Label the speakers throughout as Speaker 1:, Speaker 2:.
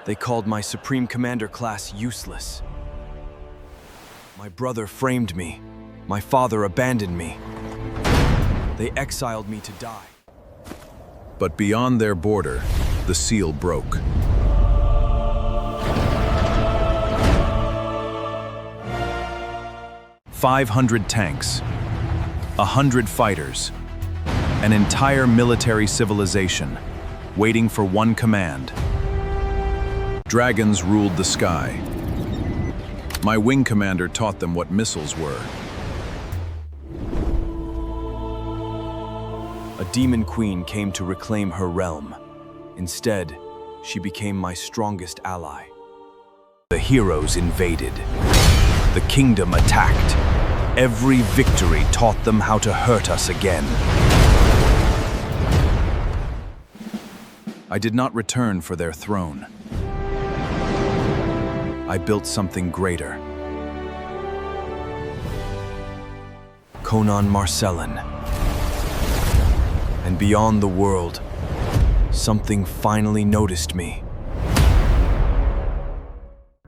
Speaker 1: They called my Supreme Commander class useless. My brother framed me. My father abandoned me. They exiled me to die.
Speaker 2: But beyond their border, the seal broke. "500 tanks, 100 fighters, an entire military civilization, waiting for one command. Dragons ruled the sky. My wing commander taught them what missiles were.
Speaker 1: A demon queen came to reclaim her realm. Instead, she became my strongest ally. The heroes invaded. The kingdom attacked. Every victory taught them how to hurt us again. I did not return for their throne. I built something greater. Konan Marcellin. And beyond the world, something finally noticed me.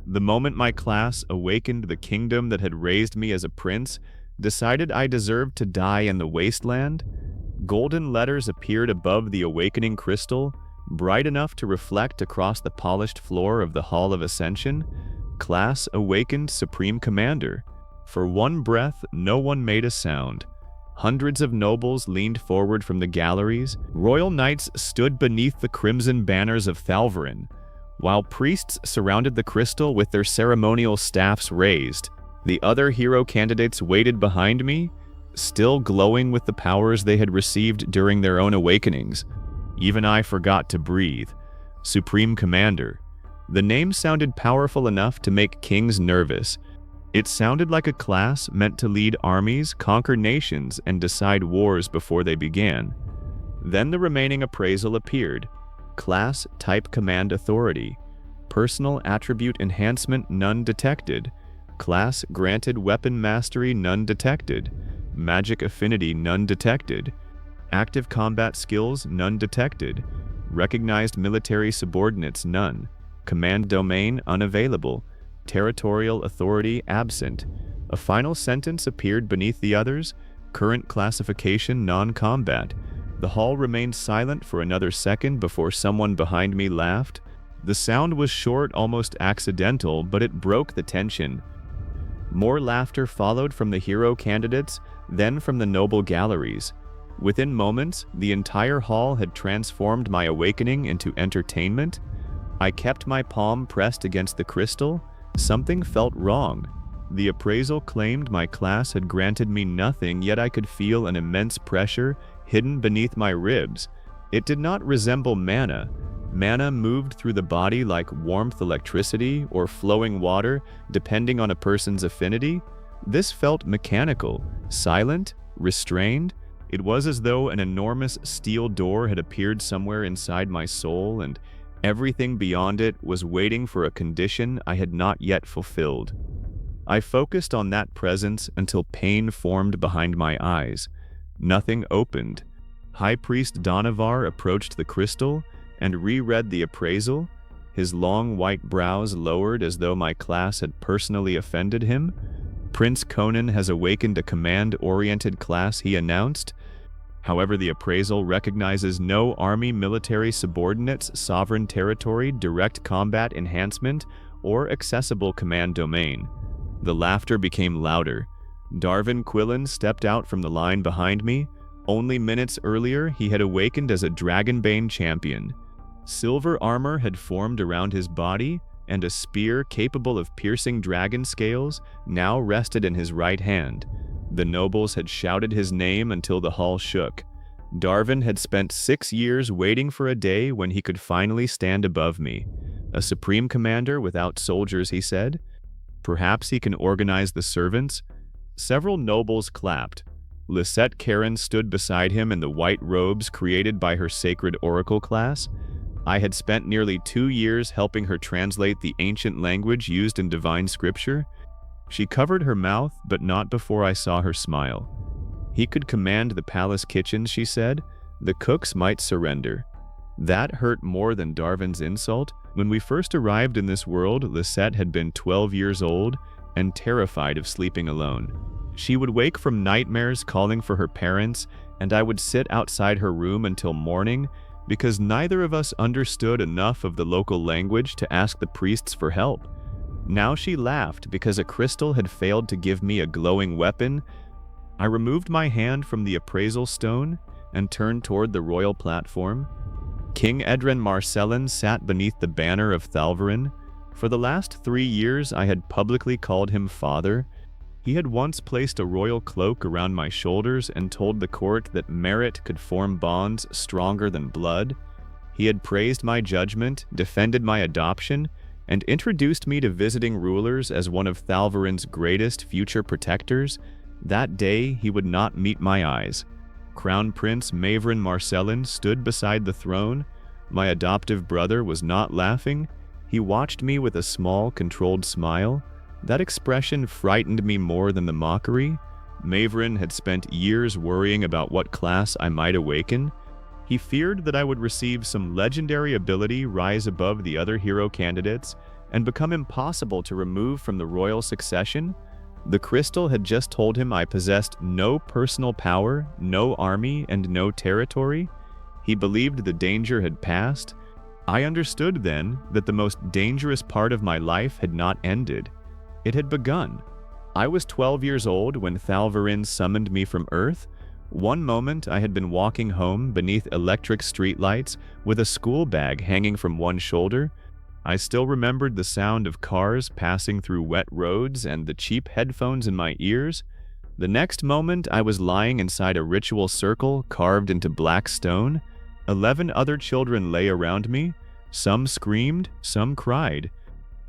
Speaker 3: The moment my class awakened the kingdom that had raised me as a prince, decided I deserved to die in the wasteland, golden letters appeared above the awakening crystal, bright enough to reflect across the polished floor of the Hall of Ascension. Class awakened Supreme Commander. For one breath, no one made a sound. Hundreds of nobles leaned forward from the galleries. Royal knights stood beneath the crimson banners of Thalvarin, while priests surrounded the crystal with their ceremonial staffs raised. The other hero candidates waited behind me, still glowing with the powers they had received during their own awakenings. Even I forgot to breathe. Supreme Commander. The name sounded powerful enough to make kings nervous. It sounded like a class meant to lead armies, conquer nations, and decide wars before they began. Then the remaining appraisal appeared. Class Type Command Authority. Personal Attribute Enhancement none detected. Class Granted Weapon Mastery none detected. Magic Affinity none detected. Active Combat Skills none detected. Recognized Military Subordinates none. Command Domain unavailable. Territorial Authority absent. A final sentence appeared beneath the others. Current classification non-combat. The hall remained silent for another second before someone behind me laughed. The sound was short, almost accidental, but it broke the tension. More laughter followed from the hero candidates, then from the noble galleries. Within moments, the entire hall had transformed my awakening into entertainment. I kept my palm pressed against the crystal. Something felt wrong. The appraisal claimed my class had granted me nothing, yet I could feel an immense pressure hidden beneath my ribs. It did not resemble mana. Mana moved through the body like warmth, electricity, or flowing water, depending on a person's affinity. This felt mechanical, silent, restrained. It was as though an enormous steel door had appeared somewhere inside my soul, and everything beyond it was waiting for a condition I had not yet fulfilled. I focused on that presence until pain formed behind my eyes. Nothing opened. High Priest Donavar approached the crystal and reread the appraisal. His long white brows lowered as though my class had personally offended him. Prince Konan has awakened a command-oriented class, he announced. However, the appraisal recognizes no army military subordinates, sovereign territory, direct combat enhancement, or accessible command domain. The laughter became louder. Darvin Quillen stepped out from the line behind me. Only minutes earlier, he had awakened as a Dragonbane champion. Silver armor had formed around his body, and a spear capable of piercing dragon scales now rested in his right hand. The nobles had shouted his name until the hall shook. Darvin had spent 6 years waiting for a day when he could finally stand above me. A supreme commander without soldiers, he said. Perhaps he can organize the servants. Several nobles clapped. Lisette Karen stood beside him in the white robes created by her sacred oracle class. I had spent nearly 2 years helping her translate the ancient language used in divine scripture. She covered her mouth, but not before I saw her smile. He could command the palace kitchens, she said. The cooks might surrender. That hurt more than Darvin's insult. When we first arrived in this world, Lisette had been 12 years old and terrified of sleeping alone. She would wake from nightmares calling for her parents, and I would sit outside her room until morning because neither of us understood enough of the local language to ask the priests for help. Now she laughed because a crystal had failed to give me a glowing weapon. I removed my hand from the appraisal stone and turned toward the royal platform. King Edren Marcellin sat beneath the banner of Thalvarin. For the last 3 years I had publicly called him father. He had once placed a royal cloak around my shoulders and told the court that merit could form bonds stronger than blood. He had praised my judgment, defended my adoption, and introduced me to visiting rulers as one of Thalvarin's greatest future protectors. That day he would not meet my eyes. Crown Prince Mavrin Marcellin stood beside the throne. My adoptive brother was not laughing. He watched me with a small, controlled smile. That expression frightened me more than the mockery. Mavrin had spent years worrying about what class I might awaken. He feared that I would receive some legendary ability rise above the other hero candidates and become impossible to remove from the royal succession. The crystal had just told him I possessed no personal power, no army, and no territory. He believed the danger had passed. I understood then that the most dangerous part of my life had not ended. It had begun. I was 12 years old when Thalvarin summoned me from Earth. One moment I had been walking home beneath electric streetlights with a school bag hanging from one shoulder. I still remembered the sound of cars passing through wet roads and the cheap headphones in my ears. The next moment I was lying inside a ritual circle carved into black stone. 11 other children lay around me. Some screamed, some cried.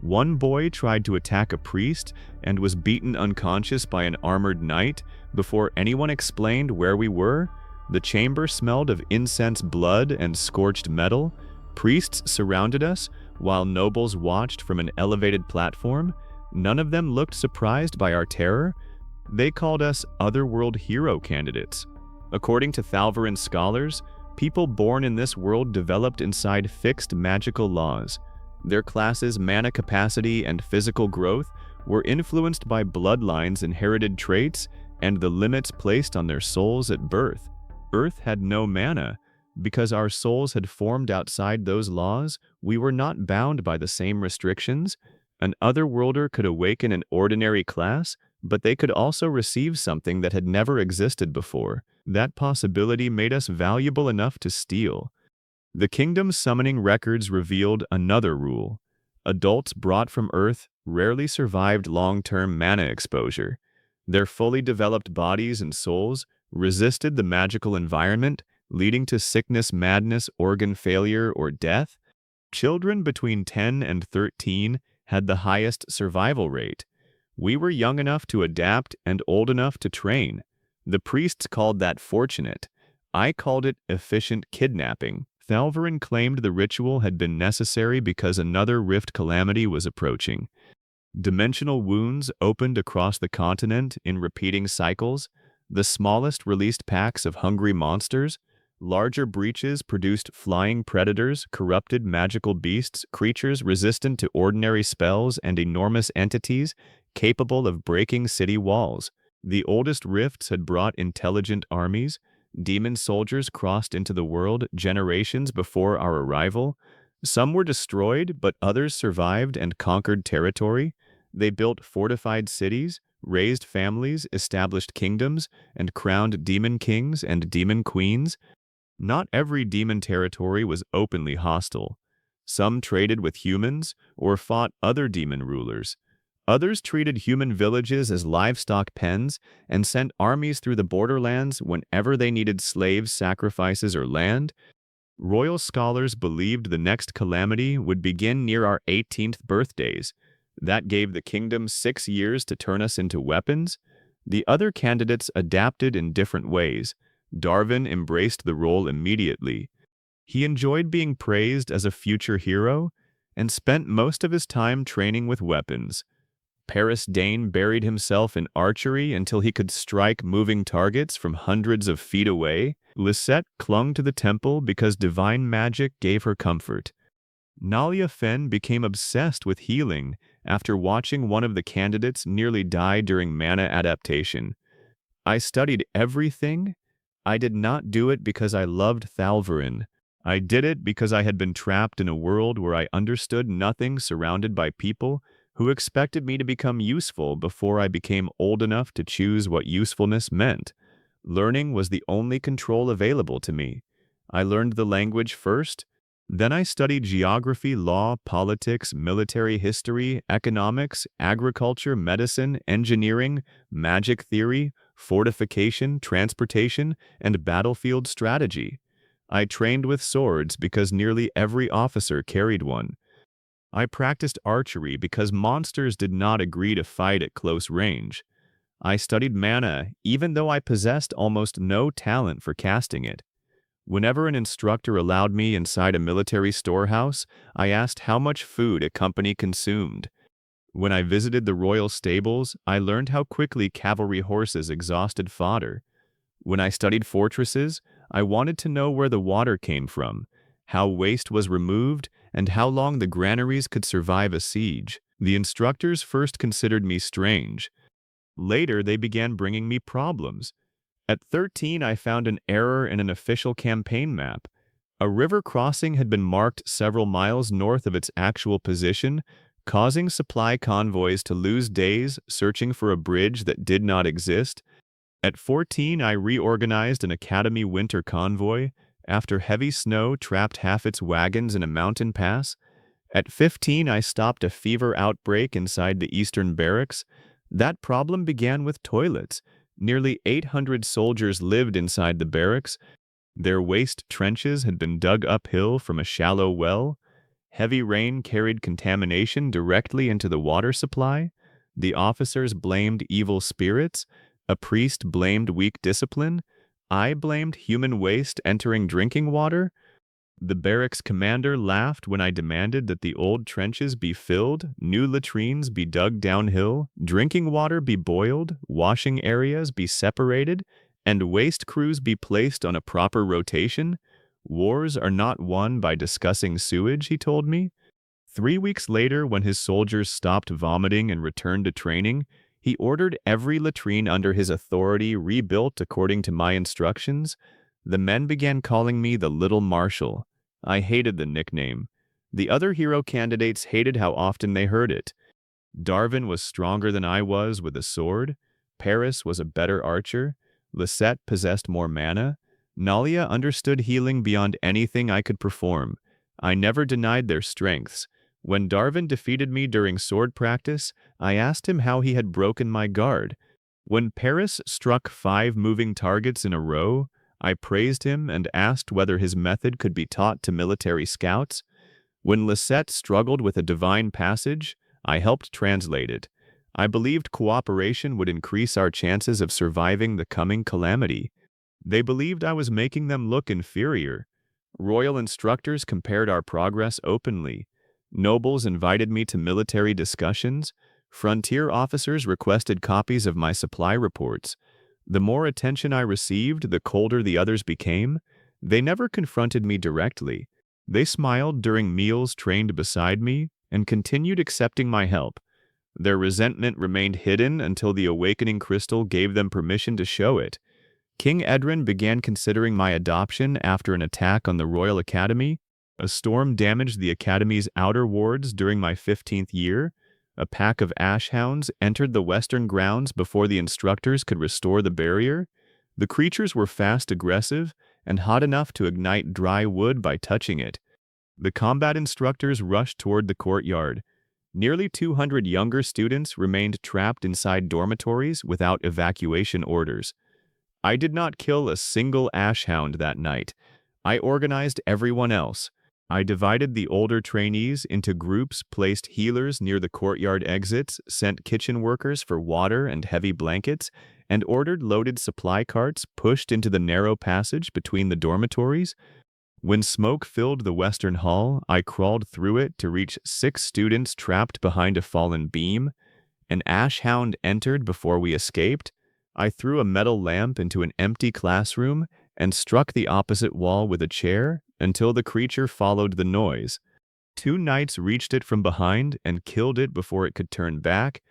Speaker 3: One boy tried to attack a priest and was beaten unconscious by an armored knight before anyone explained where we were. The chamber smelled of incense, blood, and scorched metal. Priests surrounded us, while nobles watched from an elevated platform. None of them looked surprised by our terror. They called us otherworld hero candidates. According to Thalvarin scholars, people born in this world developed inside fixed magical laws. Their classes' mana capacity and physical growth were influenced by bloodlines, inherited traits, and the limits placed on their souls at birth. Earth had no mana. Because our souls had formed outside those laws, we were not bound by the same restrictions. An otherworlder could awaken an ordinary class, but they could also receive something that had never existed before. That possibility made us valuable enough to steal. The kingdom's summoning records revealed another rule. Adults brought from Earth rarely survived long-term mana exposure. Their fully developed bodies and souls resisted the magical environment, leading to sickness, madness, organ failure, or death. Children between 10 and 13 had the highest survival rate. We were young enough to adapt and old enough to train. The priests called that fortunate. I called it efficient kidnapping. Thalvarin claimed the ritual had been necessary because another rift calamity was approaching. Dimensional wounds opened across the continent in repeating cycles. The smallest released packs of hungry monsters. Larger breaches produced flying predators, corrupted magical beasts, creatures resistant to ordinary spells, and enormous entities capable of breaking city walls. The oldest rifts had brought intelligent armies. Demon soldiers crossed into the world generations before our arrival. Some were destroyed, but others survived and conquered territory. They built fortified cities, raised families, established kingdoms, and crowned demon kings and demon queens. Not every demon territory was openly hostile. Some traded with humans or fought other demon rulers. Others treated human villages as livestock pens and sent armies through the borderlands whenever they needed slaves, sacrifices, or land. Royal scholars believed the next calamity would begin near our 18th birthdays. That gave the kingdom 6 years to turn us into weapons. The other candidates adapted in different ways. Darwin embraced the role immediately. He enjoyed being praised as a future hero and spent most of his time training with weapons. Paris Dane buried himself in archery until he could strike moving targets from hundreds of feet away. Lisette clung to the temple because divine magic gave her comfort. Nalia Fen became obsessed with healing after watching one of the candidates nearly die during mana adaptation. I studied everything. I did not do it because I loved Thalvarin. I did it because I had been trapped in a world where I understood nothing, surrounded by people who expected me to become useful before I became old enough to choose what usefulness meant. Learning was the only control available to me. I learned the language first, then I studied geography, law, politics, military history, economics, agriculture, medicine, engineering, magic theory, fortification, transportation, and battlefield strategy. I trained with swords because nearly every officer carried one. I practiced archery because monsters did not agree to fight at close range. I studied mana even though I possessed almost no talent for casting it. Whenever an instructor allowed me inside a military storehouse, I asked how much food a company consumed. When I visited the royal stables, I learned how quickly cavalry horses exhausted fodder. When I studied fortresses, I wanted to know where the water came from, how waste was removed, and how long the granaries could survive a siege. The instructors first considered me strange. Later, they began bringing me problems. At 13, I found an error in an official campaign map. A river crossing had been marked several miles north of its actual position, causing supply convoys to lose days searching for a bridge that did not exist. At 14, I reorganized an Academy winter convoy after heavy snow trapped half its wagons in a mountain pass. At 15, I stopped a fever outbreak inside the Eastern Barracks. That problem began with toilets. Nearly 800 soldiers lived inside the barracks. Their waste trenches had been dug uphill from a shallow well. Heavy rain carried contamination directly into the water supply. The officers blamed evil spirits. A priest blamed weak discipline. I blamed human waste entering drinking water. The barracks commander laughed when I demanded that the old trenches be filled, new latrines be dug downhill, drinking water be boiled, washing areas be separated, and waste crews be placed on a proper rotation. Wars are not won by discussing sewage, he told me. 3 weeks later, when his soldiers stopped vomiting and returned to training, he ordered every latrine under his authority rebuilt according to my instructions. The men began calling me the Little Marshal. I hated the nickname. The other hero candidates hated how often they heard it. Darwin was stronger than I was with a sword. Paris was a better archer. Lisette possessed more mana. Nalia understood healing beyond anything I could perform. I never denied their strengths. When Darwin defeated me during sword practice, I asked him how he had broken my guard. When Paris struck 5 moving targets in a row, I praised him and asked whether his method could be taught to military scouts. When Lisette struggled with a divine passage, I helped translate it. I believed cooperation would increase our chances of surviving the coming calamity. They believed I was making them look inferior. Royal instructors compared our progress openly. Nobles invited me to military discussions. Frontier officers requested copies of my supply reports. The more attention I received, the colder the others became. They never confronted me directly. They smiled during meals trained beside me and continued accepting my help. Their resentment remained hidden until the awakening crystal gave them permission to show it. King Edrin began considering my adoption after an attack on the Royal Academy. A storm damaged the Academy's outer wards during my 15th year. A pack of ashhounds entered the western grounds before the instructors could restore the barrier. The creatures were fast, aggressive, and hot enough to ignite dry wood by touching it. The combat instructors rushed toward the courtyard. Nearly 200 younger students remained trapped inside dormitories without evacuation orders. I did not kill a single ashhound that night. I organized everyone else. I divided the older trainees into groups, placed healers near the courtyard exits, sent kitchen workers for water and heavy blankets, and ordered loaded supply carts pushed into the narrow passage between the dormitories. When smoke filled the western hall, I crawled through it to reach 6 students trapped behind a fallen beam. An ashhound entered before we escaped. I threw a metal lamp into an empty classroom and struck the opposite wall with a chair until the creature followed the noise. Two knights reached it from behind and killed it before it could turn back.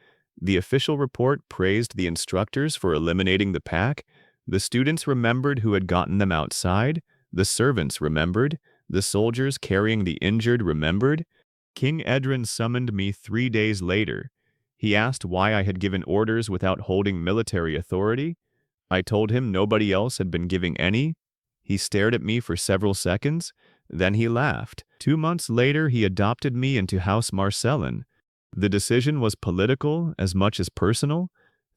Speaker 3: The official report praised the instructors for eliminating the pack. The students remembered who had gotten them outside. The servants remembered. The soldiers carrying the injured remembered. King Edrin summoned me 3 days later. He asked why I had given orders without holding military authority. I told him nobody else had been giving any. He stared at me for several seconds. Then he laughed. 2 months later, he adopted me into House Marcellin. The decision was political as much as personal.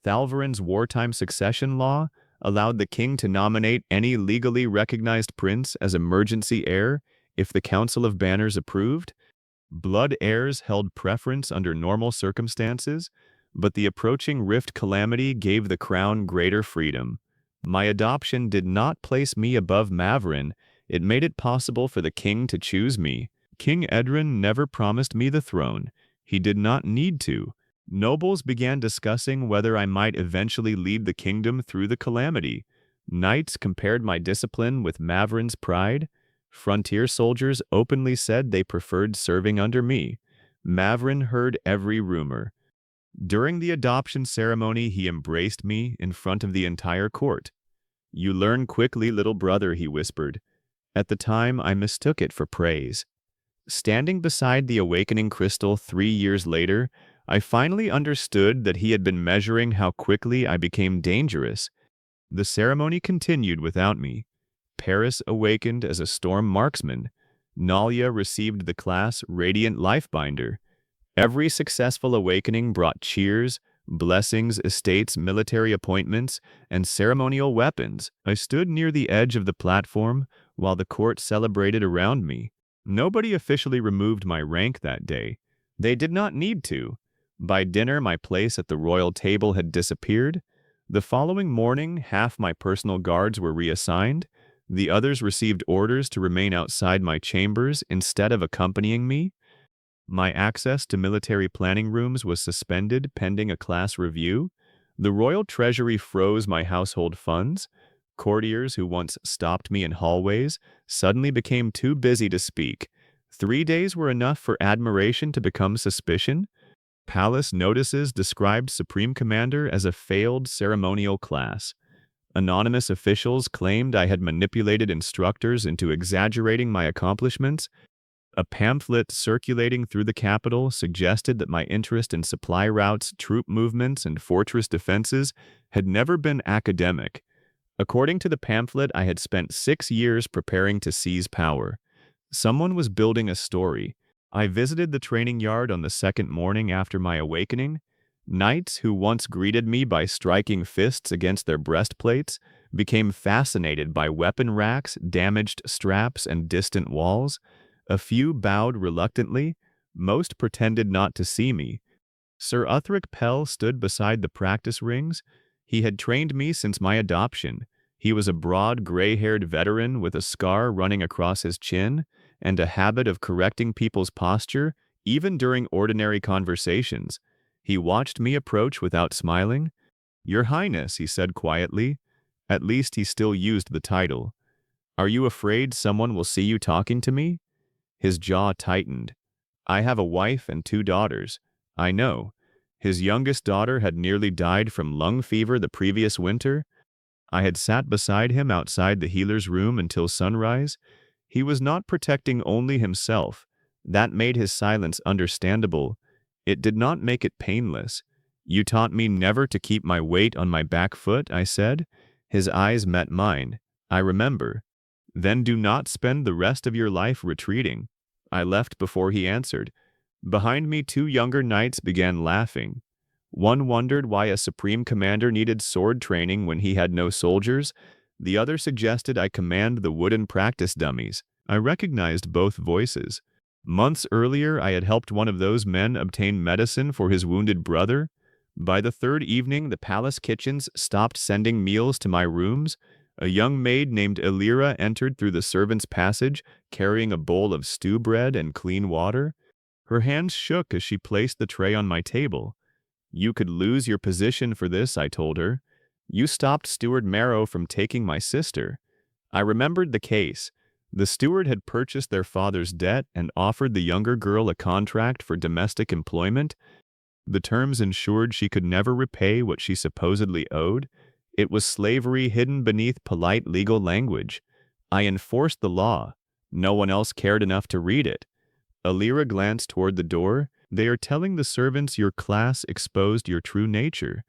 Speaker 3: Thalvarin's wartime succession law allowed the king to nominate any legally recognized prince as emergency heir if the Council of Banners approved. Blood heirs held preference under normal circumstances, but the approaching rift calamity gave the crown greater freedom. My adoption did not place me above Mavrin. It made it possible for the king to choose me. King Edrin never promised me the throne. He did not need to. Nobles began discussing whether I might eventually lead the kingdom through the calamity. Knights compared my discipline with Mavrin's pride. Frontier soldiers openly said they preferred serving under me. Mavrin heard every rumor. During the adoption ceremony, he embraced me in front of the entire court. "You learn quickly, little brother," he whispered. At the time, I mistook it for praise. Standing beside the awakening crystal 3 years later, I finally understood that he had been measuring how quickly I became dangerous. The ceremony continued without me. Paris awakened as a storm marksman. Nalia received the class Radiant Lifebinder. Every successful awakening brought cheers, blessings, estates, military appointments, and ceremonial weapons. I stood near the edge of the platform while the court celebrated around me. Nobody officially removed my rank that day. They did not need to. By dinner, my place at the royal table had disappeared. The following morning, half my personal guards were reassigned. The others received orders to remain outside my chambers instead of accompanying me. My access to military planning rooms was suspended pending a class review. The royal treasury froze my household funds. Courtiers who once stopped me in hallways suddenly became too busy to speak. 3 days were enough for admiration to become suspicion. Palace notices described Supreme Commander as a failed ceremonial class. Anonymous officials claimed I had manipulated instructors into exaggerating my accomplishments. A pamphlet circulating through the capital suggested that my interest in supply routes, troop movements, and fortress defenses had never been academic. According to the pamphlet, I had spent 6 years preparing to seize power. Someone was building a story. I visited the training yard on the second morning after my awakening. Knights who once greeted me by striking fists against their breastplates became fascinated by weapon racks, damaged straps, and distant walls. A few bowed reluctantly. Most pretended not to see me. Sir Uthric Pell stood beside the practice rings. He had trained me since my adoption. He was a broad, gray-haired veteran with a scar running across his chin and a habit of correcting people's posture, even during ordinary conversations. He watched me approach without smiling. "Your Highness," he said quietly. At least he still used the title. "Are you afraid someone will see you talking to me?" His jaw tightened. "I have a wife and 2 daughters. I know." His youngest daughter had nearly died from lung fever the previous winter. I had sat beside him outside the healer's room until sunrise. He was not protecting only himself. That made his silence understandable. It did not make it painless. "You taught me never to keep my weight on my back foot," I said. His eyes met mine. "I remember." "Then do not spend the rest of your life retreating." I left before he answered. Behind me, 2 younger knights began laughing. One wondered why a supreme commander needed sword training when he had no soldiers. The other suggested I command the wooden practice dummies. I recognized both voices. Months earlier, I had helped one of those men obtain medicine for his wounded brother. By the 3rd evening, the palace kitchens stopped sending meals to my rooms. A young maid named Elira entered through the servants' passage, carrying a bowl of stew bread and clean water. Her hands shook as she placed the tray on my table. "You could lose your position for this," I told her. "You stopped Steward Marrow from taking my sister." I remembered the case. The steward had purchased their father's debt and offered the younger girl a contract for domestic employment. The terms ensured she could never repay what she supposedly owed. It was slavery hidden beneath polite legal language. I enforced the law. No one else cared enough to read it. Alira glanced toward the door. They are telling the servants your class exposed your true nature.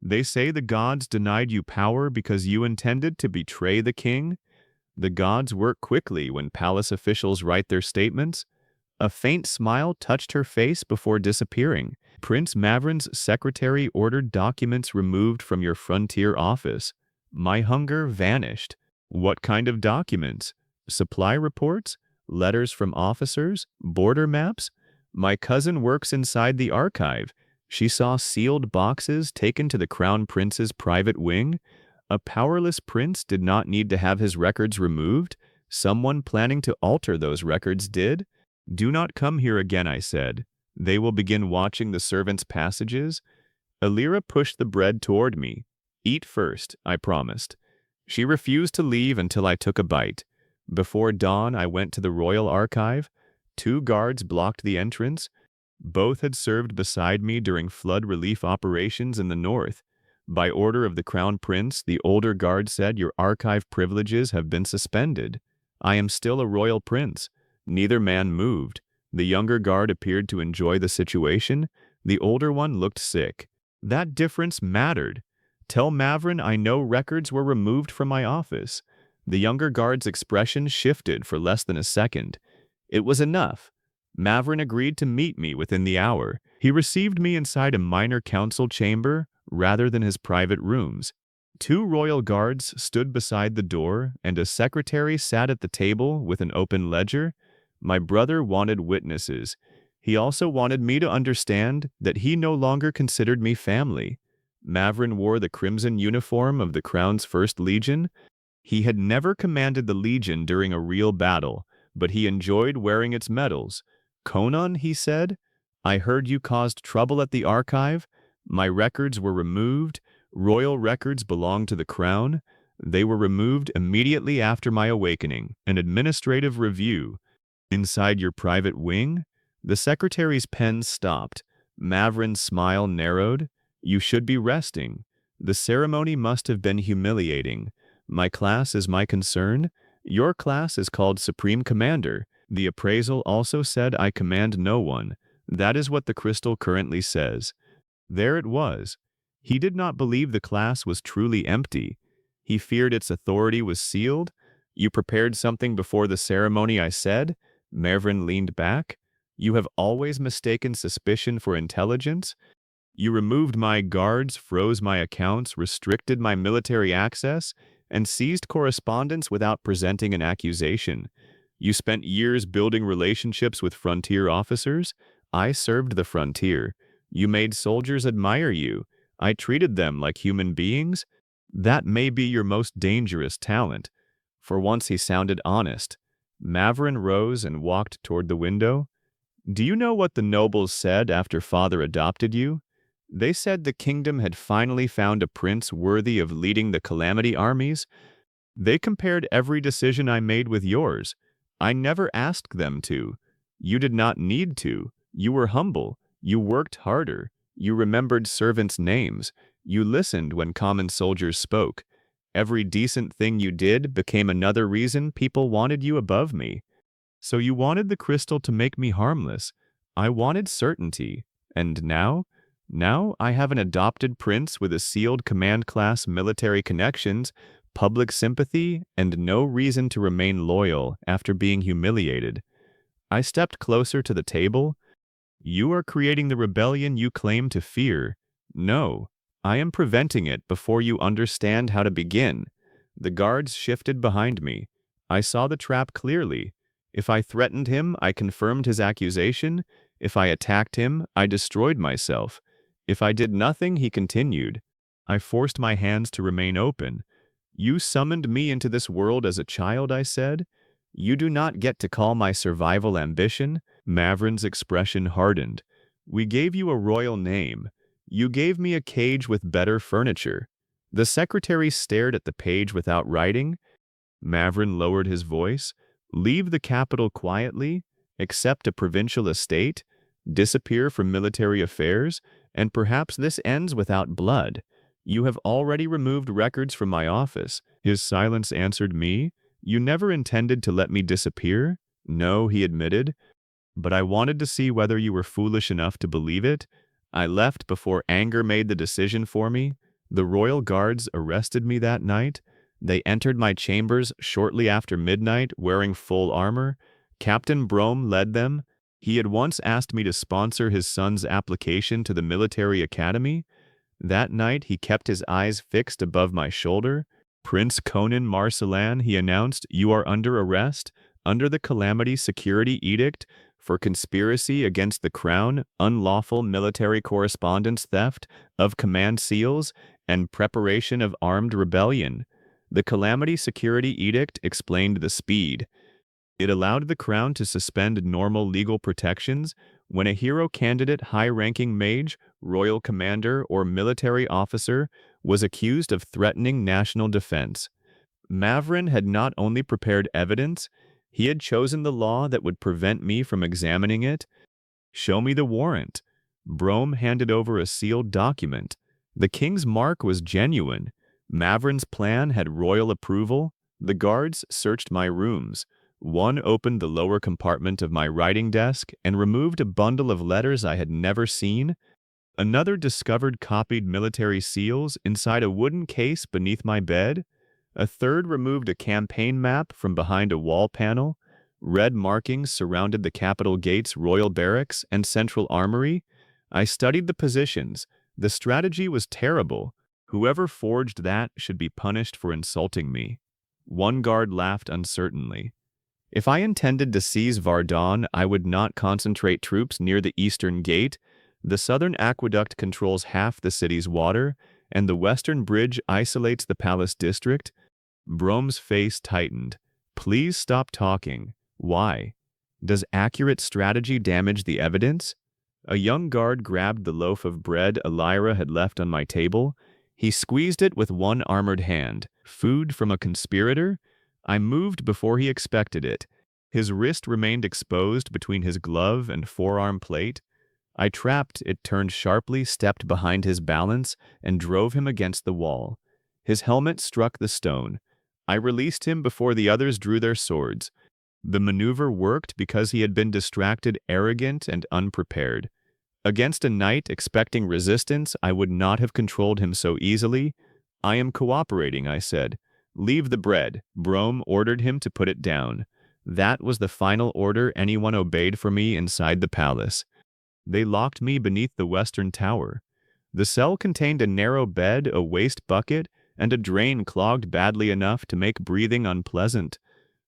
Speaker 3: They say the gods denied you power because you intended to betray the king. The gods work quickly when palace officials write their statements. A faint smile touched her face before disappearing. Prince Mavrin's secretary ordered documents removed from your frontier office. My hunger vanished. What kind of documents? Supply reports? Letters from officers? Border maps? My cousin works inside the archive. She saw sealed boxes taken to the crown prince's private wing. A powerless prince did not need to have his records removed. Someone planning to alter those records did. Do not come here again, I said. They will begin watching the servants' passages. Alira pushed the bread toward me. Eat first, I promised. She refused to leave until I took a bite. Before dawn, I went to the royal archive. 2 guards blocked the entrance. Both had served beside me during flood relief operations in the north. By order of the crown prince, the older guard said your archive privileges have been suspended. I am still a royal prince. Neither man moved. The younger guard appeared to enjoy the situation. The older one looked sick. That difference mattered. Tell Mavrin I know records were removed from my office. The younger guard's expression shifted for less than a second. It was enough. Mavrin agreed to meet me within the hour. He received me inside a minor council chamber rather than his private rooms. 2 royal guards stood beside the door, and a secretary sat at the table with an open ledger. My brother wanted witnesses. He also wanted me to understand that he no longer considered me family. Mavrin wore the crimson uniform of the Crown's First Legion. He had never commanded the Legion during a real battle, but he enjoyed wearing its medals. Konan, he said, I heard you caused trouble at the archive. My records were removed. Royal records belong to the Crown. They were removed immediately after my awakening. An administrative review. Inside your private wing? The secretary's pen stopped. Mavrin's smile narrowed. You should be resting. The ceremony must have been humiliating. My class is my concern. Your class is called Supreme Commander. The appraisal also said I command no one. That is what the crystal currently says. There it was. He did not believe the class was truly empty. He feared its authority was sealed. You prepared something before the ceremony, I said. Mavrin leaned back. You have always mistaken suspicion for intelligence. You removed my guards, froze my accounts, restricted my military access, and seized correspondence without presenting an accusation. You spent years building relationships with frontier officers. I served the frontier. You made soldiers admire you. I treated them like human beings. That may be your most dangerous talent. For once he sounded honest. Mavrin rose and walked toward the window. Do you know what the nobles said after father adopted you? They said the kingdom had finally found a prince worthy of leading the calamity armies. They compared every decision I made with yours. I never asked them to. You did not need to. You were humble. You worked harder. You remembered servants' names. You listened when common soldiers spoke. Every decent thing you did became another reason people wanted you above me. So you wanted the crystal to make me harmless. I wanted certainty. And now? Now I have an adopted prince with a sealed command-class military connections, public sympathy, and no reason to remain loyal after being humiliated. I stepped closer to the table. You are creating the rebellion you claim to fear. No, I am preventing it before you understand how to begin. The guards shifted behind me. I saw the trap clearly. If I threatened him, I confirmed his accusation. If I attacked him, I destroyed myself. If I did nothing, he continued. I forced my hands to remain open. You summoned me into this world as a child, I said. You do not get to call my survival ambition. Mavrin's expression hardened. We gave you a royal name. You gave me a cage with better furniture. The secretary stared at the page without writing. Mavrin lowered his voice. Leave the capital quietly, accept a provincial estate, disappear from military affairs, and perhaps this ends without blood. You have already removed records from my office. His silence answered me. You never intended to let me disappear? No, he admitted, but I wanted to see whether you were foolish enough to believe it. I left before anger made the decision for me. The royal guards arrested me that night. They entered my chambers shortly after midnight, wearing full armor. Captain Brome led them. He had once asked me to sponsor his son's application to the military academy. That night, he kept his eyes fixed above my shoulder. Prince Konan Marcellan, he announced, you are under arrest, under the Calamity Security Edict, for conspiracy against the crown, unlawful military correspondence theft of command seals, and preparation of armed rebellion. The Calamity Security Edict explained the speed. It allowed the crown to suspend normal legal protections when a hero candidate, high-ranking mage, royal commander, or military officer was accused of threatening national defense. Mavrin had not only prepared evidence, he had chosen the law that would prevent me from examining it. Show me the warrant. Brome handed over a sealed document. The king's mark was genuine. Mavrin's plan had royal approval. The guards searched my rooms. One opened the lower compartment of my writing desk and removed a bundle of letters I had never seen. Another discovered copied military seals inside a wooden case beneath my bed. A third removed a campaign map from behind a wall panel. Red markings surrounded the Capitol Gates royal barracks and central armory. I studied the positions. The strategy was terrible. Whoever forged that should be punished for insulting me. One guard laughed uncertainly. If I intended to seize Vardon, I would not concentrate troops near the eastern gate. The southern aqueduct controls half the city's water, and the western bridge isolates the palace district. Brome's face tightened. Please stop talking. Why? Does accurate strategy damage the evidence? A young guard grabbed the loaf of bread Elira had left on my table. He squeezed it with one armored hand. Food from a conspirator? I moved before he expected it. His wrist remained exposed between his glove and forearm plate. I trapped it, turned sharply, stepped behind his balance, and drove him against the wall. His helmet struck the stone. I released him before the others drew their swords. The maneuver worked because he had been distracted, arrogant, and unprepared. Against a knight expecting resistance, I would not have controlled him so easily. I am cooperating, I said. Leave the bread. Brome ordered him to put it down. That was the final order anyone obeyed for me inside the palace. They locked me beneath the western tower. The cell contained a narrow bed, a waste bucket, and a drain clogged badly enough to make breathing unpleasant.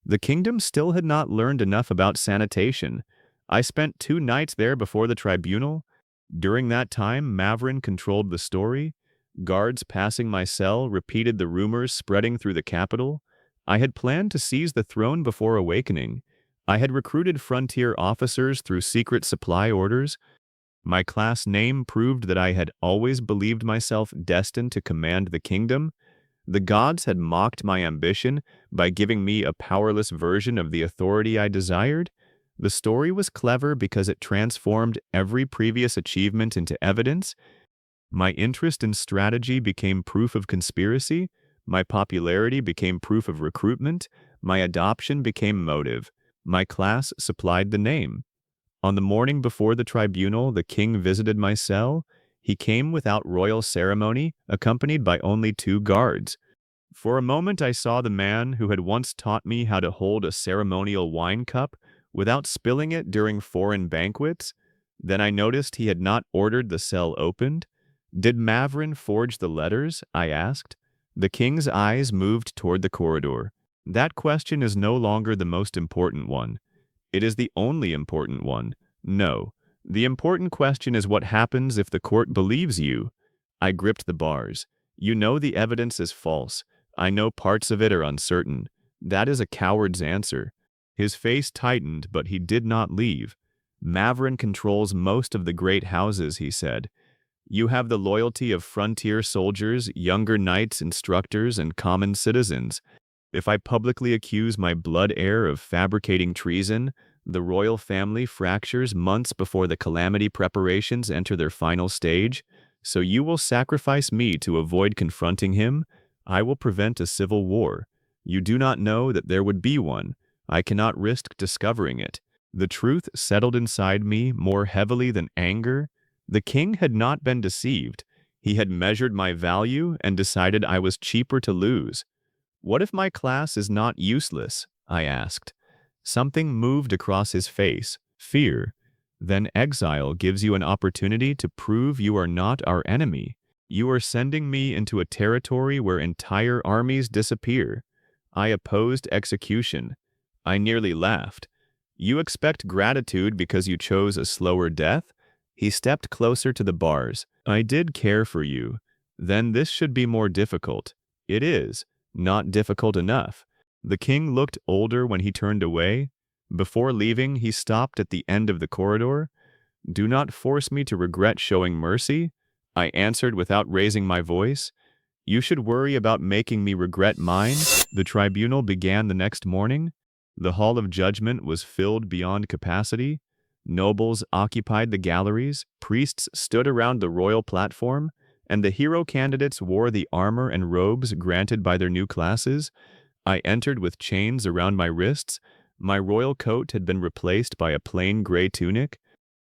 Speaker 3: The kingdom still had not learned enough about sanitation. I spent 2 nights there before the tribunal. During that time, Mavrin controlled the story. Guards passing my cell repeated the rumors spreading through the capital. I had planned to seize the throne before awakening. I had recruited frontier officers through secret supply orders. My class name proved that I had always believed myself destined to command the kingdom. The gods had mocked my ambition by giving me a powerless version of the authority I desired. The story was clever because it transformed every previous achievement into evidence. My interest in strategy became proof of conspiracy. My popularity became proof of recruitment. My adoption became motive. My class supplied the name. On the morning before the tribunal, the king visited my cell. He came without royal ceremony, accompanied by only 2 guards. For a moment I saw the man who had once taught me how to hold a ceremonial wine cup without spilling it during foreign banquets. Then I noticed he had not ordered the cell opened. Did Mavrin forge the letters? I asked. The king's eyes moved toward the corridor. That question is no longer the most important one. It is the only important one. No. The important question is what happens if the court believes you. I gripped the bars. You know the evidence is false. I know parts of it are uncertain. That is a coward's answer. His face tightened, but he did not leave. Mavrin controls most of the great houses, he said. You have the loyalty of frontier soldiers, younger knights, instructors, and common citizens. If I publicly accuse my blood heir of fabricating treason, the royal family fractures months before the calamity preparations enter their final stage, so you will sacrifice me to avoid confronting him. I will prevent a civil war. You do not know that there would be one. I cannot risk discovering it. The truth settled inside me more heavily than anger. The king had not been deceived. He had measured my value and decided I was cheaper to lose. What if my class is not useless? I asked. Something moved across his face. Fear. Then exile gives you an opportunity to prove you are not our enemy. You are sending me into a territory where entire armies disappear. I opposed execution. I nearly laughed. You expect gratitude because you chose a slower death? He stepped closer to the bars. I did care for you. Then this should be more difficult. It is. Not difficult enough. The king looked older when he turned away. Before leaving, he stopped at the end of the corridor. Do not force me to regret showing mercy, I answered without raising my voice. You should worry about making me regret mine. The tribunal began the next morning. The hall of judgment was filled beyond capacity. Nobles occupied the galleries, priests stood around the royal platform, and the hero candidates wore the armor and robes granted by their new classes. I entered with chains around my wrists. My royal coat had been replaced by a plain gray tunic.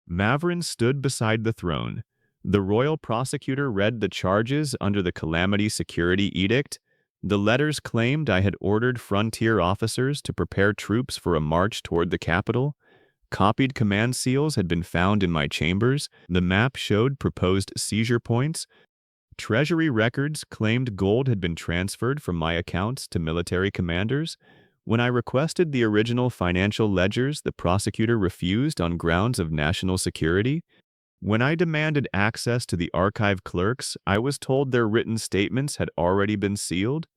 Speaker 3: Mavrin stood beside the throne. The royal prosecutor read the charges under the Calamity Security Edict. The letters claimed I had ordered frontier officers to prepare troops for a march toward the capital. Copied command seals had been found in my chambers. The map showed proposed seizure points. Treasury records claimed gold had been transferred from my accounts to military commanders. When I requested the original financial ledgers, the prosecutor refused on grounds of national security. When I demanded access to the archive clerks, I was told their written statements had already been sealed.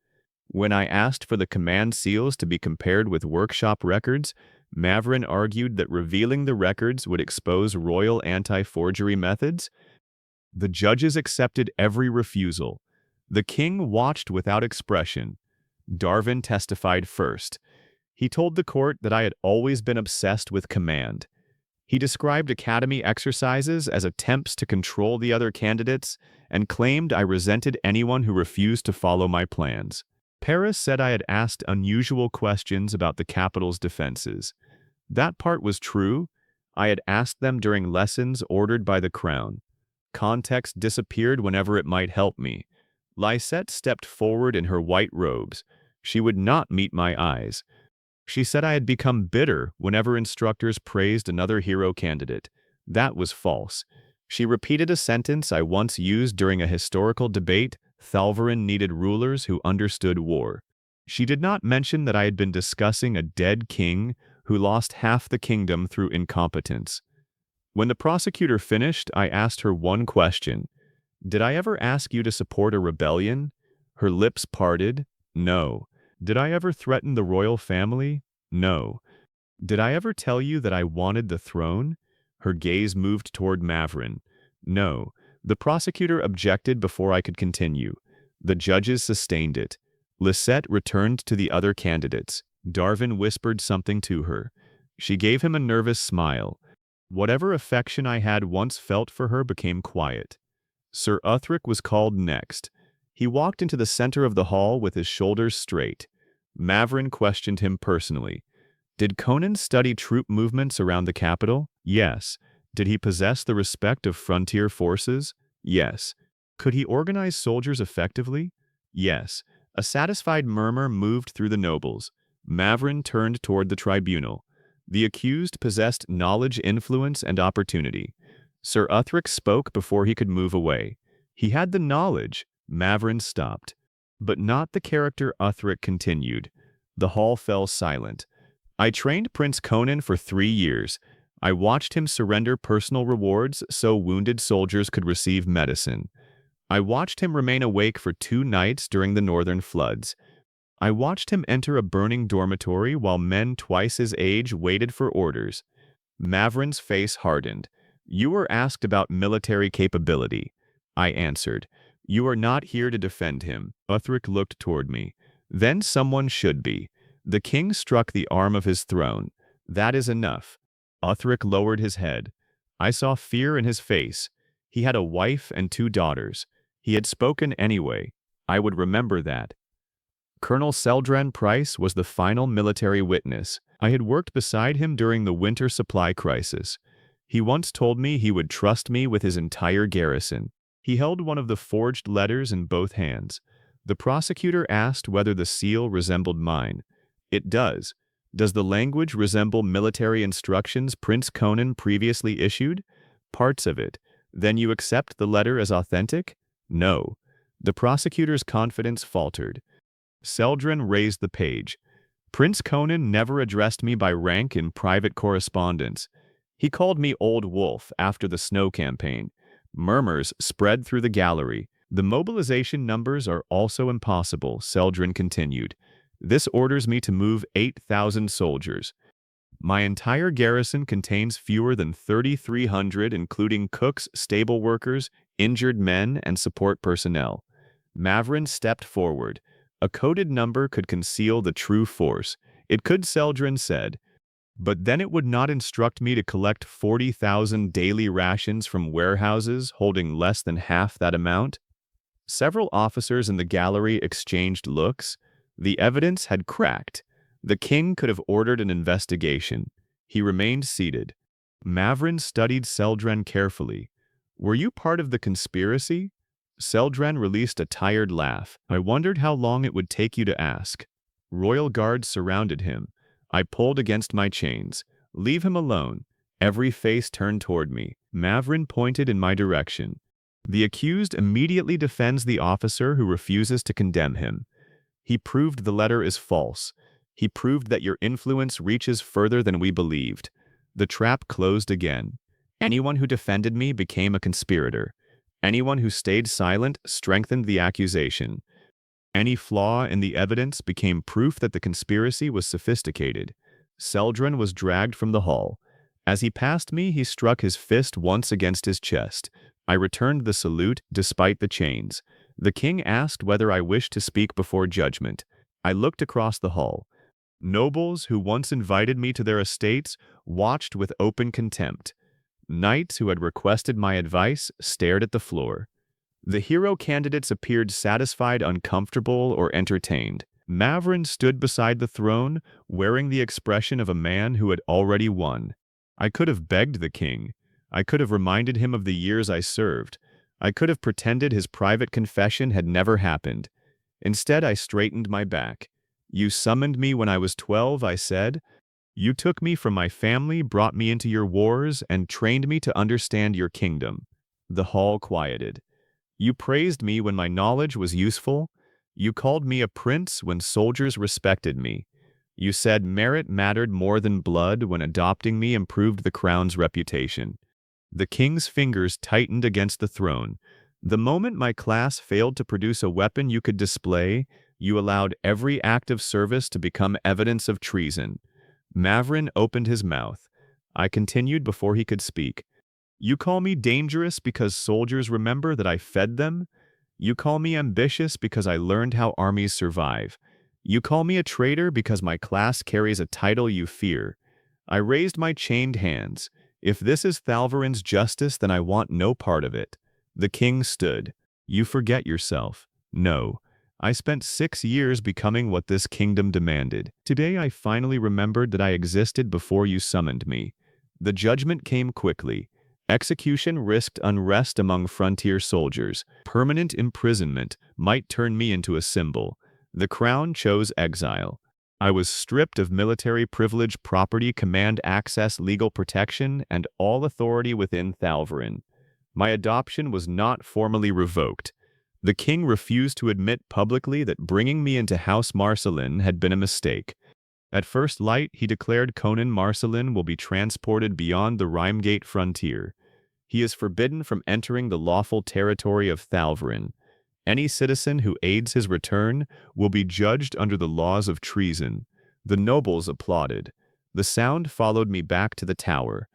Speaker 3: When I asked for the command seals to be compared with workshop records, Mavrin argued that revealing the records would expose royal anti-forgery methods. The judges accepted every refusal. The king watched without expression. Darwin testified first. He told the court that I had always been obsessed with command. He described academy exercises as attempts to control the other candidates and claimed I resented anyone who refused to follow my plans. Paris said I had asked unusual questions about the capital's defenses. That part was true. I had asked them during lessons ordered by the crown. Context disappeared whenever it might help me. Lysette stepped forward in her white robes. She would not meet my eyes. She said I had become bitter whenever instructors praised another hero candidate. That was false. She repeated a sentence I once used during a historical debate: Thalvarin needed rulers who understood war. She did not mention that I had been discussing a dead king who lost half the kingdom through incompetence. When the prosecutor finished, I asked her one question. Did I ever ask you to support a rebellion? Her lips parted. No. Did I ever threaten the royal family? No. Did I ever tell you that I wanted the throne? Her gaze moved toward Mavrin. No. The prosecutor objected before I could continue. The judges sustained it. Lysette returned to the other candidates. Darwin whispered something to her. She gave him a nervous smile. Whatever affection I had once felt for her became quiet. Sir Uthric was called next. He walked into the center of the hall with his shoulders straight. Mavrin questioned him personally. Did Konan study troop movements around the capital? Yes. Did he possess the respect of frontier forces? Yes. Could he organize soldiers effectively? Yes. A satisfied murmur moved through the nobles. Mavrin turned toward the tribunal. The accused possessed knowledge, influence, and opportunity. Sir Uthric spoke before he could move away. He had the knowledge. Mavrin stopped. But not the character. Uthric continued. The hall fell silent. I trained Prince Konan for 3 years. I watched him surrender personal rewards so wounded soldiers could receive medicine. I watched him remain awake for 2 nights during the northern floods. I watched him enter a burning dormitory while men twice his age waited for orders. Mavrin's face hardened. You were asked about military capability. I answered. You are not here to defend him. Uthric looked toward me. Then someone should be. The king struck the arm of his throne. That is enough. Uthric lowered his head. I saw fear in his face. He had a wife and 2 daughters. He had spoken anyway. I would remember that. Colonel Seldren Price was the final military witness. I had worked beside him during the winter supply crisis. He once told me he would trust me with his entire garrison. He held one of the forged letters in both hands. The prosecutor asked whether the seal resembled mine. It does. Does the language resemble military instructions Prince Konan previously issued? Parts of it. Then you accept the letter as authentic? No. The prosecutor's confidence faltered. Seldren raised the page. Prince Konan never addressed me by rank in private correspondence. He called me Old Wolf after the snow campaign. Murmurs spread through the gallery. The mobilization numbers are also impossible, Seldren continued. This orders me to move 8,000 soldiers. My entire garrison contains fewer than 3,300, including cooks, stable workers, injured men, and support personnel. Mavrin stepped forward. A coded number could conceal the true force. It could, Seldren said. But then it would not instruct me to collect 40,000 daily rations from warehouses holding less than half that amount. Several officers in the gallery exchanged looks. The evidence had cracked. The king could have ordered an investigation. He remained seated. Mavrin studied Seldren carefully. Were you part of the conspiracy? Seldren released a tired laugh. I wondered how long it would take you to ask. Royal guards surrounded him. I pulled against my chains. Leave him alone. Every face turned toward me. Mavrin pointed in my direction. The accused immediately defends the officer who refuses to condemn him. He proved the letter is false. He proved that your influence reaches further than we believed. The trap closed again. Anyone who defended me became a conspirator. Anyone who stayed silent strengthened the accusation. Any flaw in the evidence became proof that the conspiracy was sophisticated. Seldren was dragged from the hall. As he passed me, he struck his fist once against his chest. I returned the salute despite the chains. The king asked whether I wished to speak before judgment. I looked across the hall. Nobles who once invited me to their estates watched with open contempt. Knights who had requested my advice stared at the floor. The hero candidates appeared satisfied, uncomfortable, or entertained. Mavrin stood beside the throne, wearing the expression of a man who had already won. I could have begged the king. I could have reminded him of the years I served. I could have pretended his private confession had never happened. Instead, I straightened my back. You summoned me when I was 12, I said. You took me from my family, brought me into your wars, and trained me to understand your kingdom. The hall quieted. You praised me when my knowledge was useful. You called me a prince when soldiers respected me. You said merit mattered more than blood when adopting me improved the crown's reputation. The king's fingers tightened against the throne. The moment my class failed to produce a weapon you could display, you allowed every act of service to become evidence of treason. Mavrin opened his mouth. I continued before he could speak. You call me dangerous because soldiers remember that I fed them? You call me ambitious because I learned how armies survive. You call me a traitor because my class carries a title you fear. I raised my chained hands. If this is Thalvarin's justice, then I want no part of it. The king stood. You forget yourself. No. I spent 6 years becoming what this kingdom demanded. Today I finally remembered that I existed before you summoned me. The judgment came quickly. Execution risked unrest among frontier soldiers. Permanent imprisonment might turn me into a symbol. The crown chose exile. I was stripped of military privilege, property, command access, legal protection, and all authority within Thalvarin. My adoption was not formally revoked. The king refused to admit publicly that bringing me into House Marcelin had been a mistake. At first light, he declared Konan Marcelin will be transported beyond the Rhymegate frontier. He is forbidden from entering the lawful territory of Thalvarin. Any citizen who aids his return will be judged under the laws of treason. The nobles applauded. The sound followed me back to the tower.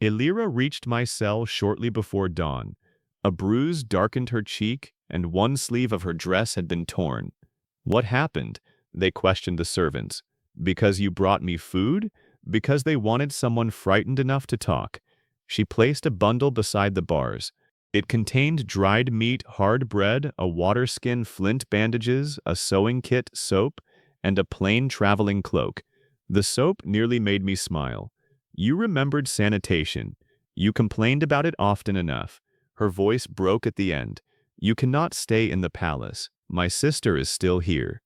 Speaker 3: Elira reached my cell shortly before dawn. A bruise darkened her cheek, and one sleeve of her dress had been torn. What happened? They questioned the servants. Because you brought me food? Because they wanted someone frightened enough to talk. She placed a bundle beside the bars. It contained dried meat, hard bread, a water skin, flint bandages, a sewing kit, soap, and a plain traveling cloak. The soap nearly made me smile. You remembered sanitation. You complained about it often enough. Her voice broke at the end. You cannot stay in the palace. My sister is still here.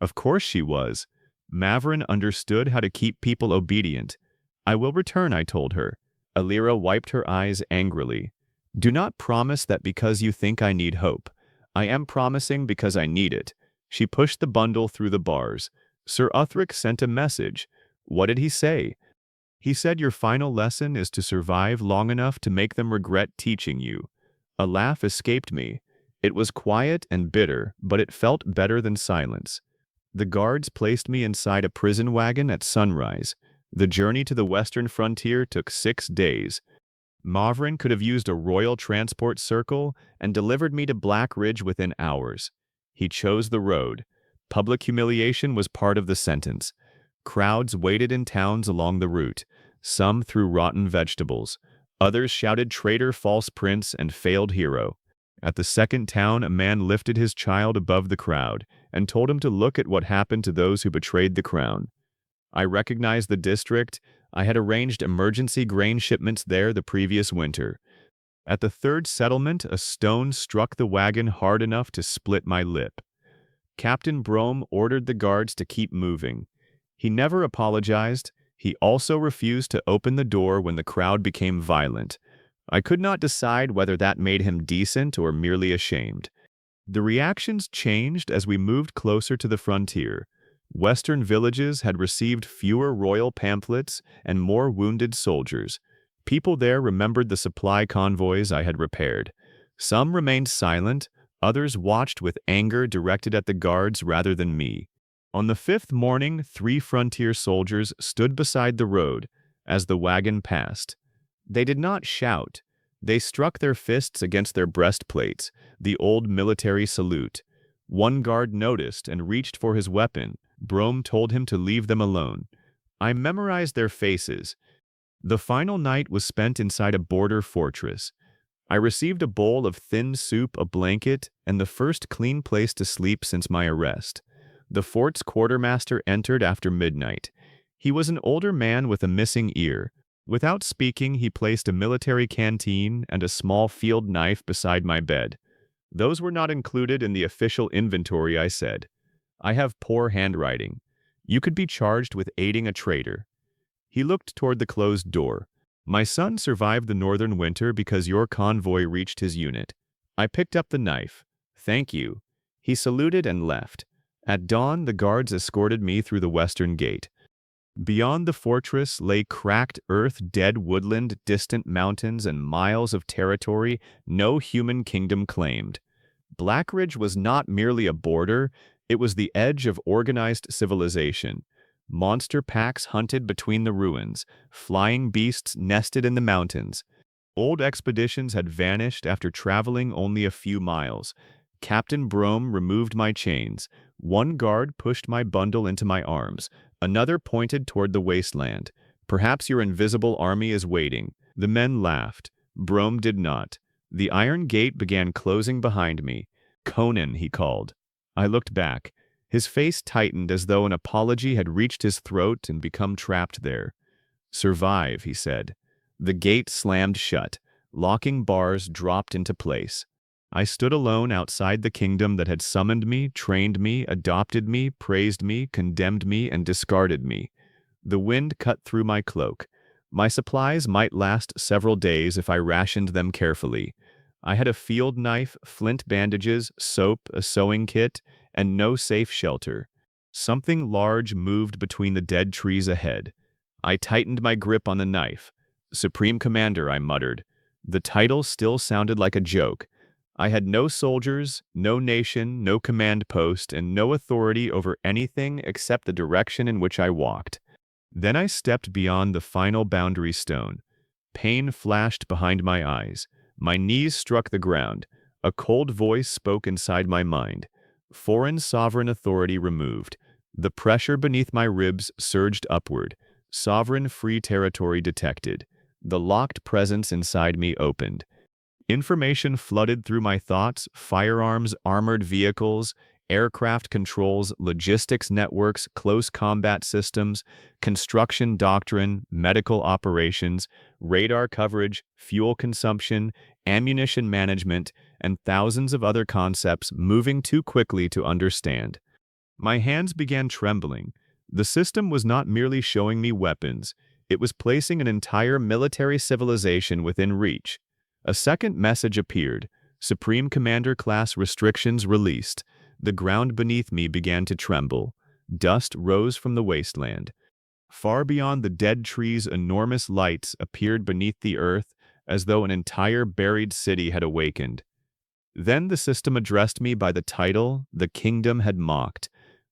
Speaker 3: Of course she was. Mavrin understood how to keep people obedient. I will return, I told her. Alira wiped her eyes angrily. Do not promise that because you think I need hope. I am promising because I need it. She pushed the bundle through the bars. Sir Uthric sent a message. What did he say? He said your final lesson is to survive long enough to make them regret teaching you. A laugh escaped me. It was quiet and bitter, but it felt better than silence. The guards placed me inside a prison wagon at sunrise. The journey to the western frontier took 6 days. Mavrin could have used a royal transport circle and delivered me to Black Ridge within hours. He chose the road. Public humiliation was part of the sentence. Crowds waited in towns along the route. Some threw rotten vegetables. Others shouted traitor, false prince, and failed hero. At the second town, a man lifted his child above the crowd and told him to look at what happened to those who betrayed the crown. I recognized the district. I had arranged emergency grain shipments there the previous winter. At the third settlement, a stone struck the wagon hard enough to split my lip. Captain Brome ordered the guards to keep moving. He never apologized. He also refused to open the door when the crowd became violent. I could not decide whether that made him decent or merely ashamed. The reactions changed as we moved closer to the frontier. Western villages had received fewer royal pamphlets and more wounded soldiers. People there remembered the supply convoys I had repaired. Some remained silent, others watched with anger directed at the guards rather than me. On the 5th morning, 3 frontier soldiers stood beside the road as the wagon passed. They did not shout. They struck their fists against their breastplates, the old military salute. One guard noticed and reached for his weapon. Brome told him to leave them alone. I memorized their faces. The final night was spent inside a border fortress. I received a bowl of thin soup, a blanket, and the first clean place to sleep since my arrest. The fort's quartermaster entered after midnight. He was an older man with a missing ear. Without speaking, he placed a military canteen and a small field knife beside my bed. Those were not included in the official inventory, I said. I have poor handwriting. You could be charged with aiding a traitor. He looked toward the closed door. My son survived the northern winter because your convoy reached his unit. I picked up the knife. Thank you. He saluted and left. At dawn, the guards escorted me through the western gate. Beyond the fortress lay cracked earth, dead woodland, distant mountains, and miles of territory no human kingdom claimed. Black Ridge was not merely a border, it was the edge of organized civilization. Monster packs hunted between the ruins, flying beasts nested in the mountains. Old expeditions had vanished after traveling only a few miles. Captain Brome removed my chains. One guard pushed my bundle into my arms. Another pointed toward the wasteland. Perhaps your invisible army is waiting. The men laughed. Brome did not. The iron gate began closing behind me. Konan, he called. I looked back. His face tightened as though an apology had reached his throat and become trapped there. Survive, he said. The gate slammed shut. Locking bars dropped into place. I stood alone outside the kingdom that had summoned me, trained me, adopted me, praised me, condemned me, and discarded me. The wind cut through my cloak. My supplies might last several days if I rationed them carefully. I had a field knife, flint bandages, soap, a sewing kit, and no safe shelter. Something large moved between the dead trees ahead. I tightened my grip on the knife. Supreme Commander, I muttered. The title still sounded like a joke. I had no soldiers, no nation, no command post, and no authority over anything except the direction in which I walked. Then I stepped beyond the final boundary stone. Pain flashed behind my eyes. My knees struck the ground. A cold voice spoke inside my mind. Foreign sovereign authority removed. The pressure beneath my ribs surged upward. Sovereign free territory detected. The locked presence inside me opened. Information flooded through my thoughts: firearms, armored vehicles, aircraft controls, logistics networks, close combat systems, construction doctrine, medical operations, radar coverage, fuel consumption, ammunition management, and thousands of other concepts moving too quickly to understand. My hands began trembling. The system was not merely showing me weapons, it was placing an entire military civilization within reach. A second message appeared: Supreme Commander class restrictions released. The ground beneath me began to tremble. Dust rose from the wasteland. Far beyond the dead trees, enormous lights appeared beneath the earth, as though an entire buried city had awakened. Then the system addressed me by the title the kingdom had mocked.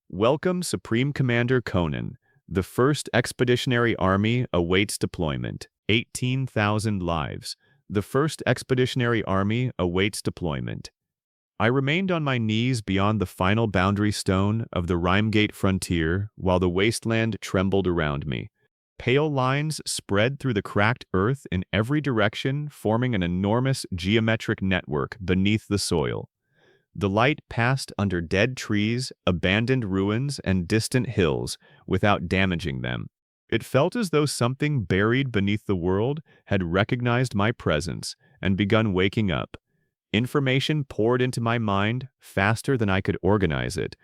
Speaker 3: Welcome, Supreme Commander Konan. The first expeditionary army awaits deployment. 18,000 lives. The first expeditionary army awaits deployment. I remained on my knees beyond the final boundary stone of the Rhymegate frontier while the wasteland trembled around me. Pale lines spread through the cracked earth in every direction, forming an enormous geometric network beneath the soil. The light passed under dead trees, abandoned ruins, and distant hills without damaging them. It felt as though something buried beneath the world had recognized my presence and begun waking up. Information poured into my mind faster than I could organize it.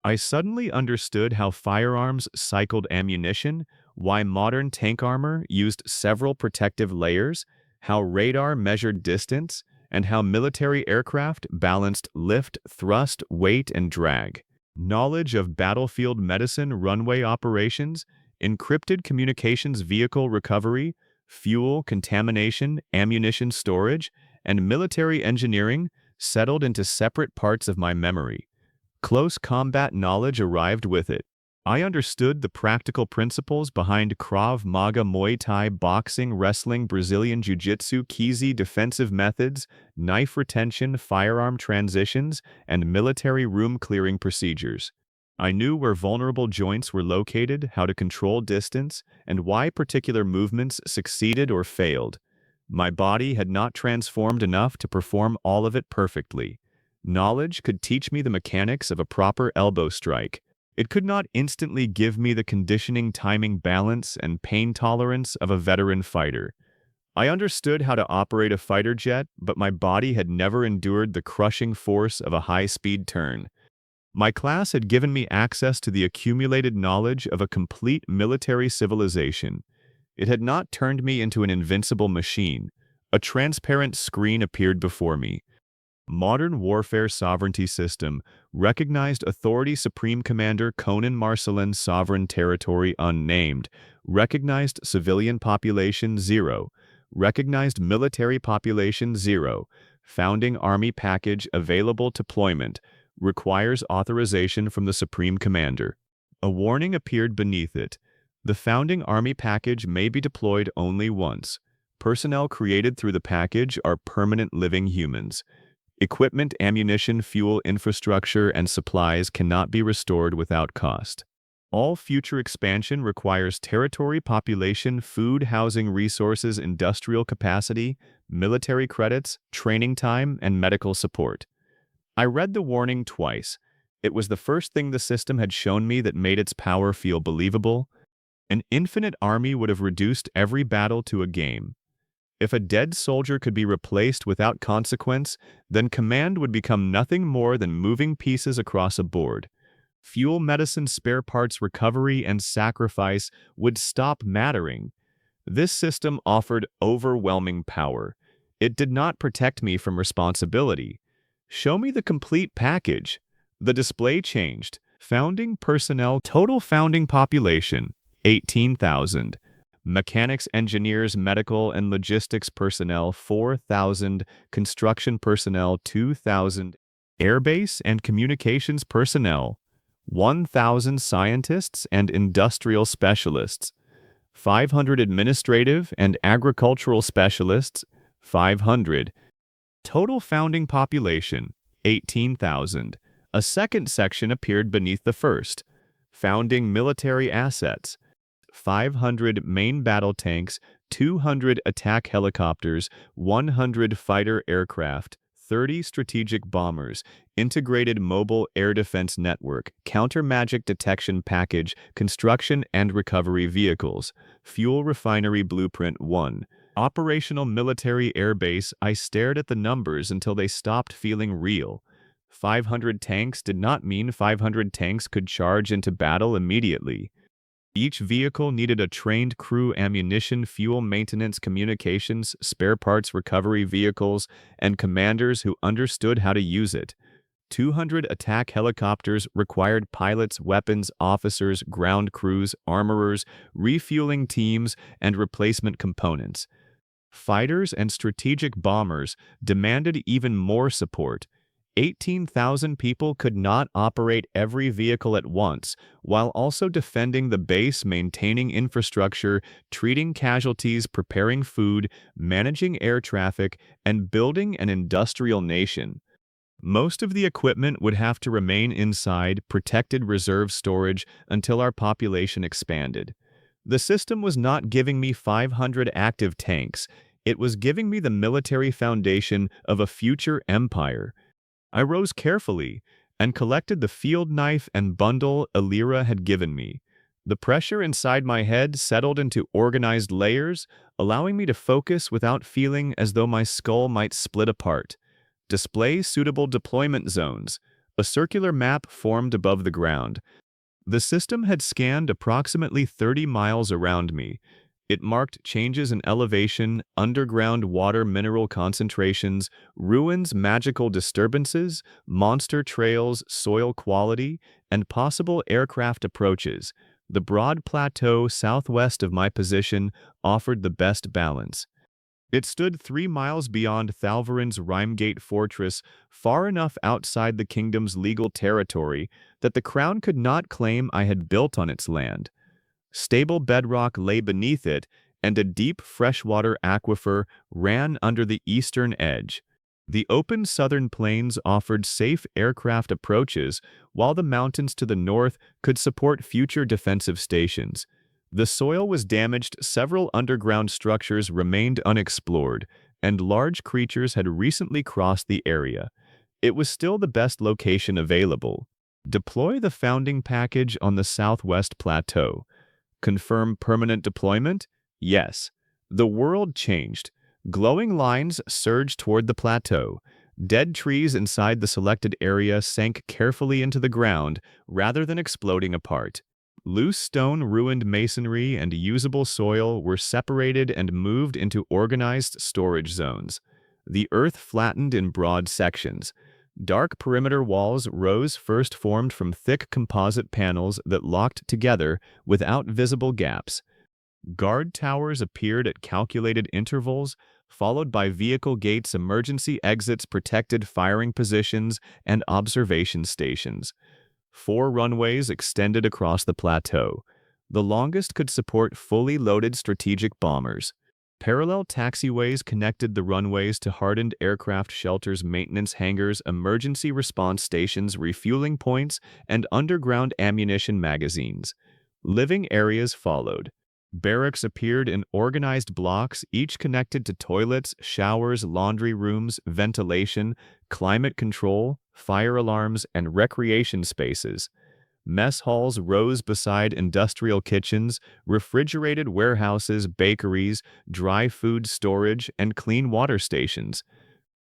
Speaker 3: I suddenly understood how firearms cycled ammunition, why modern tank armor used several protective layers, how radar measured distance, and how military aircraft balanced lift, thrust, weight, and drag. Knowledge of battlefield medicine, runway operations, encrypted communications vehicle recovery, fuel contamination, ammunition storage, and military engineering settled into separate parts of my memory. Close combat knowledge arrived with it. I understood the practical principles behind Krav Maga, Muay Thai, boxing, wrestling, Brazilian Jiu-Jitsu, Kizi, defensive methods, knife retention, firearm transitions, and military room clearing procedures. I knew where vulnerable joints were located, how to control distance, and why particular movements succeeded or failed. My body had not transformed enough to perform all of it perfectly. Knowledge could teach me the mechanics of a proper elbow strike. It could not instantly give me the conditioning, timing, balance, and pain tolerance of a veteran fighter. I understood how to operate a fighter jet, but my body had never endured the crushing force of a high-speed turn. My class had given me access to the accumulated knowledge of a complete military civilization. It had not turned me into an invincible machine. A transparent screen appeared before me. Modern warfare sovereignty system recognized authority: Supreme Commander Konan, Marcelin, sovereign territory unnamed, recognized civilian population 0, recognized military population 0, founding army package available deployment, requires authorization from the Supreme Commander. A warning appeared beneath it. The founding army package may be deployed only once. Personnel created through the package are permanent living humans. Equipment, ammunition, fuel, infrastructure, and supplies cannot be restored without cost. All future expansion requires territory, population, food, housing, resources, industrial capacity, military credits, training time, and medical support. I read the warning twice. It was the first thing the system had shown me that made its power feel believable. An infinite army would have reduced every battle to a game. If a dead soldier could be replaced without consequence, then command would become nothing more than moving pieces across a board. Fuel, medicine, spare parts, recovery, and sacrifice would stop mattering. This system offered overwhelming power. It did not protect me from responsibility. Show me the complete package. The display changed. Founding personnel, total founding population, 18,000. Mechanics, engineers, medical and logistics personnel, 4,000. Construction personnel, 2,000. Airbase and communications personnel, 1,000. Scientists and industrial specialists, 500. Administrative and agricultural specialists, 500. Total founding population, 18,000. A second section appeared beneath the first. Founding military assets: 500 main battle tanks, 200 attack helicopters, 100 fighter aircraft, 30 strategic bombers, integrated mobile air defense network, counter-magic detection package, construction and recovery vehicles, fuel refinery blueprint 1. Operational military airbase. I stared at the numbers until they stopped feeling real. 500 tanks did not mean 500 tanks could charge into battle immediately. Each vehicle needed a trained crew, ammunition, fuel maintenance, communications, spare parts recovery vehicles, and commanders who understood how to use it. 200 attack helicopters required pilots, weapons, officers, ground crews, armorers, refueling teams, and replacement components. Fighters and strategic bombers demanded even more support. 18,000 people could not operate every vehicle at once, while also defending the base, maintaining infrastructure, treating casualties, preparing food, managing air traffic, and building an industrial nation. Most of the equipment would have to remain inside protected reserve storage until our population expanded. The system was not giving me 500 active tanks. It was giving me the military foundation of a future empire. I rose carefully and collected the field knife and bundle Alira had given me. The pressure inside my head settled into organized layers, allowing me to focus without feeling as though my skull might split apart. Display suitable deployment zones. A circular map formed above the ground. The system had scanned approximately 30 miles around me. It marked changes in elevation, underground water mineral concentrations, ruins, magical disturbances, monster trails, soil quality, and possible aircraft approaches. The broad plateau southwest of my position offered the best balance. It stood 3 miles beyond Thalvarin's Rimegate fortress, far enough outside the kingdom's legal territory that the crown could not claim I had built on its land. Stable bedrock lay beneath it, and a deep freshwater aquifer ran under the eastern edge. The open southern plains offered safe aircraft approaches, while the mountains to the north could support future defensive stations. The soil was damaged, several underground structures remained unexplored, and large creatures had recently crossed the area. It was still the best location available. Deploy the founding package on the southwest plateau. Confirm permanent deployment? Yes. The world changed. Glowing lines surged toward the plateau. Dead trees inside the selected area sank carefully into the ground rather than exploding apart. Loose stone, ruined masonry, and usable soil were separated and moved into organized storage zones. The earth flattened in broad sections. Dark perimeter walls rose, first formed from thick composite panels that locked together without visible gaps. Guard towers appeared at calculated intervals, followed by vehicle gates, emergency exits, protected firing positions, and observation stations. 4 runways extended across the plateau. The longest could support fully loaded strategic bombers. Parallel taxiways connected the runways to hardened aircraft shelters, maintenance hangars, emergency response stations, refueling points, and underground ammunition magazines. Living areas followed. Barracks appeared in organized blocks, each connected to toilets, showers, laundry rooms, ventilation, climate control, fire alarms, and recreation spaces. Mess halls rose beside industrial kitchens, refrigerated warehouses, bakeries, dry food storage, and clean water stations.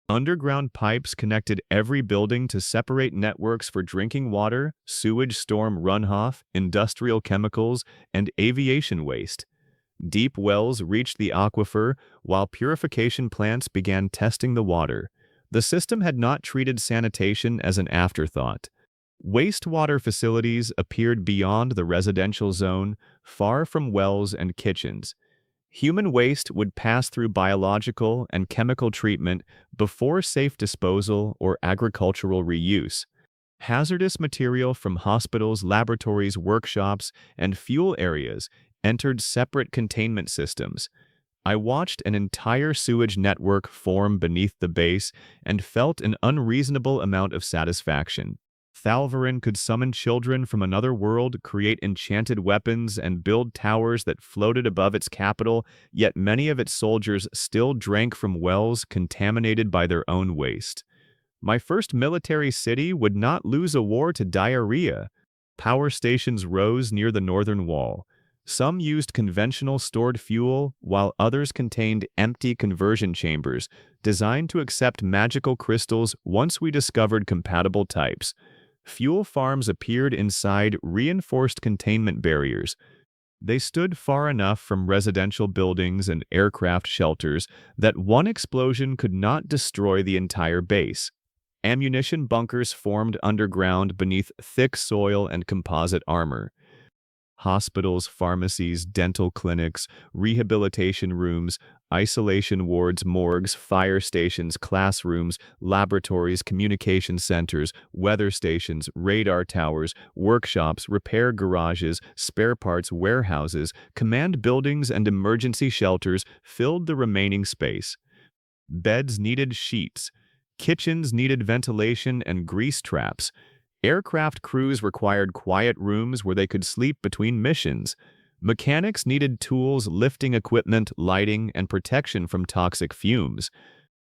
Speaker 3: Underground pipes connected every building to separate networks for drinking water, sewage storm runoff, industrial chemicals, and aviation waste. Deep wells reached the aquifer, while purification plants began testing the water. The system had not treated sanitation as an afterthought. Wastewater facilities appeared beyond the residential zone, far from wells and kitchens. Human waste would pass through biological and chemical treatment before safe disposal or agricultural reuse. Hazardous material from hospitals, laboratories, workshops, and fuel areas entered separate containment systems. I watched an entire sewage network form beneath the base and felt an unreasonable amount of satisfaction. Thalvarin could summon children from another world, create enchanted weapons, and build towers that floated above its capital, yet many of its soldiers still drank from wells contaminated by their own waste. My first military city would not lose a war to diarrhea. Power stations rose near the northern wall. Some used conventional stored fuel, while others contained empty conversion chambers, designed to accept magical crystals once we discovered compatible types. Fuel farms appeared inside reinforced containment barriers. They stood far enough from residential buildings and aircraft shelters that one explosion could not destroy the entire base. Ammunition bunkers formed underground beneath thick soil and composite armor. Hospitals, pharmacies, dental clinics, rehabilitation rooms, isolation wards, morgues, fire stations, classrooms, laboratories, communication centers, weather stations, radar towers, workshops, repair garages, spare parts warehouses, command buildings, and emergency shelters filled the remaining space. Beds needed sheets. Kitchens needed ventilation and grease traps. Aircraft crews required quiet rooms where they could sleep between missions. Mechanics needed tools, lifting equipment, lighting, and protection from toxic fumes.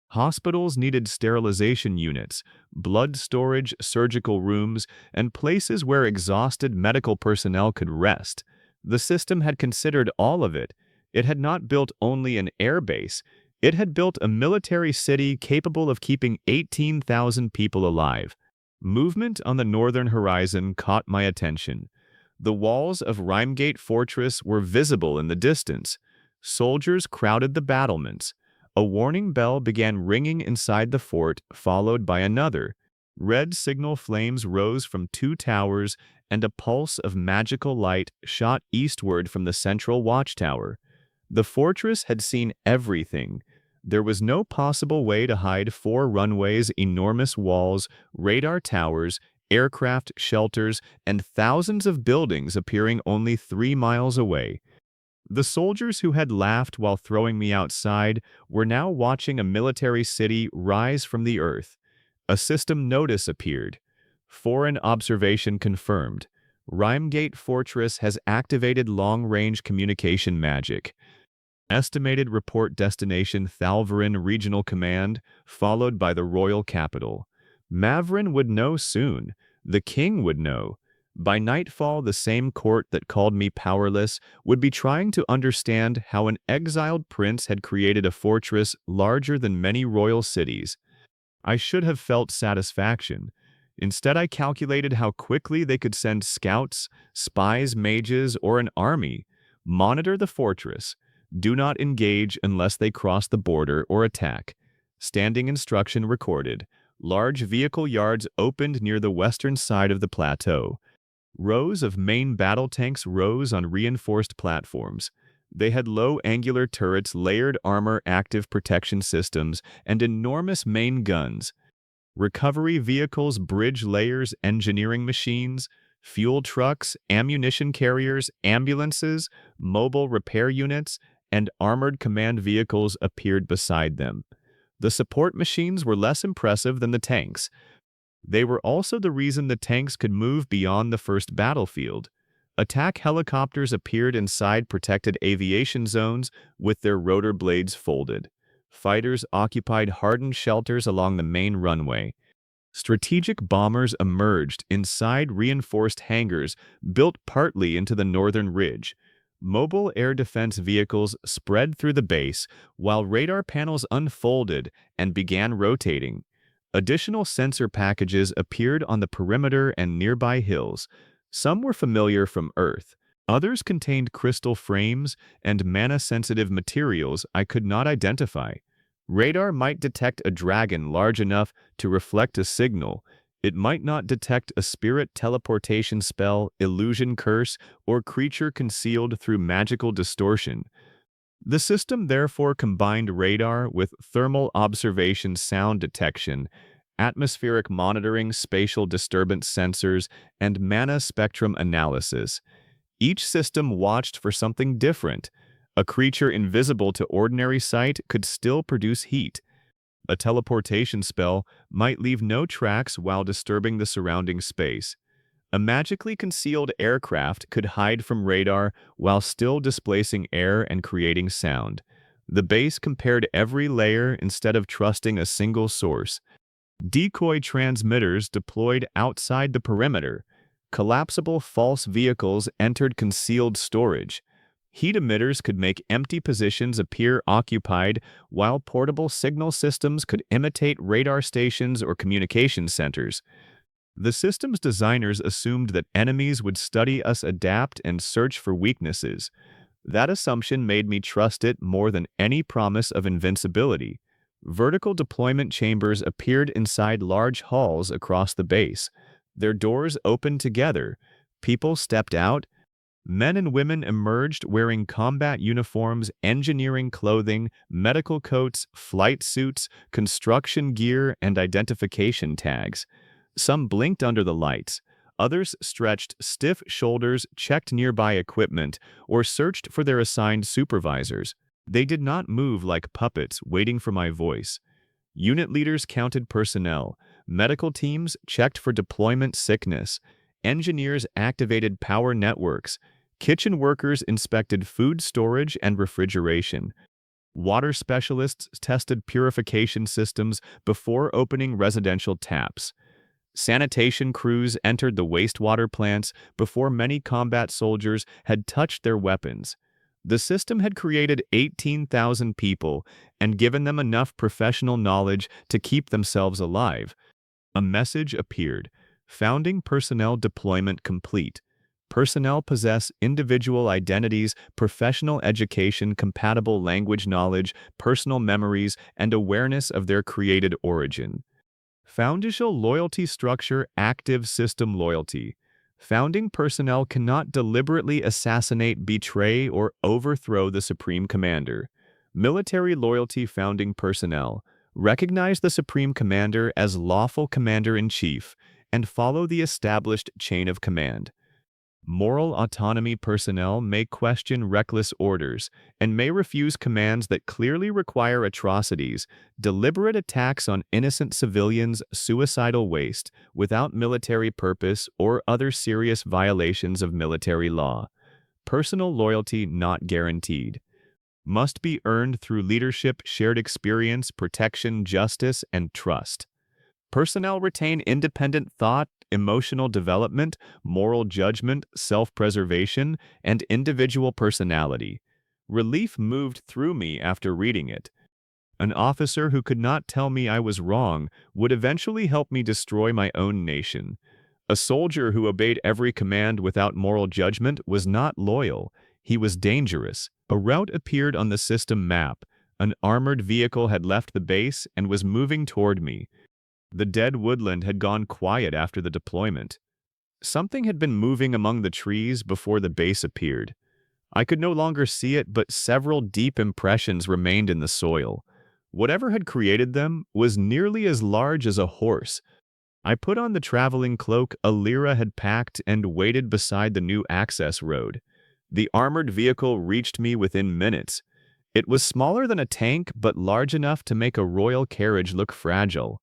Speaker 3: Hospitals needed sterilization units, blood storage, surgical rooms, and places where exhausted medical personnel could rest. The system had considered all of it. It had not built only an airbase. It had built a military city capable of keeping 18,000 people alive. Movement on the northern horizon caught my attention. The walls of Rhymegate Fortress were visible in the distance. Soldiers crowded the battlements. A warning bell began ringing inside the fort, followed by another. Red signal flames rose from two towers, and a pulse of magical light shot eastward from the central watchtower. The fortress had seen everything. There was no possible way to hide 4 runways, enormous walls, radar towers, aircraft shelters, and thousands of buildings appearing only 3 miles away. The soldiers who had laughed while throwing me outside were now watching a military city rise from the earth. A system notice appeared. Foreign observation confirmed. Rhymegate Fortress has activated long-range communication magic. Estimated report destination Thalvarin Regional Command, followed by the royal capital. Mavrin would know soon. The king would know. By nightfall, the same court that called me powerless would be trying to understand how an exiled prince had created a fortress larger than many royal cities. I should have felt satisfaction. Instead, I calculated how quickly they could send scouts, spies, mages, or an army. Monitor the fortress. Do not engage unless they cross the border or attack. Standing instruction recorded. Large vehicle yards opened near the western side of the plateau. Rows of main battle tanks rose on reinforced platforms. They had low angular turrets, layered armor, active protection systems, and enormous main guns. Recovery vehicles, bridge layers, engineering machines, fuel trucks, ammunition carriers, ambulances, mobile repair units, and armored command vehicles appeared beside them. The support machines were less impressive than the tanks. They were also the reason the tanks could move beyond the first battlefield. Attack helicopters appeared inside protected aviation zones with their rotor blades folded. Fighters occupied hardened shelters along the main runway. Strategic bombers emerged inside reinforced hangars built partly into the northern ridge. Mobile air defense vehicles spread through the base, while radar panels unfolded and began rotating. Additional sensor packages appeared on the perimeter and nearby hills. Some were familiar from Earth. Others contained crystal frames and mana-sensitive materials I could not identify. Radar might detect a dragon large enough to reflect a signal. It might not detect a spirit teleportation spell, illusion curse, or creature concealed through magical distortion. The system therefore combined radar with thermal observation, sound detection, atmospheric monitoring, spatial disturbance sensors, and mana spectrum analysis. Each system watched for something different. A creature invisible to ordinary sight could still produce heat. A teleportation spell might leave no tracks while disturbing the surrounding space. A magically concealed aircraft could hide from radar while still displacing air and creating sound. The base compared every layer instead of trusting a single source. Decoy transmitters deployed outside the perimeter. Collapsible false vehicles entered concealed storage. Heat emitters could make empty positions appear occupied, while portable signal systems could imitate radar stations or communication centers. The system's designers assumed that enemies would study us, adapt, and search for weaknesses. That assumption made me trust it more than any promise of invincibility. Vertical deployment chambers appeared inside large halls across the base. Their doors opened together. People stepped out. Men and women emerged wearing combat uniforms, engineering clothing, medical coats, flight suits, construction gear, and identification tags. Some blinked under the lights. Others stretched stiff shoulders, checked nearby equipment, or searched for their assigned supervisors. They did not move like puppets waiting for my voice. Unit leaders counted personnel. Medical teams checked for deployment sickness. Engineers activated power networks. Kitchen workers inspected food storage and refrigeration. Water specialists tested purification systems before opening residential taps. Sanitation crews entered the wastewater plants before many combat soldiers had touched their weapons. The system had created 18,000 people and given them enough professional knowledge to keep themselves alive. A message appeared: founding personnel deployment complete. Personnel possess individual identities, professional education, compatible language knowledge, personal memories, and awareness of their created origin. Foundational loyalty structure, active system loyalty. Founding personnel cannot deliberately assassinate, betray, or overthrow the Supreme Commander. Military loyalty. Founding personnel recognize the Supreme Commander as lawful Commander-in-Chief and follow the established chain of command. Moral autonomy. Personnel may question reckless orders and may refuse commands that clearly require atrocities, deliberate attacks on innocent civilians, suicidal waste without military purpose, or other serious violations of military law. Personal loyalty not guaranteed. Must be earned through leadership, shared experience, protection, justice, and trust. Personnel retain independent thought, emotional development, moral judgment, self-preservation, and individual personality. Relief moved through me after reading it. An officer who could not tell me I was wrong would eventually help me destroy my own nation. A soldier who obeyed every command without moral judgment was not loyal. He was dangerous. A route appeared on the system map. An armored vehicle had left the base and was moving toward me. The dead woodland had gone quiet after the deployment. Something had been moving among the trees before the base appeared. I could no longer see it, but several deep impressions remained in the soil. Whatever had created them was nearly as large as a horse. I put on the traveling cloak Alira had packed and waited beside the new access road. The armored vehicle reached me within minutes. It was smaller than a tank, but large enough to make a royal carriage look fragile.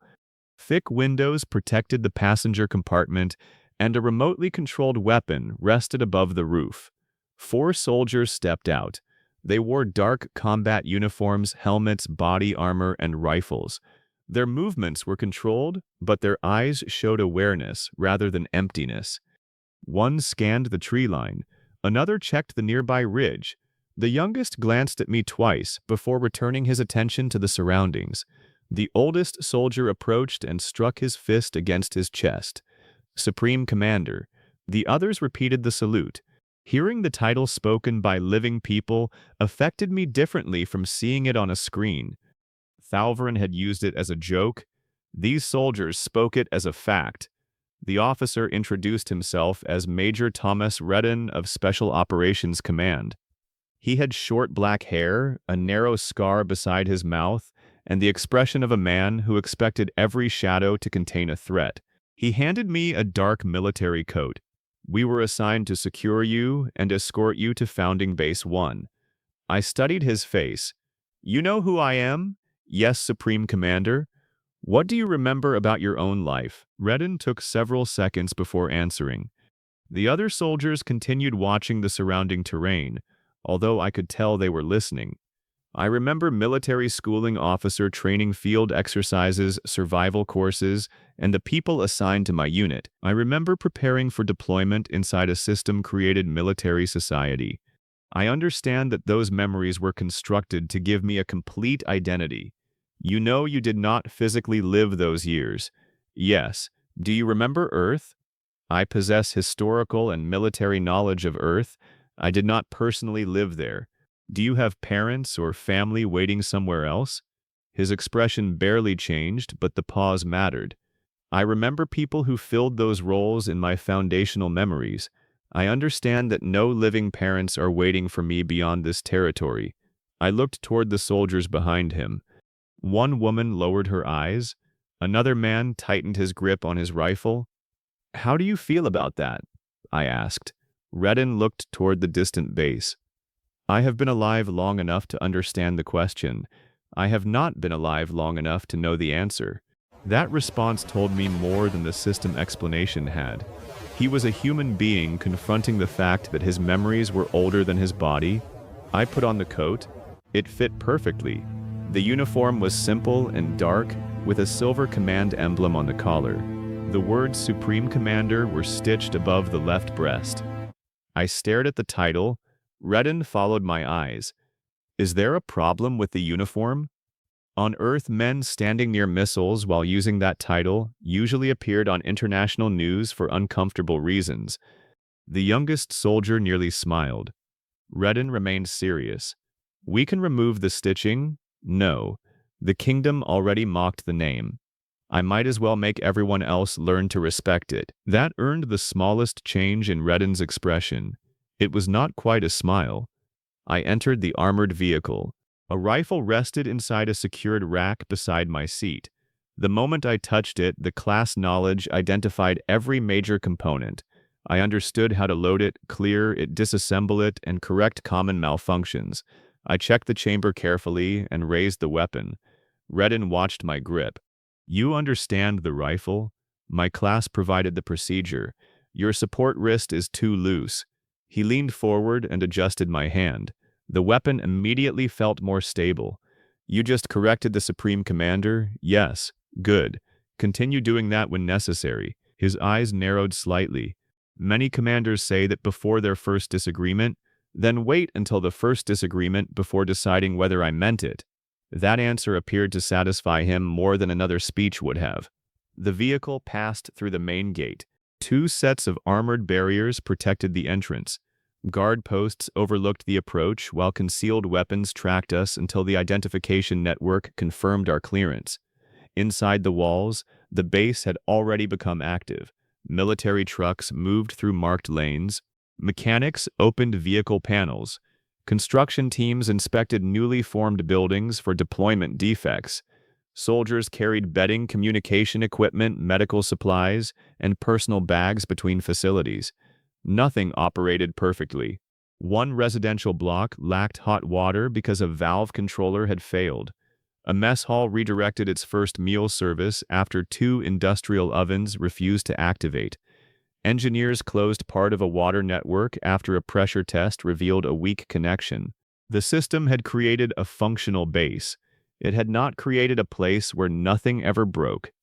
Speaker 3: Thick windows protected the passenger compartment, and a remotely controlled weapon rested above the roof. 4 soldiers stepped out. They wore dark combat uniforms, helmets, body armor, and rifles. Their movements were controlled, but their eyes showed awareness rather than emptiness. One scanned the tree line. Another checked the nearby ridge. The youngest glanced at me twice before returning his attention to the surroundings. The oldest soldier approached and struck his fist against his chest. Supreme Commander. The others repeated the salute. Hearing the title spoken by living people affected me differently from seeing it on a screen. Thalvarin had used it as a joke. These soldiers spoke it as a fact. The officer introduced himself as Major Thomas Redden of Special Operations Command. He had short black hair, a narrow scar beside his mouth, and the expression of a man who expected every shadow to contain a threat. He handed me a dark military coat. We were assigned to secure you and escort you to Founding Base 1. I studied his face. You know who I am? Yes, Supreme Commander. What do you remember about your own life? Redden took several seconds before answering. The other soldiers continued watching the surrounding terrain, although I could tell they were listening. I remember military schooling officer training, field exercises, survival courses, and the people assigned to my unit. I remember preparing for deployment inside a system-created military society. I understand that those memories were constructed to give me a complete identity. You know you did not physically live those years. Yes. Do you remember Earth? I possess historical and military knowledge of Earth. I did not personally live there. Do you have parents or family waiting somewhere else? His expression barely changed, but the pause mattered. I remember people who filled those roles in my foundational memories. I understand that no living parents are waiting for me beyond this territory. I looked toward the soldiers behind him. One woman lowered her eyes. Another man tightened his grip on his rifle. How do you feel about that? I asked. Redden looked toward the distant base. I have been alive long enough to understand the question. I have not been alive long enough to know the answer. That response told me more than the system explanation had. He was a human being confronting the fact that his memories were older than his body. I put on the coat. It fit perfectly. The uniform was simple and dark, with a silver command emblem on the collar. The words Supreme Commander were stitched above the left breast. I stared at the title. Redden followed my eyes. Is there a problem with the uniform? On Earth, men standing near missiles while using that title usually appeared on international news for uncomfortable reasons. The youngest soldier nearly smiled. Redden remained serious. We can remove the stitching? No. The kingdom already mocked the name. I might as well make everyone else learn to respect it. That earned the smallest change in Redden's expression. It was not quite a smile. I entered the armored vehicle. A rifle rested inside a secured rack beside my seat. The moment I touched it, the class knowledge identified every major component. I understood how to load it, clear it, disassemble it, and correct common malfunctions. I checked the chamber carefully and raised the weapon. Redden watched my grip. You understand the rifle? My class provided the procedure. Your support wrist is too loose. He leaned forward and adjusted my hand. The weapon immediately felt more stable. You just corrected the Supreme Commander? Yes. Good. Continue doing that when necessary. His eyes narrowed slightly. Many commanders say that before their first disagreement, then wait until the first disagreement before deciding whether I meant it. That answer appeared to satisfy him more than another speech would have. The vehicle passed through the main gate. 2 sets of armored barriers protected the entrance. Guard posts overlooked the approach, while concealed weapons tracked us until the identification network confirmed our clearance. Inside the walls, the base had already become active. Military trucks moved through marked lanes. Mechanics opened vehicle panels. Construction teams inspected newly formed buildings for deployment defects. Soldiers carried bedding, communication equipment, medical supplies, and personal bags between facilities. Nothing operated perfectly. One residential block lacked hot water because a valve controller had failed. A mess hall redirected its first meal service after 2 industrial ovens refused to activate. Engineers closed part of a water network after a pressure test revealed a weak connection. The system had created a functional base. It had not created a place where nothing ever broke.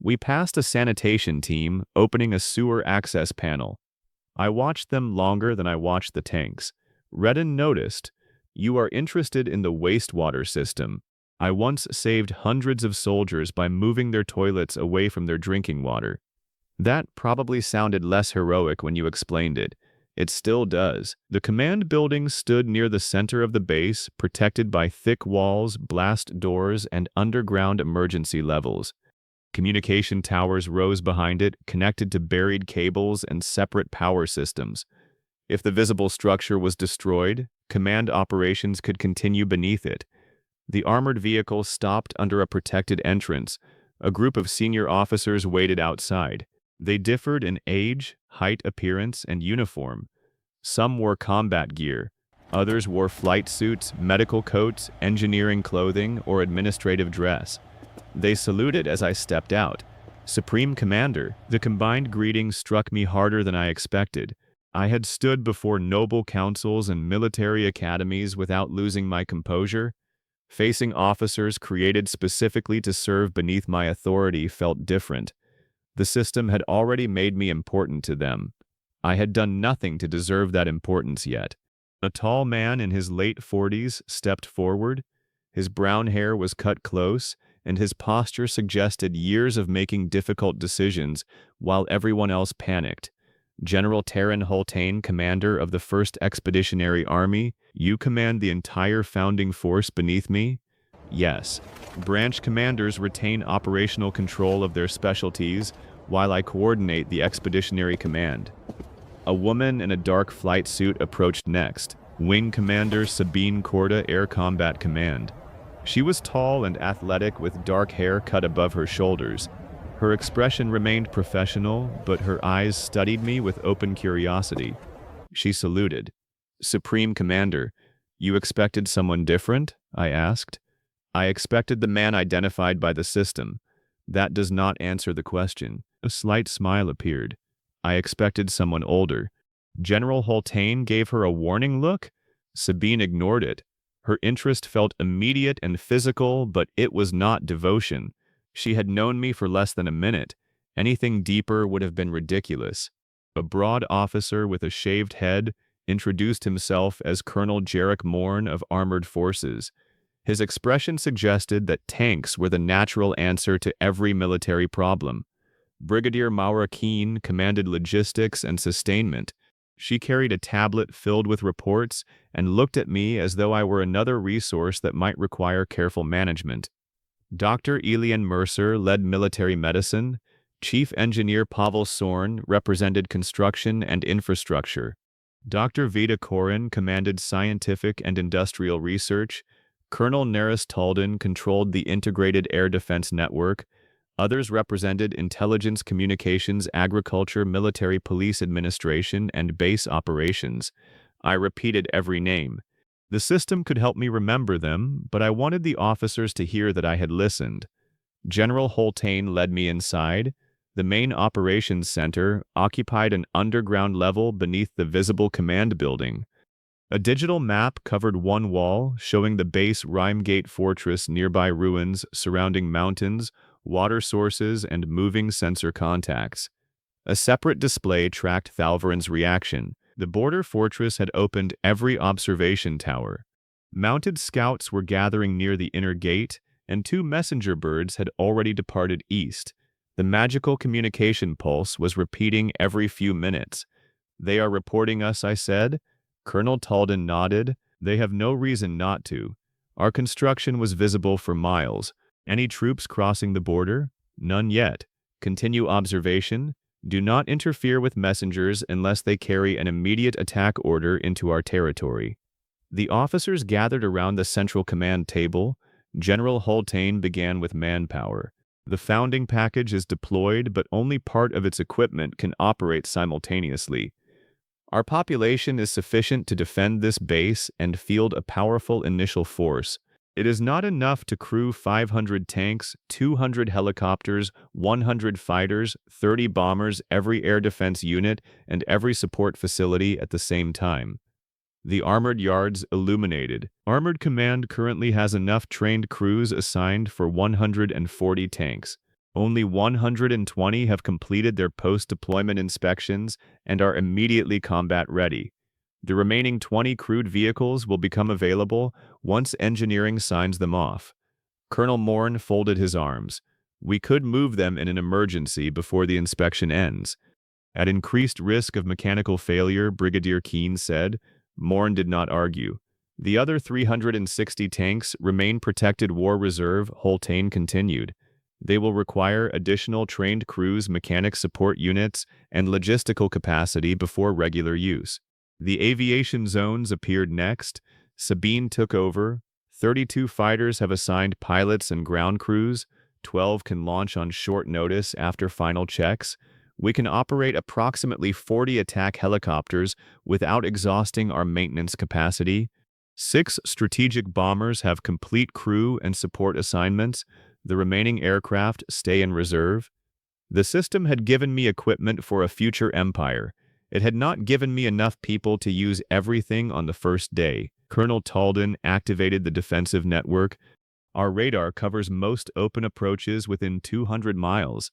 Speaker 3: We passed a sanitation team opening a sewer access panel. I watched them longer than I watched the tanks. Redden noticed, "You are interested in the wastewater system. I once saved hundreds of soldiers by moving their toilets away from their drinking water." That probably sounded less heroic when you explained it. It still does. The command building stood near the center of the base, protected by thick walls, blast doors, and underground emergency levels. Communication towers rose behind it, connected to buried cables and separate power systems. If the visible structure was destroyed, command operations could continue beneath it. The armored vehicle stopped under a protected entrance. A group of senior officers waited outside. They differed in age, height, appearance, and uniform. Some wore combat gear. Others wore flight suits, medical coats, engineering clothing, or administrative dress. They saluted as I stepped out. Supreme Commander, the combined greeting struck me harder than I expected. I had stood before noble councils and military academies without losing my composure. Facing officers created specifically to serve beneath my authority felt different. The system had already made me important to them. I had done nothing to deserve that importance yet. A tall man in his late 40s stepped forward. His brown hair was cut close, and his posture suggested years of making difficult decisions while everyone else panicked. General Taryn Hultain, commander of the 1st Expeditionary Army, you command the entire founding force beneath me? Yes. Branch commanders retain operational control of their specialties while I coordinate the Expeditionary Command. A woman in a dark flight suit approached next, Wing Commander Sabine Korda, Air Combat Command. She was tall and athletic with dark hair cut above her shoulders. Her expression remained professional, but her eyes studied me with open curiosity. She saluted. Supreme Commander, you expected someone different? I asked. I expected the man identified by the system. That does not answer the question. A slight smile appeared. I expected someone older. General Hultain gave her a warning look. Sabine ignored it. Her interest felt immediate and physical, but it was not devotion. She had known me for less than a minute. Anything deeper would have been ridiculous. A broad officer with a shaved head introduced himself as Colonel Jarek Morn of Armored Forces. His expression suggested that tanks were the natural answer to every military problem. Brigadier Maura Keen commanded logistics and sustainment. She carried a tablet filled with reports and looked at me as though I were another resource that might require careful management. Dr. Elian Mercer led military medicine. Chief Engineer Pavel Sorn represented construction and infrastructure. Dr. Vida Koran commanded scientific and industrial research. Colonel Neris Talden controlled the Integrated Air Defense Network. Others represented intelligence, communications, agriculture, military police administration, and base operations. I repeated every name. The system could help me remember them, but I wanted the officers to hear that I had listened. General Hultain led me inside. The main operations center occupied an underground level beneath the visible command building. A digital map covered one wall, showing the base Rimegate Fortress, nearby ruins surrounding mountains, water sources, and moving sensor contacts. A separate display tracked Thalvarin's reaction. The border fortress had opened every observation tower. Mounted scouts were gathering near the inner gate, and 2 messenger birds had already departed east. The magical communication pulse was repeating every few minutes. They are reporting us, I said. Colonel Talden nodded. They have no reason not to. Our construction was visible for miles. Any troops crossing the border? None yet. Continue observation. Do not interfere with messengers unless they carry an immediate attack order into our territory. The officers gathered around the central command table. General Hultain began with manpower. The founding package is deployed, but only part of its equipment can operate simultaneously. Our population is sufficient to defend this base and field a powerful initial force. It is not enough to crew 500 tanks, 200 helicopters, 100 fighters, 30 bombers, every air defense unit, and every support facility at the same time. The armored yards illuminated. Armored Command currently has enough trained crews assigned for 140 tanks. Only 120 have completed their post-deployment inspections and are immediately combat-ready. The remaining 20 crewed vehicles will become available once engineering signs them off. Colonel Morn folded his arms. We could move them in an emergency before the inspection ends. At increased risk of mechanical failure, Brigadier Keen said. Morn did not argue. The other 360 tanks remain protected war reserve, Hultain continued. They will require additional trained crews, mechanic support units, and logistical capacity before regular use. The aviation zones appeared next. Sabine took over. 32 fighters have assigned pilots and ground crews. 12 can launch on short notice after final checks. We can operate approximately 40 attack helicopters without exhausting our maintenance capacity. 6 strategic bombers have complete crew and support assignments. The remaining aircraft stay in reserve. The system had given me equipment for a future empire. It had not given me enough people to use everything on the first day. Colonel Talden activated the defensive network. Our radar covers most open approaches within 200 miles.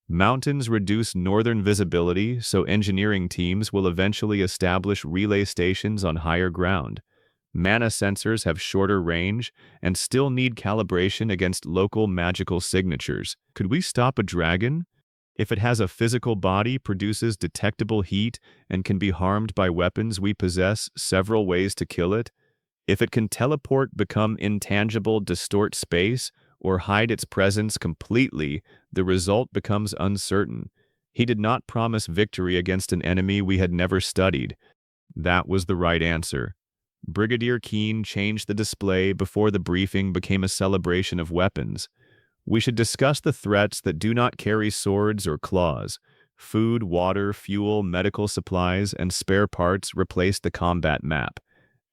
Speaker 3: Mountains reduce northern visibility, so engineering teams will eventually establish relay stations on higher ground. Mana sensors have shorter range and still need calibration against local magical signatures. Could we stop a dragon? If it has a physical body, produces detectable heat, and can be harmed by weapons, we possess several ways to kill it. If it can teleport, become intangible, distort space, or hide its presence completely, the result becomes uncertain. He did not promise victory against an enemy we had never studied. That was the right answer. Brigadier Keene changed the display before the briefing became a celebration of weapons. We should discuss the threats that do not carry swords or claws. Food, water, fuel, medical supplies, and spare parts replace the combat map.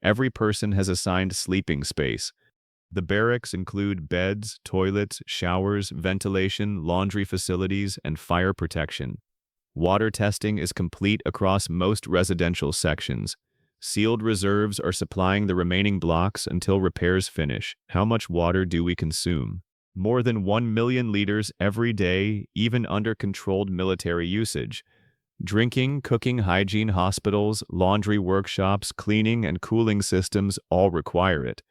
Speaker 3: Every person has assigned sleeping space. The barracks include beds, toilets, showers, ventilation, laundry facilities, and fire protection. Water testing is complete across most residential sections. Sealed reserves are supplying the remaining blocks until repairs finish. How much water do we consume? More than 1 million liters every day, even under controlled military usage. Drinking, cooking, hygiene, hospitals, laundry workshops, cleaning, and cooling systems all require it.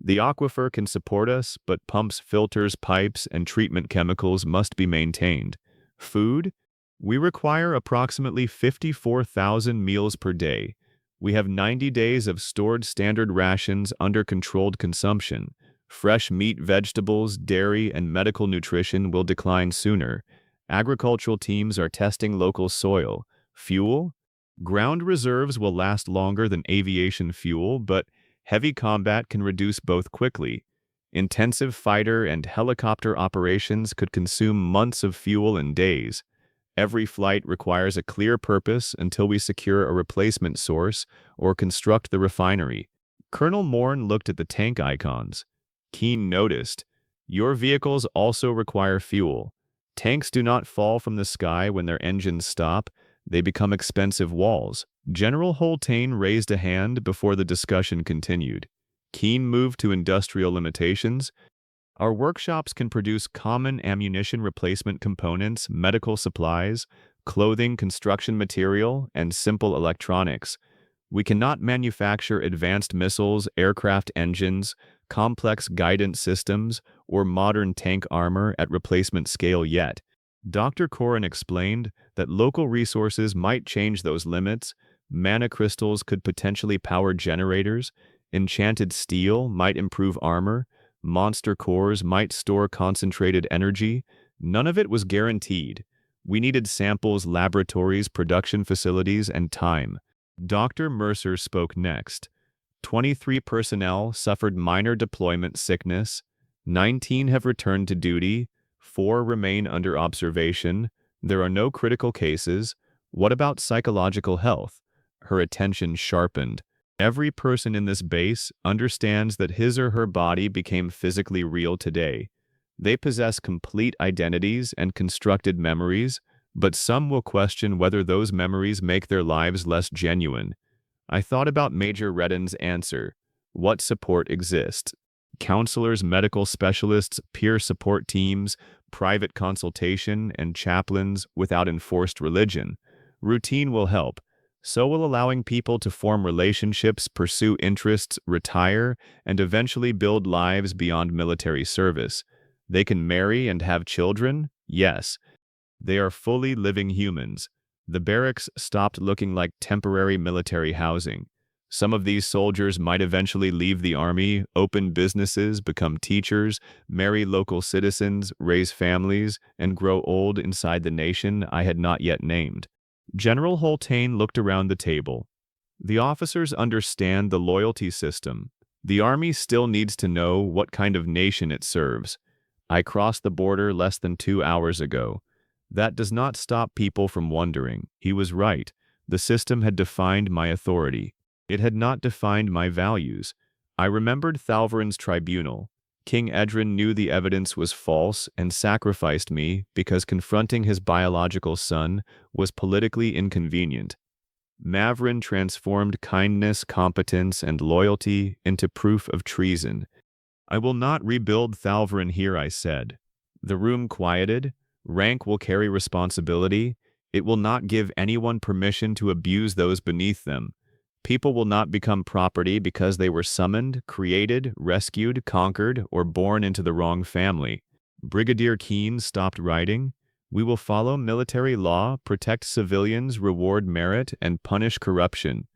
Speaker 3: The aquifer can support us, but pumps, filters, pipes, and treatment chemicals must be maintained. Food? We require approximately 54,000 meals per day. We have 90 days of stored standard rations under controlled consumption. Fresh meat, vegetables, dairy, and medical nutrition will decline sooner. Agricultural teams are testing local soil. Fuel? Ground reserves will last longer than aviation fuel, but heavy combat can reduce both quickly. Intensive fighter and helicopter operations could consume months of fuel in days. Every flight requires a clear purpose until we secure a replacement source or construct the refinery. Colonel Morn looked at the tank icons. Keene noticed, "Your vehicles also require fuel. Tanks do not fall from the sky when their engines stop. They become expensive walls." General Holtain raised a hand before the discussion continued. Keene moved to industrial limitations. Our workshops can produce common ammunition replacement components, medical supplies, clothing, construction material, and simple electronics. We cannot manufacture advanced missiles, aircraft engines, complex guidance systems, or modern tank armor at replacement scale yet. Dr. Konan explained that local resources might change those limits. Mana crystals could potentially power generators. Enchanted steel might improve armor. Monster cores might store concentrated energy. None of it was guaranteed. We needed samples, laboratories, production facilities, and time. Dr. Mercer spoke next. 23 personnel suffered minor deployment sickness. 19 have returned to duty. 4 remain under observation. There are no critical cases. What about psychological health? Her attention sharpened. Every person in this base understands that his or her body became physically real today. They possess complete identities and constructed memories, but some will question whether those memories make their lives less genuine. I thought about Major Redden's answer. What support exists? Counselors, medical specialists, peer support teams, private consultation, and chaplains without enforced religion. Routine will help. So will allowing people to form relationships, pursue interests, retire, and eventually build lives beyond military service. They can marry and have children? Yes. They are fully living humans. The barracks stopped looking like temporary military housing. Some of these soldiers might eventually leave the army, open businesses, become teachers, marry local citizens, raise families, and grow old inside the nation I had not yet named. General Holtain looked around the table. The officers understand the loyalty system. The army still needs to know what kind of nation it serves. I crossed the border less than 2 hours ago. That does not stop people from wondering. He was right. The system had defined my authority. It had not defined my values. I remembered Thalvarin's tribunal. King Edrin knew the evidence was false and sacrificed me because confronting his biological son was politically inconvenient. Mavrin transformed kindness, competence, and loyalty into proof of treason. I will not rebuild Thalvarin here, I said. The room quieted. Rank will carry responsibility. It will not give anyone permission to abuse those beneath them. People will not become property because they were summoned, created, rescued, conquered, or born into the wrong family. Brigadier Keen stopped writing. We will follow military law, protect civilians, reward merit, and punish corruption.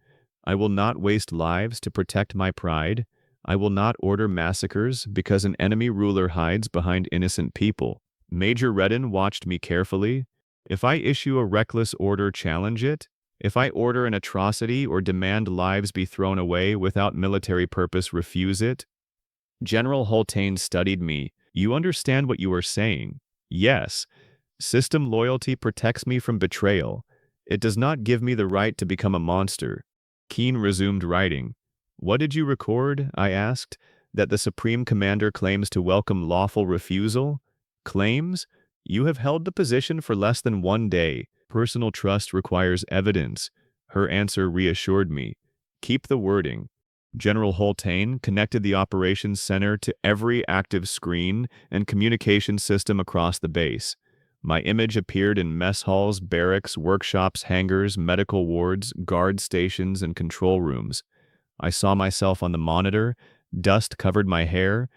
Speaker 3: I will not waste lives to protect my pride. I will not order massacres because an enemy ruler hides behind innocent people. Major Redden watched me carefully. If I issue a reckless order, challenge it. If I order an atrocity or demand lives be thrown away without military purpose, refuse it. General Hultain studied me. You understand what you are saying? Yes. System loyalty protects me from betrayal. It does not give me the right to become a monster. Keen resumed writing. What did you record? I asked. That the Supreme Commander claims to welcome lawful refusal? Claims? You have held the position for less than 1 day. Personal trust requires evidence. Her answer reassured me. Keep the wording. General Hultain connected the operations center to every active screen and communication system across the base. My image appeared in mess halls, barracks, workshops, hangars, medical wards, guard stations, and control rooms. I saw myself on the monitor. Dust covered my hair.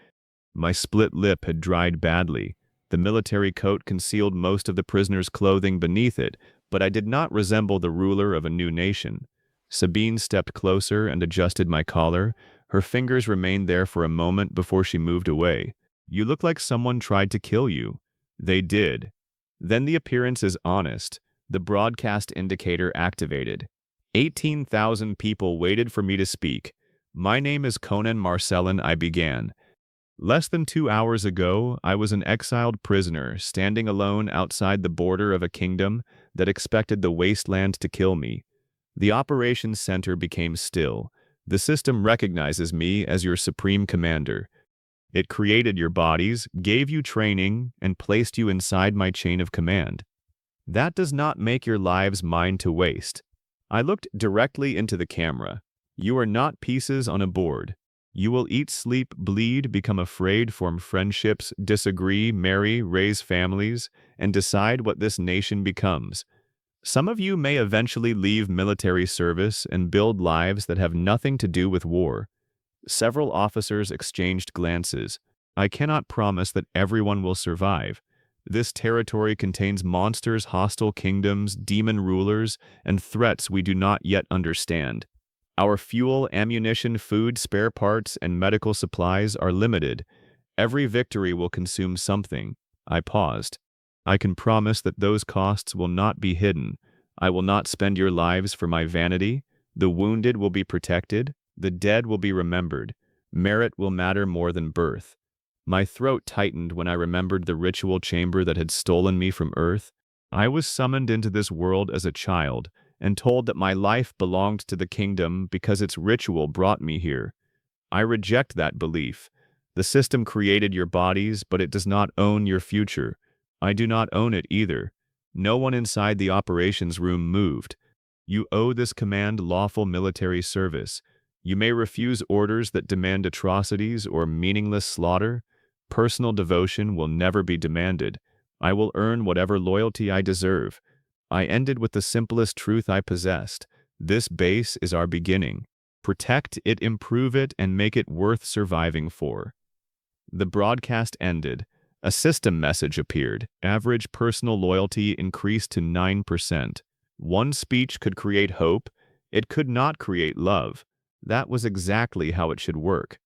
Speaker 3: My split lip had dried badly. The military coat concealed most of the prisoner's clothing beneath it, but I did not resemble the ruler of a new nation. Sabine stepped closer and adjusted my collar. Her fingers remained there for a moment before she moved away. You look like someone tried to kill you. They did. Then the appearance is honest. The broadcast indicator activated. 18,000 people waited for me to speak. My name is Konan Marcellin, I began. Less than 2 hours ago, I was an exiled prisoner, standing alone outside the border of a kingdom that expected the wasteland to kill me. The operations center became still. The system recognizes me as your supreme commander. It created your bodies, gave you training, and placed you inside my chain of command. That does not make your lives mine to waste. I looked directly into the camera. You are not pieces on a board. You will eat, sleep, bleed, become afraid, form friendships, disagree, marry, raise families, and decide what this nation becomes. Some of you may eventually leave military service and build lives that have nothing to do with war. Several officers exchanged glances. I cannot promise that everyone will survive. This territory contains monsters, hostile kingdoms, demon rulers, and threats we do not yet understand. Our fuel, ammunition, food, spare parts, and medical supplies are limited. Every victory will consume something. I paused. I can promise that those costs will not be hidden. I will not spend your lives for my vanity. The wounded will be protected. The dead will be remembered. Merit will matter more than birth. My throat tightened when I remembered the ritual chamber that had stolen me from Earth. I was summoned into this world as a child, and told that my life belonged to the kingdom because its ritual brought me here. I reject that belief. The system created your bodies, but it does not own your future. I do not own it either. No one inside the operations room moved. You owe this command lawful military service. You may refuse orders that demand atrocities or meaningless slaughter. Personal devotion will never be demanded. I will earn whatever loyalty I deserve. I ended with the simplest truth I possessed. This base is our beginning. Protect it, improve it, and make it worth surviving for. The broadcast ended. A system message appeared. Average personal loyalty increased to 9%. One speech could create hope. It could not create love. That was exactly how it should work.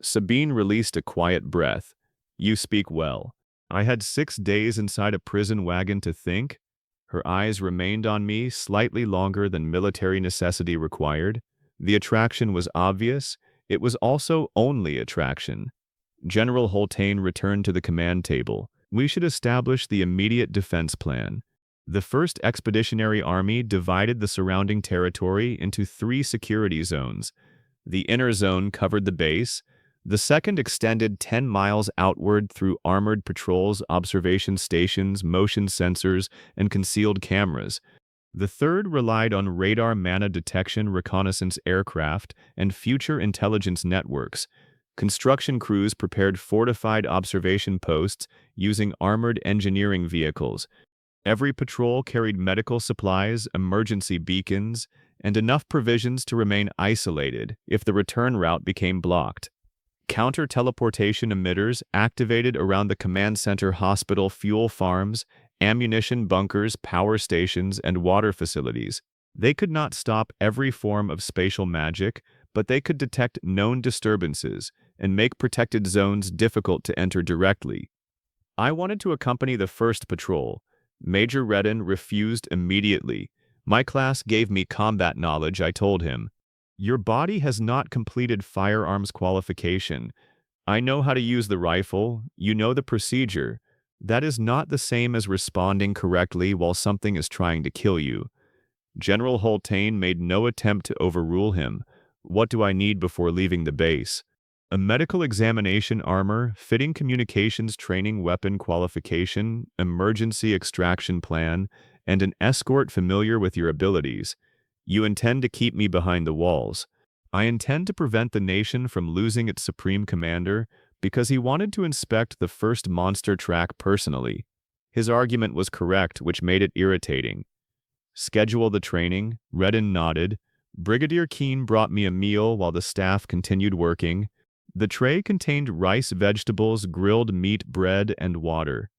Speaker 3: Sabine released a quiet breath. You speak well. I had 6 days inside a prison wagon to think. Her eyes remained on me slightly longer than military necessity required. The attraction was obvious. It was also only attraction. General Hultain returned to the command table. We should establish the immediate defense plan. The 1st Expeditionary Army divided the surrounding territory into 3 security zones. The inner zone covered the base. The 2nd extended 10 miles outward through armored patrols, observation stations, motion sensors, and concealed cameras. The 3rd relied on radar mana detection reconnaissance aircraft and future intelligence networks. Construction crews prepared fortified observation posts using armored engineering vehicles. Every patrol carried medical supplies, emergency beacons, and enough provisions to remain isolated if the return route became blocked. Counter-teleportation emitters activated around the command center, hospital, fuel farms, ammunition bunkers, power stations, and water facilities. They could not stop every form of spatial magic, but they could detect known disturbances and make protected zones difficult to enter directly. I wanted to accompany the 1st patrol. Major Redden refused immediately. My class gave me combat knowledge, I told him. Your body has not completed firearms qualification. I know how to use the rifle. You know the procedure. That is not the same as responding correctly while something is trying to kill you. General Holtain made no attempt to overrule him. What do I need before leaving the base? A medical examination, armor, fitting communications training, weapon qualification, emergency extraction plan, and an escort familiar with your abilities. You intend to keep me behind the walls. I intend to prevent the nation from losing its supreme commander because he wanted to inspect the 1st monster track personally. His argument was correct, which made it irritating. Schedule the training. Redden nodded. Brigadier Keen brought me a meal while the staff continued working. The tray contained rice, vegetables, grilled meat, bread, and water.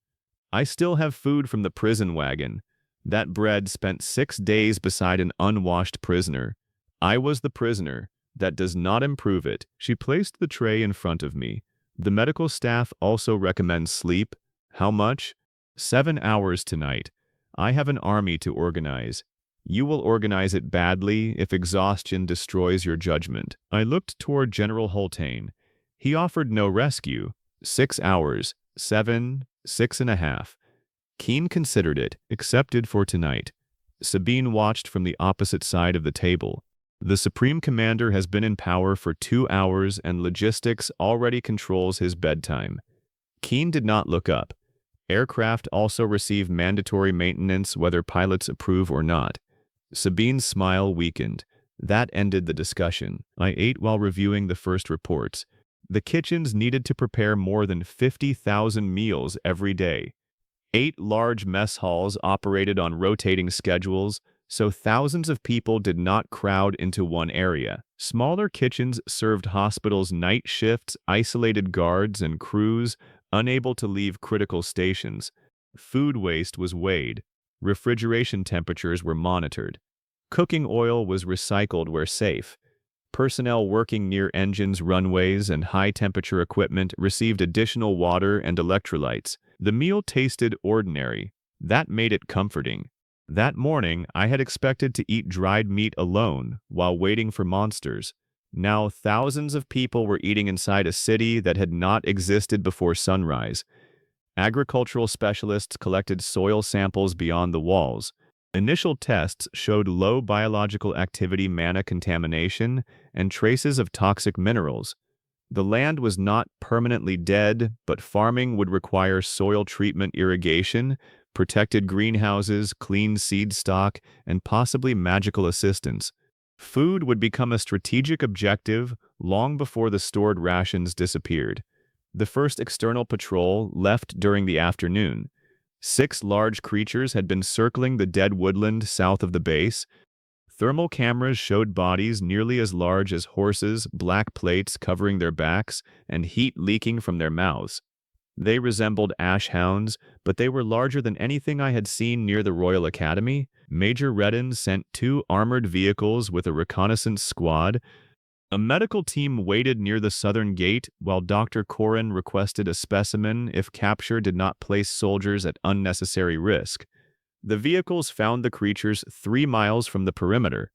Speaker 3: I still have food from the prison wagon. That bread spent 6 days beside an unwashed prisoner. I was the prisoner. That does not improve it. She placed the tray in front of me. The medical staff also recommends sleep. How much? 7 hours tonight. I have an army to organize. You will organize it badly if exhaustion destroys your judgment. I looked toward General Holtain. He offered no rescue. 6 hours. 7, 6.5. Keen considered it, accepted for tonight. Sabine watched from the opposite side of the table. The Supreme Commander has been in power for 2 hours and logistics already controls his bedtime. Keen did not look up. Aircraft also receive mandatory maintenance whether pilots approve or not. Sabine's smile weakened. That ended the discussion. I ate while reviewing the first reports. The kitchens needed to prepare more than 50,000 meals every day. 8 large mess halls operated on rotating schedules, so thousands of people did not crowd into one area. Smaller kitchens served hospitals' night shifts, isolated guards and crews unable to leave critical stations. Food waste was weighed. Refrigeration temperatures were monitored. Cooking oil was recycled where safe. Personnel working near engines, runways, and high-temperature equipment received additional water and electrolytes. The meal tasted ordinary. That made it comforting. That morning, I had expected to eat dried meat alone while waiting for monsters. Now thousands of people were eating inside a city that had not existed before sunrise. Agricultural specialists collected soil samples beyond the walls. Initial tests showed low biological activity, mana contamination, and traces of toxic minerals. The land was not permanently dead, but farming would require soil treatment, irrigation, protected greenhouses, clean seed stock, and possibly magical assistance. Food would become a strategic objective long before the stored rations disappeared. The first external patrol left during the afternoon. 6 large creatures had been circling the dead woodland south of the base. Thermal cameras showed bodies nearly as large as horses, black plates covering their backs, and heat leaking from their mouths. They resembled ash hounds, but they were larger than anything I had seen near the Royal Academy. Major Redden sent 2 armored vehicles with a reconnaissance squad. A medical team waited near the southern gate while Dr. Konan requested a specimen if capture did not place soldiers at unnecessary risk. The vehicles found the creatures 3 miles from the perimeter.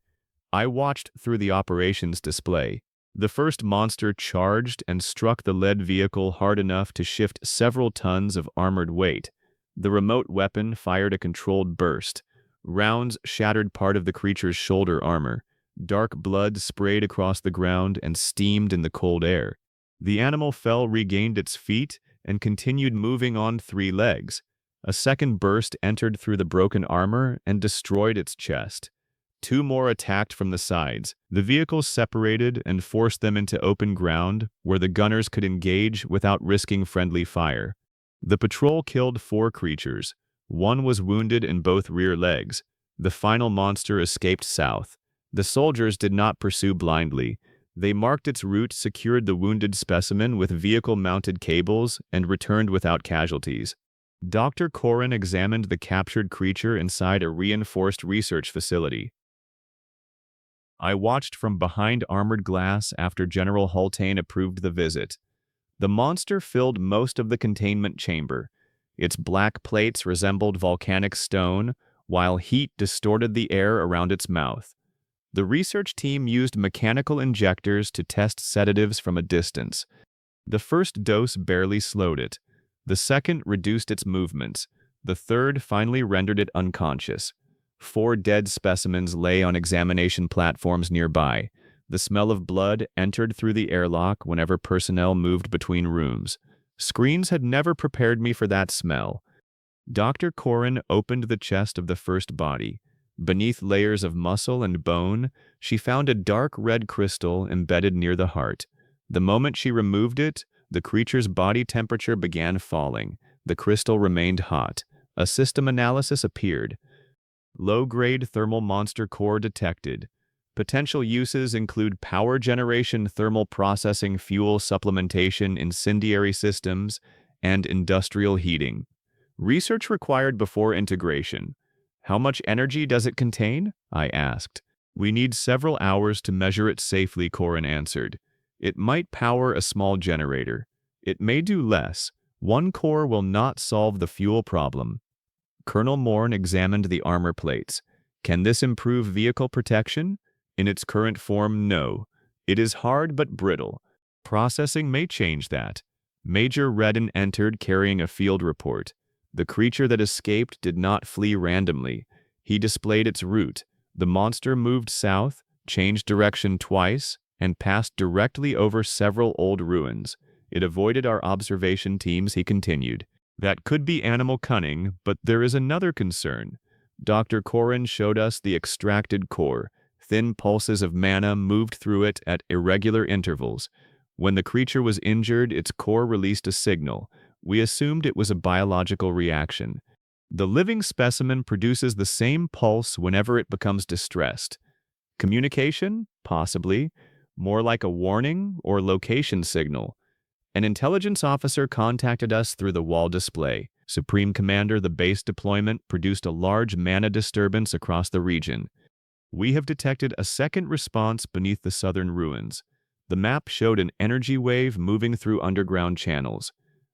Speaker 3: I watched through the operations display. The first monster charged and struck the lead vehicle hard enough to shift several tons of armored weight. The remote weapon fired a controlled burst. Rounds shattered part of the creature's shoulder armor. Dark blood sprayed across the ground and steamed in the cold air. The animal regained its feet, and continued moving on 3 legs. A second burst entered through the broken armor and destroyed its chest. 2 more attacked from the sides. The vehicles separated and forced them into open ground where the gunners could engage without risking friendly fire. The patrol killed 4 creatures. 1 was wounded in both rear legs. The final monster escaped south. The soldiers did not pursue blindly. They marked its route, secured the wounded specimen with vehicle-mounted cables, and returned without casualties. Dr. Konan examined the captured creature inside a reinforced research facility. I watched from behind armored glass after General Hultane approved the visit. The monster filled most of the containment chamber. Its black plates resembled volcanic stone, while heat distorted the air around its mouth. The research team used mechanical injectors to test sedatives from a distance. The first dose barely slowed it. The second reduced its movements. The third finally rendered it unconscious. 4 dead specimens lay on examination platforms nearby. The smell of blood entered through the airlock whenever personnel moved between rooms. Screens had never prepared me for that smell. Dr. Konan opened the chest of the first body. Beneath layers of muscle and bone, she found a dark red crystal embedded near the heart. The moment she removed it, the creature's body temperature began falling. The crystal remained hot. A system analysis appeared. Low-grade thermal monster core detected. Potential uses include power generation, thermal processing, fuel supplementation, incendiary systems, and industrial heating. Research required before integration. How much energy does it contain? I asked. We need several hours to measure it safely, Konan answered. It might power a small generator. It may do less. 1 core will not solve the fuel problem. Colonel Morn examined the armor plates. Can this improve vehicle protection? In its current form, no. It is hard but brittle. Processing may change that. Major Redden entered carrying a field report. The creature that escaped did not flee randomly. He displayed its route. The monster moved south, changed direction twice, and passed directly over several old ruins. It avoided our observation teams, he continued. That could be animal cunning, but there is another concern. Dr. Konan showed us the extracted core. Thin pulses of mana moved through it at irregular intervals. When the creature was injured, its core released a signal. We assumed it was a biological reaction. The living specimen produces the same pulse whenever it becomes distressed. Communication? Possibly. More like a warning or location signal. An intelligence officer contacted us through the wall display. Supreme Commander, the base deployment produced a large mana disturbance across the region. We have detected a second response beneath the southern ruins. The map showed an energy wave moving through underground channels.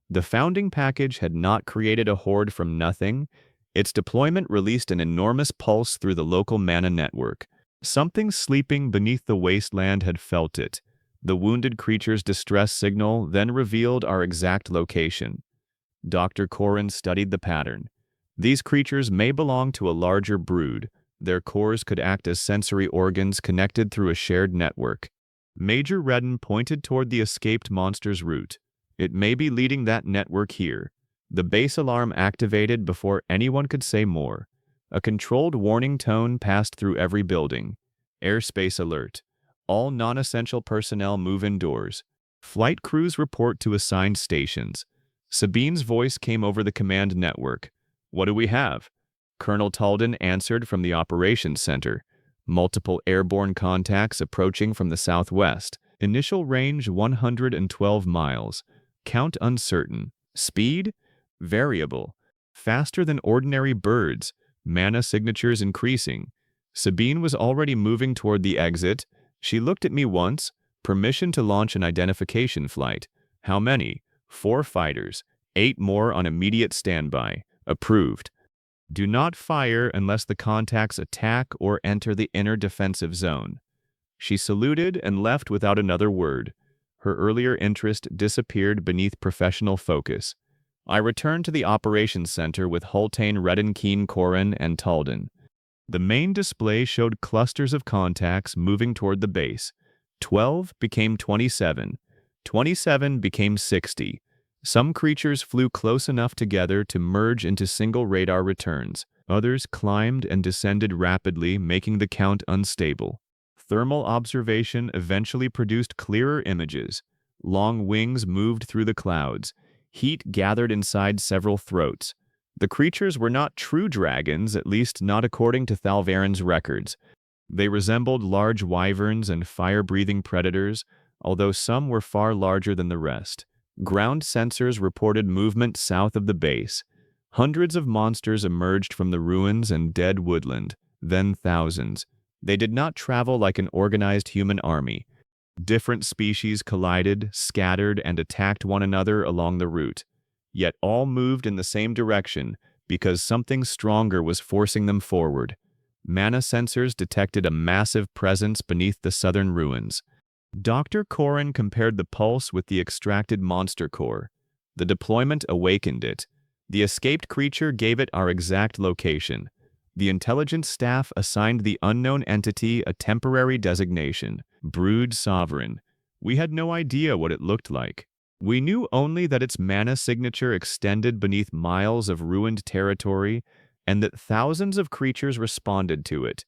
Speaker 3: The founding package had not created a horde from nothing. Its deployment released an enormous pulse through the local mana network. Something sleeping beneath the wasteland had felt it. The wounded creature's distress signal then revealed our exact location. Dr. Konan studied the pattern. These creatures may belong to a larger brood. Their cores could act as sensory organs connected through a shared network. Major Redden pointed toward the escaped monster's route. It may be leading that network here. The base alarm activated before anyone could say more. A controlled warning tone passed through every building. Airspace alert. All non-essential personnel move indoors. Flight crews report to assigned stations. Sabine's voice came over the command network. What do we have? Colonel Talden answered from the operations center. Multiple airborne contacts approaching from the southwest. Initial range 112 miles. Count uncertain. Speed? Variable. Faster than ordinary birds. Mana signatures increasing. Sabine was already moving toward the exit. She looked at me once. Permission to launch an identification flight. How many? 4 fighters. 8 more on immediate standby. Approved. Do not fire unless the contacts attack or enter the inner defensive zone. She saluted and left without another word. Her earlier interest disappeared beneath professional focus. I returned to the operations center with Hultane, Redenkeen, Koran, and Talden. The main display showed clusters of contacts moving toward the base. 12 became 27. 27 became 60. Some creatures flew close enough together to merge into single radar returns. Others climbed and descended rapidly, making the count unstable. Thermal observation eventually produced clearer images. Long wings moved through the clouds. Heat gathered inside several throats. The creatures were not true dragons, at least not according to Thalvaren's records. They resembled large wyverns and fire-breathing predators, although some were far larger than the rest. Ground sensors reported movement south of the base. Hundreds of monsters emerged from the ruins and dead woodland, then thousands. They did not travel like an organized human army. Different species collided, scattered, and attacked one another along the route. Yet all moved in the same direction because something stronger was forcing them forward. Mana sensors detected a massive presence beneath the southern ruins. Dr. Koran compared the pulse with the extracted monster core. The deployment awakened it. The escaped creature gave it our exact location. The intelligence staff assigned the unknown entity a temporary designation, Brood Sovereign. We had no idea what it looked like. We knew only that its mana signature extended beneath miles of ruined territory and that thousands of creatures responded to it.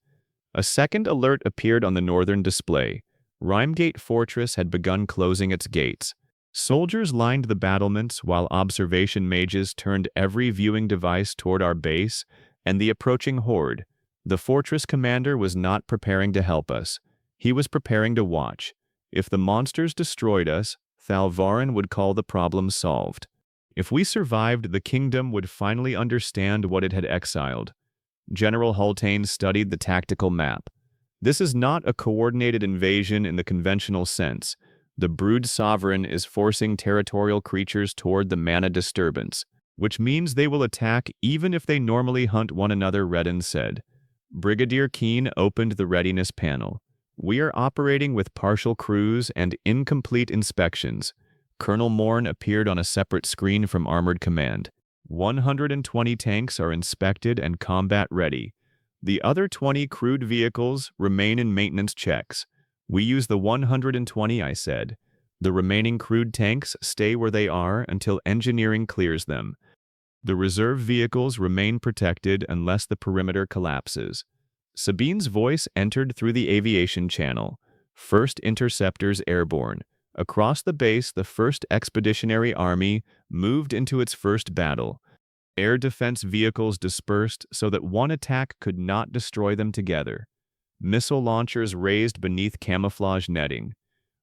Speaker 3: A second alert appeared on the northern display. Rimegate Fortress had begun closing its gates. Soldiers lined the battlements while observation mages turned every viewing device toward our base and the approaching horde. The fortress commander was not preparing to help us. He was preparing to watch. If the monsters destroyed us, Thalvaren would call the problem solved. If we survived, the kingdom would finally understand what it had exiled. General Hultane studied the tactical map. This is not a coordinated invasion in the conventional sense. The Brood Sovereign is forcing territorial creatures toward the mana disturbance, which means they will attack even if they normally hunt one another, Redden said. Brigadier Keen opened the readiness panel. We are operating with partial crews and incomplete inspections. Colonel Morn appeared on a separate screen from Armored Command. 120 tanks are inspected and combat ready. The other 20 crewed vehicles remain in maintenance checks. We use the 120, I said. The remaining crewed tanks stay where they are until engineering clears them. The reserve vehicles remain protected unless the perimeter collapses. Sabine's voice entered through the aviation channel. First interceptors airborne. Across the base, the 1st Expeditionary Army moved into its first battle. Air defense vehicles dispersed so that one attack could not destroy them together. Missile launchers raised beneath camouflage netting.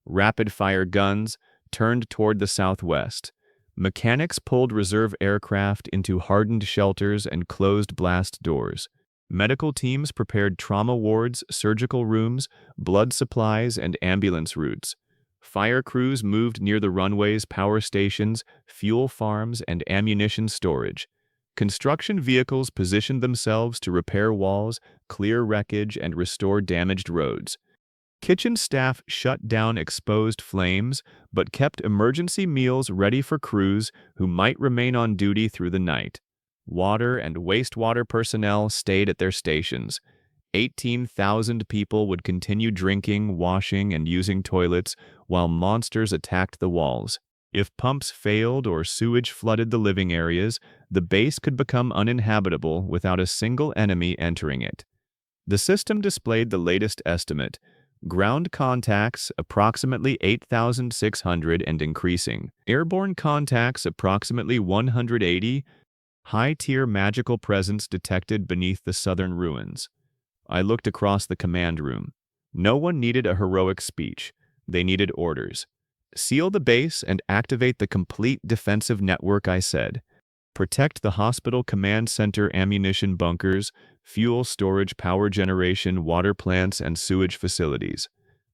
Speaker 3: Rapid-fire guns turned toward the southwest. Mechanics pulled reserve aircraft into hardened shelters and closed blast doors. Medical teams prepared trauma wards, surgical rooms, blood supplies, and ambulance routes. Fire crews moved near the runways, power stations, fuel farms, and ammunition storage. Construction vehicles positioned themselves to repair walls, clear wreckage, and restore damaged roads. Kitchen staff shut down exposed flames, but kept emergency meals ready for crews who might remain on duty through the night. Water and wastewater personnel stayed at their stations. 18,000 people would continue drinking, washing, and using toilets while monsters attacked the walls. If pumps failed or sewage flooded the living areas, the base could become uninhabitable without a single enemy entering it. The system displayed the latest estimate. Ground contacts, approximately 8,600 and increasing. Airborne contacts, approximately 180. High-tier magical presence detected beneath the southern ruins. I looked across the command room. No one needed a heroic speech. They needed orders. Seal the base and activate the complete defensive network, I said. Protect the hospital command center ammunition bunkers, fuel storage, power generation, water plants, and sewage facilities.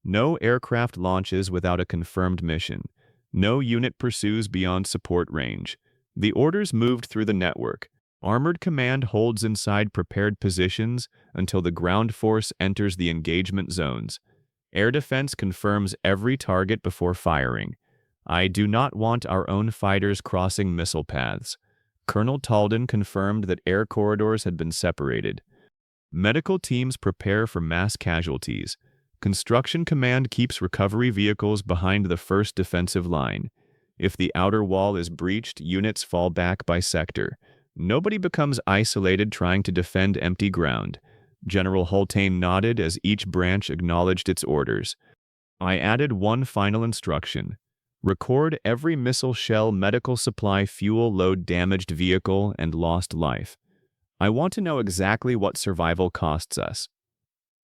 Speaker 3: No aircraft launches without a confirmed mission. No unit pursues beyond support range. The orders moved through the network. Armored Command holds inside prepared positions until the ground force enters the engagement zones. Air defense confirms every target before firing. I do not want our own fighters crossing missile paths. Colonel Talden confirmed that air corridors had been separated. Medical teams prepare for mass casualties. Construction Command keeps recovery vehicles behind the first defensive line. If the outer wall is breached, units fall back by sector. Nobody becomes isolated trying to defend empty ground. General Hultane nodded as each branch acknowledged its orders. I added one final instruction. Record every missile shell, medical supply, fuel load, damaged vehicle, and lost life. I want to know exactly what survival costs us.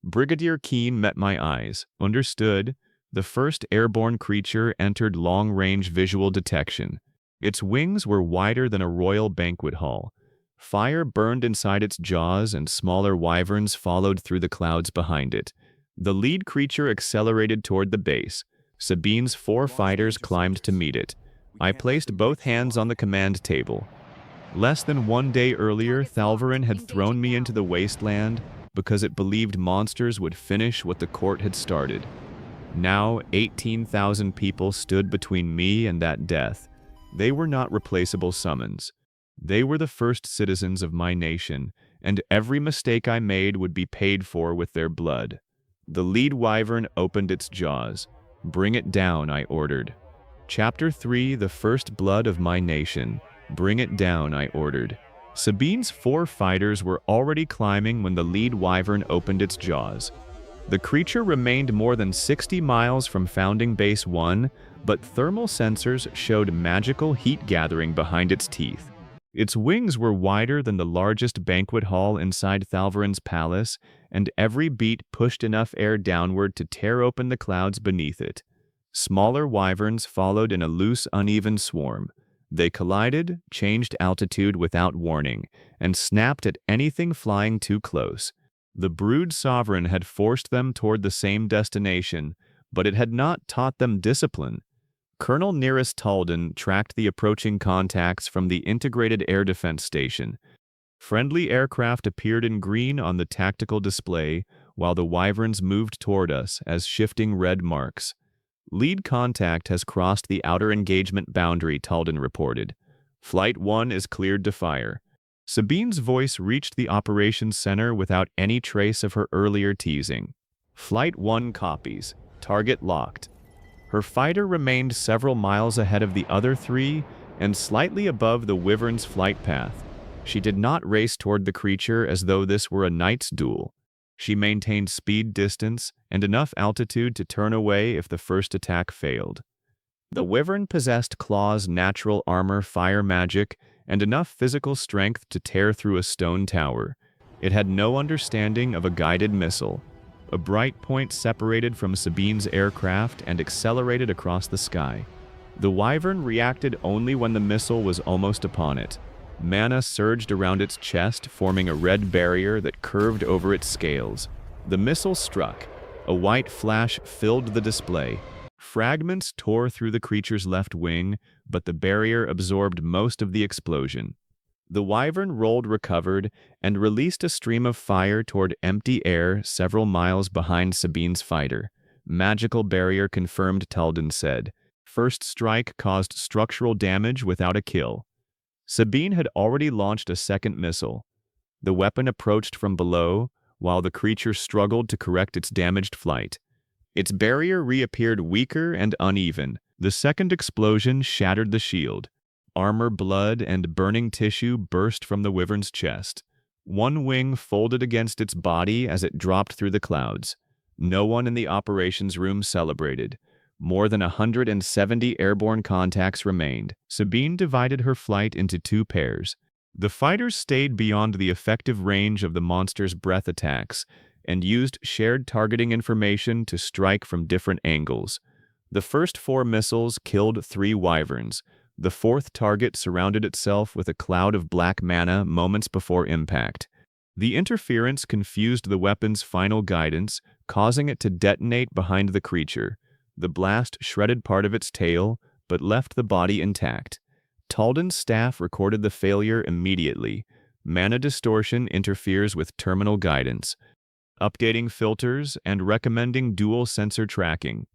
Speaker 3: Brigadier Keene met my eyes. Understood. The first airborne creature entered long-range visual detection. Its wings were wider than a royal banquet hall. Fire burned inside its jaws, and smaller wyverns followed through the clouds behind it. The lead creature accelerated toward the base. Sabine's 4 fighters climbed to meet it. I placed both hands on the command table. Less than 1 day earlier, Thalvarin had thrown me into the wasteland because it believed monsters would finish what the court had started. Now, 18,000 people stood between me and that death. They were not replaceable summons. They were the first citizens of my nation, and every mistake I made would be paid for with their blood. The lead wyvern opened its jaws. Bring it down, I ordered. Chapter 3, The First Blood of My Nation. Bring it down, I ordered. Sabine's 4 fighters were already climbing when the lead wyvern opened its jaws. The creature remained more than 60 miles from Founding Base 1, but thermal sensors showed magical heat gathering behind its teeth. Its wings were wider than the largest banquet hall inside Thalvarin's palace, and every beat pushed enough air downward to tear open the clouds beneath it. Smaller wyverns followed in a loose, uneven swarm. They collided, changed altitude without warning, and snapped at anything flying too close. The brood sovereign had forced them toward the same destination, but it had not taught them discipline. Colonel Nearest Talden tracked the approaching contacts from the Integrated Air Defense Station. Friendly aircraft appeared in green on the tactical display, while the wyverns moved toward us as shifting red marks. Lead contact has crossed the outer engagement boundary, Talden reported. Flight 1 is cleared to fire. Sabine's voice reached the operations center without any trace of her earlier teasing. Flight 1 copies. Target locked. Her fighter remained several miles ahead of the other 3 and slightly above the wyvern's flight path. She did not race toward the creature as though this were a knight's duel. She maintained speed distance and enough altitude to turn away if the first attack failed. The wyvern possessed claws, natural armor, fire magic, and enough physical strength to tear through a stone tower. It had no understanding of a guided missile. A bright point separated from Sabine's aircraft and accelerated across the sky. The wyvern reacted only when the missile was almost upon it. Mana surged around its chest, forming a red barrier that curved over its scales. The missile struck. A white flash filled the display. Fragments tore through the creature's left wing, but the barrier absorbed most of the explosion. The wyvern rolled recovered and released a stream of fire toward empty air several miles behind Sabine's fighter. Magical barrier confirmed, Talden said. First strike caused structural damage without a kill. Sabine had already launched a second missile. The weapon approached from below, while the creature struggled to correct its damaged flight. Its barrier reappeared weaker and uneven. The second explosion shattered the shield. Armor, blood, and burning tissue burst from the wyvern's chest. One wing folded against its body as it dropped through the clouds. No one in the operations room celebrated. More than 170 airborne contacts remained. Sabine divided her flight into 2 pairs. The fighters stayed beyond the effective range of the monster's breath attacks and used shared targeting information to strike from different angles. The first 4 missiles killed 3 wyverns. The 4th target surrounded itself with a cloud of black mana moments before impact. The interference confused the weapon's final guidance, causing it to detonate behind the creature. The blast shredded part of its tail, but left the body intact. Talden's staff recorded the failure immediately. Mana distortion interferes with terminal guidance. updating filters, and recommending dual sensor tracking.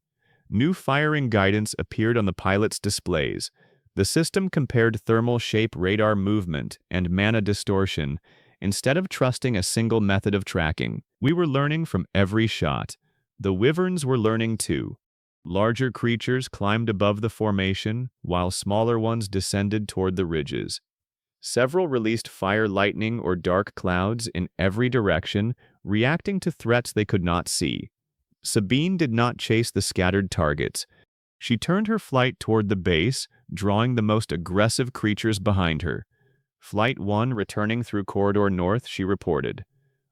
Speaker 3: New firing guidance appeared on the pilot's displays. The system compared thermal shape radar movement and mana distortion instead of trusting a single method of tracking. We were learning from every shot. The wyverns were learning too. Larger creatures climbed above the formation, while smaller ones descended toward the ridges. Several released fire, lightning, or dark clouds in every direction, reacting to threats they could not see. Sabine did not chase the scattered targets. She turned her flight toward the base, drawing the most aggressive creatures behind her. Flight 1 returning through Corridor North, she reported,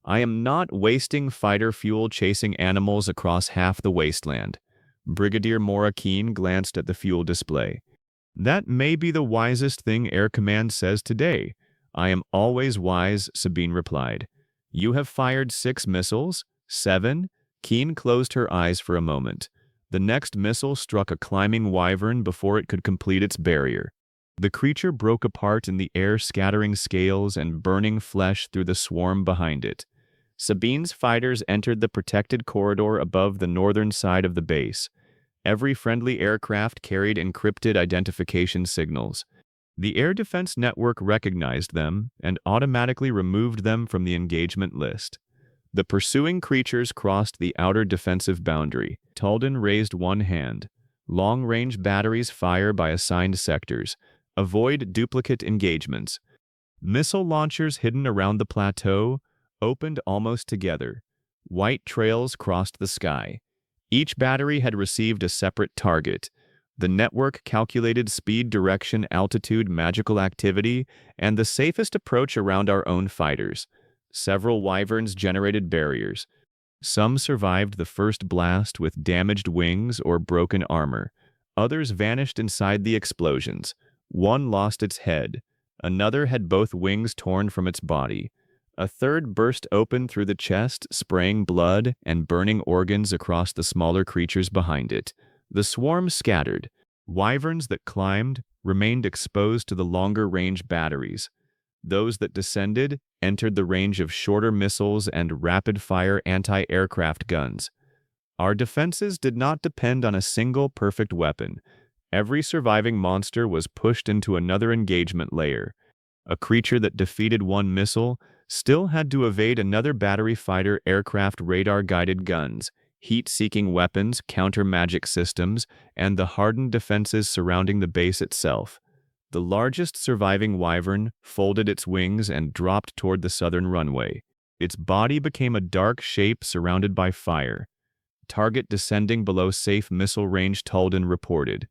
Speaker 3: "I am not wasting fighter fuel chasing animals across half the wasteland." Brigadier Mora Keen glanced at the fuel display. "That may be the wisest thing Air Command says today." "I am always wise," Sabine replied. "You have fired 6 missiles? 7? Keen closed her eyes for a moment. The next missile struck a climbing wyvern before it could complete its barrier. The creature broke apart in the air, scattering scales and burning flesh through the swarm behind it. Sabine's fighters entered the protected corridor above the northern side of the base. Every friendly aircraft carried encrypted identification signals. The air defense network recognized them and automatically removed them from the engagement list. The pursuing creatures crossed the outer defensive boundary. Talden raised one hand. Long-range batteries fire by assigned sectors. Avoid duplicate engagements. Missile launchers hidden around the plateau opened almost together. White trails crossed the sky. Each battery had received a separate target. The network calculated speed, direction, altitude, magical activity, and the safest approach around our own fighters. Several wyverns generated barriers. Some survived the first blast with damaged wings or broken armor. Others vanished inside the explosions. One lost its head. Another had both wings torn from its body. A third burst open through the chest, spraying blood and burning organs across the smaller creatures behind it. The swarm scattered. Wyverns that climbed remained exposed to the longer-range batteries. Those that descended entered the range of shorter missiles and rapid-fire anti-aircraft guns. Our defenses did not depend on a single perfect weapon. Every surviving monster was pushed into another engagement layer. A creature that defeated one missile still had to evade another battery fighter aircraft radar-guided guns, heat-seeking weapons, counter-magic systems, and the hardened defenses surrounding the base itself. The largest surviving wyvern folded its wings and dropped toward the southern runway. Its body became a dark shape surrounded by fire. Target descending below safe missile range, Talden reported.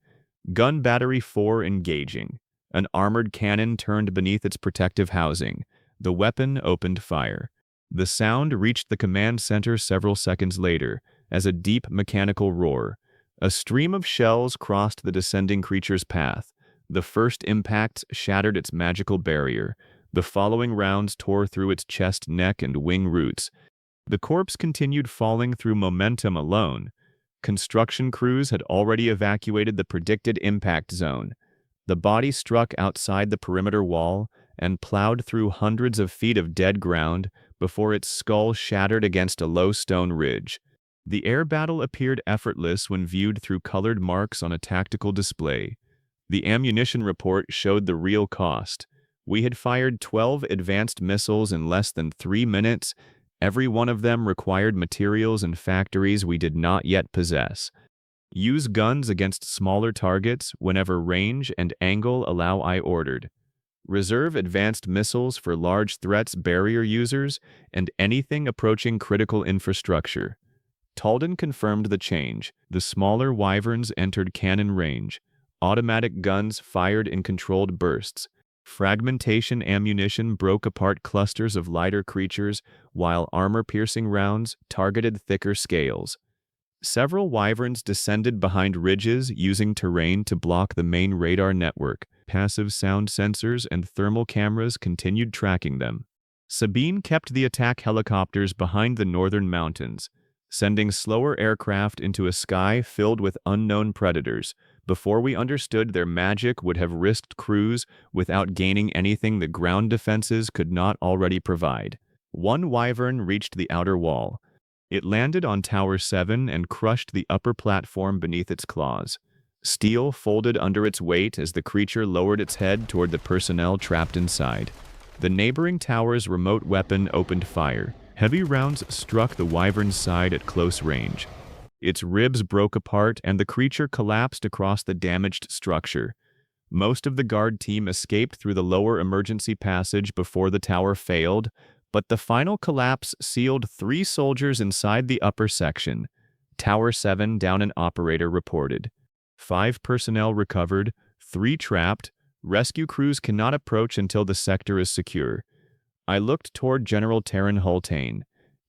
Speaker 3: Gun battery 4 engaging. An armored cannon turned beneath its protective housing. The weapon opened fire. The sound reached the command center several seconds later, as a deep mechanical roar. A stream of shells crossed the descending creature's path. The first impacts shattered its magical barrier. The following rounds tore through its chest, neck, and wing roots. The corpse continued falling through momentum alone. Construction crews had already evacuated the predicted impact zone. The body struck outside the perimeter wall and plowed through hundreds of feet of dead ground before its skull shattered against a low stone ridge. The air battle appeared effortless when viewed through colored marks on a tactical display. The ammunition report showed the real cost. We had fired 12 advanced missiles in less than 3 minutes. Every one of them required materials and factories we did not yet possess. Use guns against smaller targets whenever range and angle allow, I ordered. Reserve advanced missiles for large threats, barrier users, and anything approaching critical infrastructure. Talden confirmed the change. The smaller wyverns entered cannon range. Automatic guns fired in controlled bursts. Fragmentation ammunition broke apart clusters of lighter creatures, while armor-piercing rounds targeted thicker scales. Several wyverns descended behind ridges using terrain to block the main radar network. Passive sound sensors and thermal cameras continued tracking them. Sabine kept the attack helicopters behind the northern mountains, sending slower aircraft into a sky filled with unknown predators. Before we understood their magic would have risked crews without gaining anything the ground defenses could not already provide. One wyvern reached the outer wall. It landed on Tower 7 and crushed the upper platform beneath its claws. Steel folded under its weight as the creature lowered its head toward the personnel trapped inside. The neighboring tower's remote weapon opened fire. Heavy rounds struck the wyvern's side at close range. Its ribs broke apart and the creature collapsed across the damaged structure. Most of the guard team escaped through the lower emergency passage before the tower failed, but the final collapse sealed 3 soldiers inside the upper section. Tower 7 down, an operator reported. 5 personnel recovered, 3 trapped. Rescue crews cannot approach until the sector is secure. I looked toward General Taryn Hultane.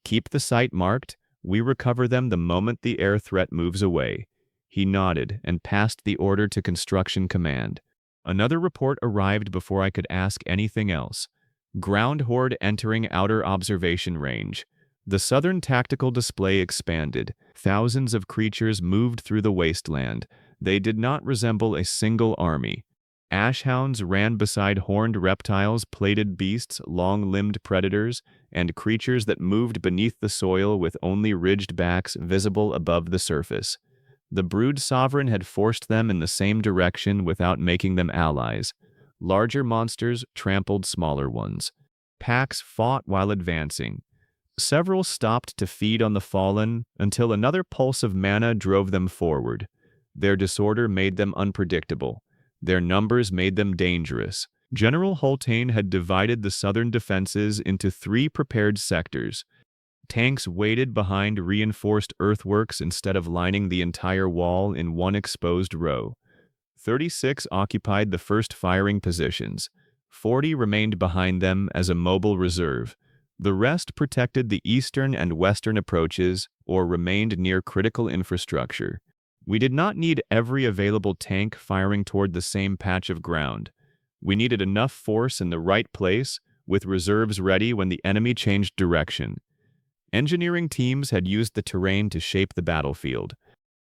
Speaker 3: Keep the site marked. We recover them the moment the air threat moves away. He nodded and passed the order to Construction Command. Another report arrived before I could ask anything else. Ground horde entering outer observation range. The southern tactical display expanded. Thousands of creatures moved through the wasteland. They did not resemble a single army. Ashhounds ran beside horned reptiles, plated beasts, long-limbed predators, and creatures that moved beneath the soil with only ridged backs visible above the surface. The brood sovereign had forced them in the same direction without making them allies. Larger monsters trampled smaller ones. Packs fought while advancing. Several stopped to feed on the fallen until another pulse of mana drove them forward. Their disorder made them unpredictable. Their numbers made them dangerous. General Hultane had divided the southern defenses into 3 prepared sectors. Tanks waited behind reinforced earthworks instead of lining the entire wall in one exposed row. 36 occupied the first firing positions. 40 remained behind them as a mobile reserve. The rest protected the eastern and western approaches or remained near critical infrastructure. We did not need every available tank firing toward the same patch of ground. We needed enough force in the right place, with reserves ready when the enemy changed direction. Engineering teams had used the terrain to shape the battlefield.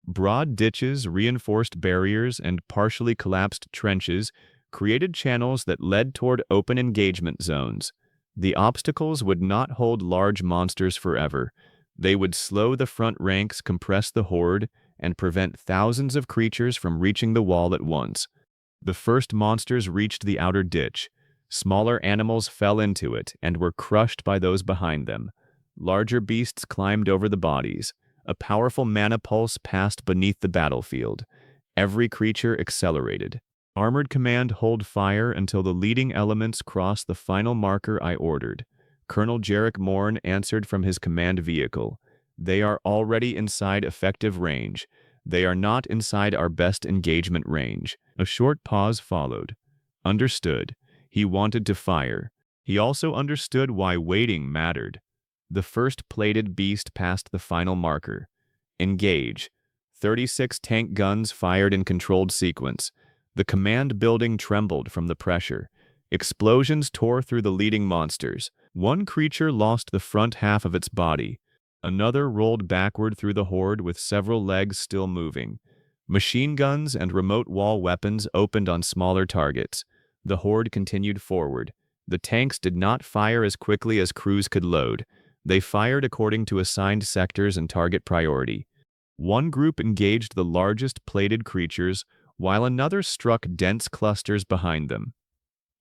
Speaker 3: Broad ditches, reinforced barriers, and partially collapsed trenches created channels that led toward open engagement zones. The obstacles would not hold large monsters forever. They would slow the front ranks, compress the horde, and prevent thousands of creatures from reaching the wall at once. The first monsters reached the outer ditch. Smaller animals fell into it and were crushed by those behind them. Larger beasts climbed over the bodies. A powerful mana pulse passed beneath the battlefield. Every creature accelerated. Armored Command hold fire until the leading elements crossed the final marker I ordered. Colonel Jarek Morn answered from his command vehicle. They are already inside effective range. They are not inside our best engagement range. A short pause followed. Understood. He wanted to fire. He also understood why waiting mattered. The first plated beast passed the final marker. Engage. 36 tank guns fired in controlled sequence. The command building trembled from the pressure. Explosions tore through the leading monsters. One creature lost the front half of its body. Another rolled backward through the horde with several legs still moving. Machine guns and remote wall weapons opened on smaller targets. The horde continued forward. The tanks did not fire as quickly as crews could load. They fired according to assigned sectors and target priority. One group engaged the largest plated creatures, while another struck dense clusters behind them.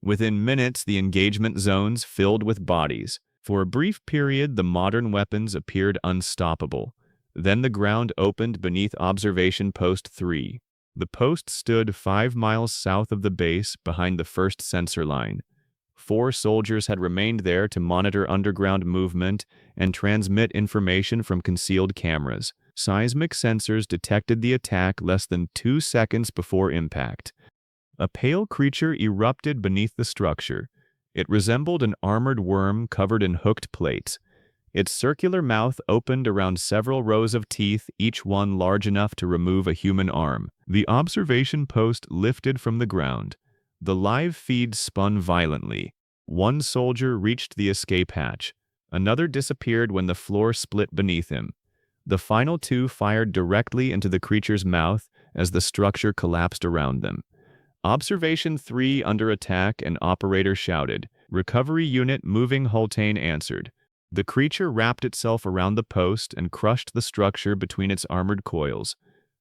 Speaker 3: Within minutes, the engagement zones filled with bodies. For a brief period, the modern weapons appeared unstoppable. Then the ground opened beneath Observation Post 3. The post stood 5 miles south of the base behind the first sensor line. 4 soldiers had remained there to monitor underground movement and transmit information from concealed cameras. Seismic sensors detected the attack less than 2 seconds before impact. A pale creature erupted beneath the structure. It resembled an armored worm covered in hooked plates. Its circular mouth opened around several rows of teeth, each one large enough to remove a human arm. The observation post lifted from the ground. The live feed spun violently. One soldier reached the escape hatch. Another disappeared when the floor split beneath him. The final 2 fired directly into the creature's mouth as the structure collapsed around them. Observation 3 under attack, an operator shouted. Recovery unit moving, Hultane answered. The creature wrapped itself around the post and crushed the structure between its armored coils.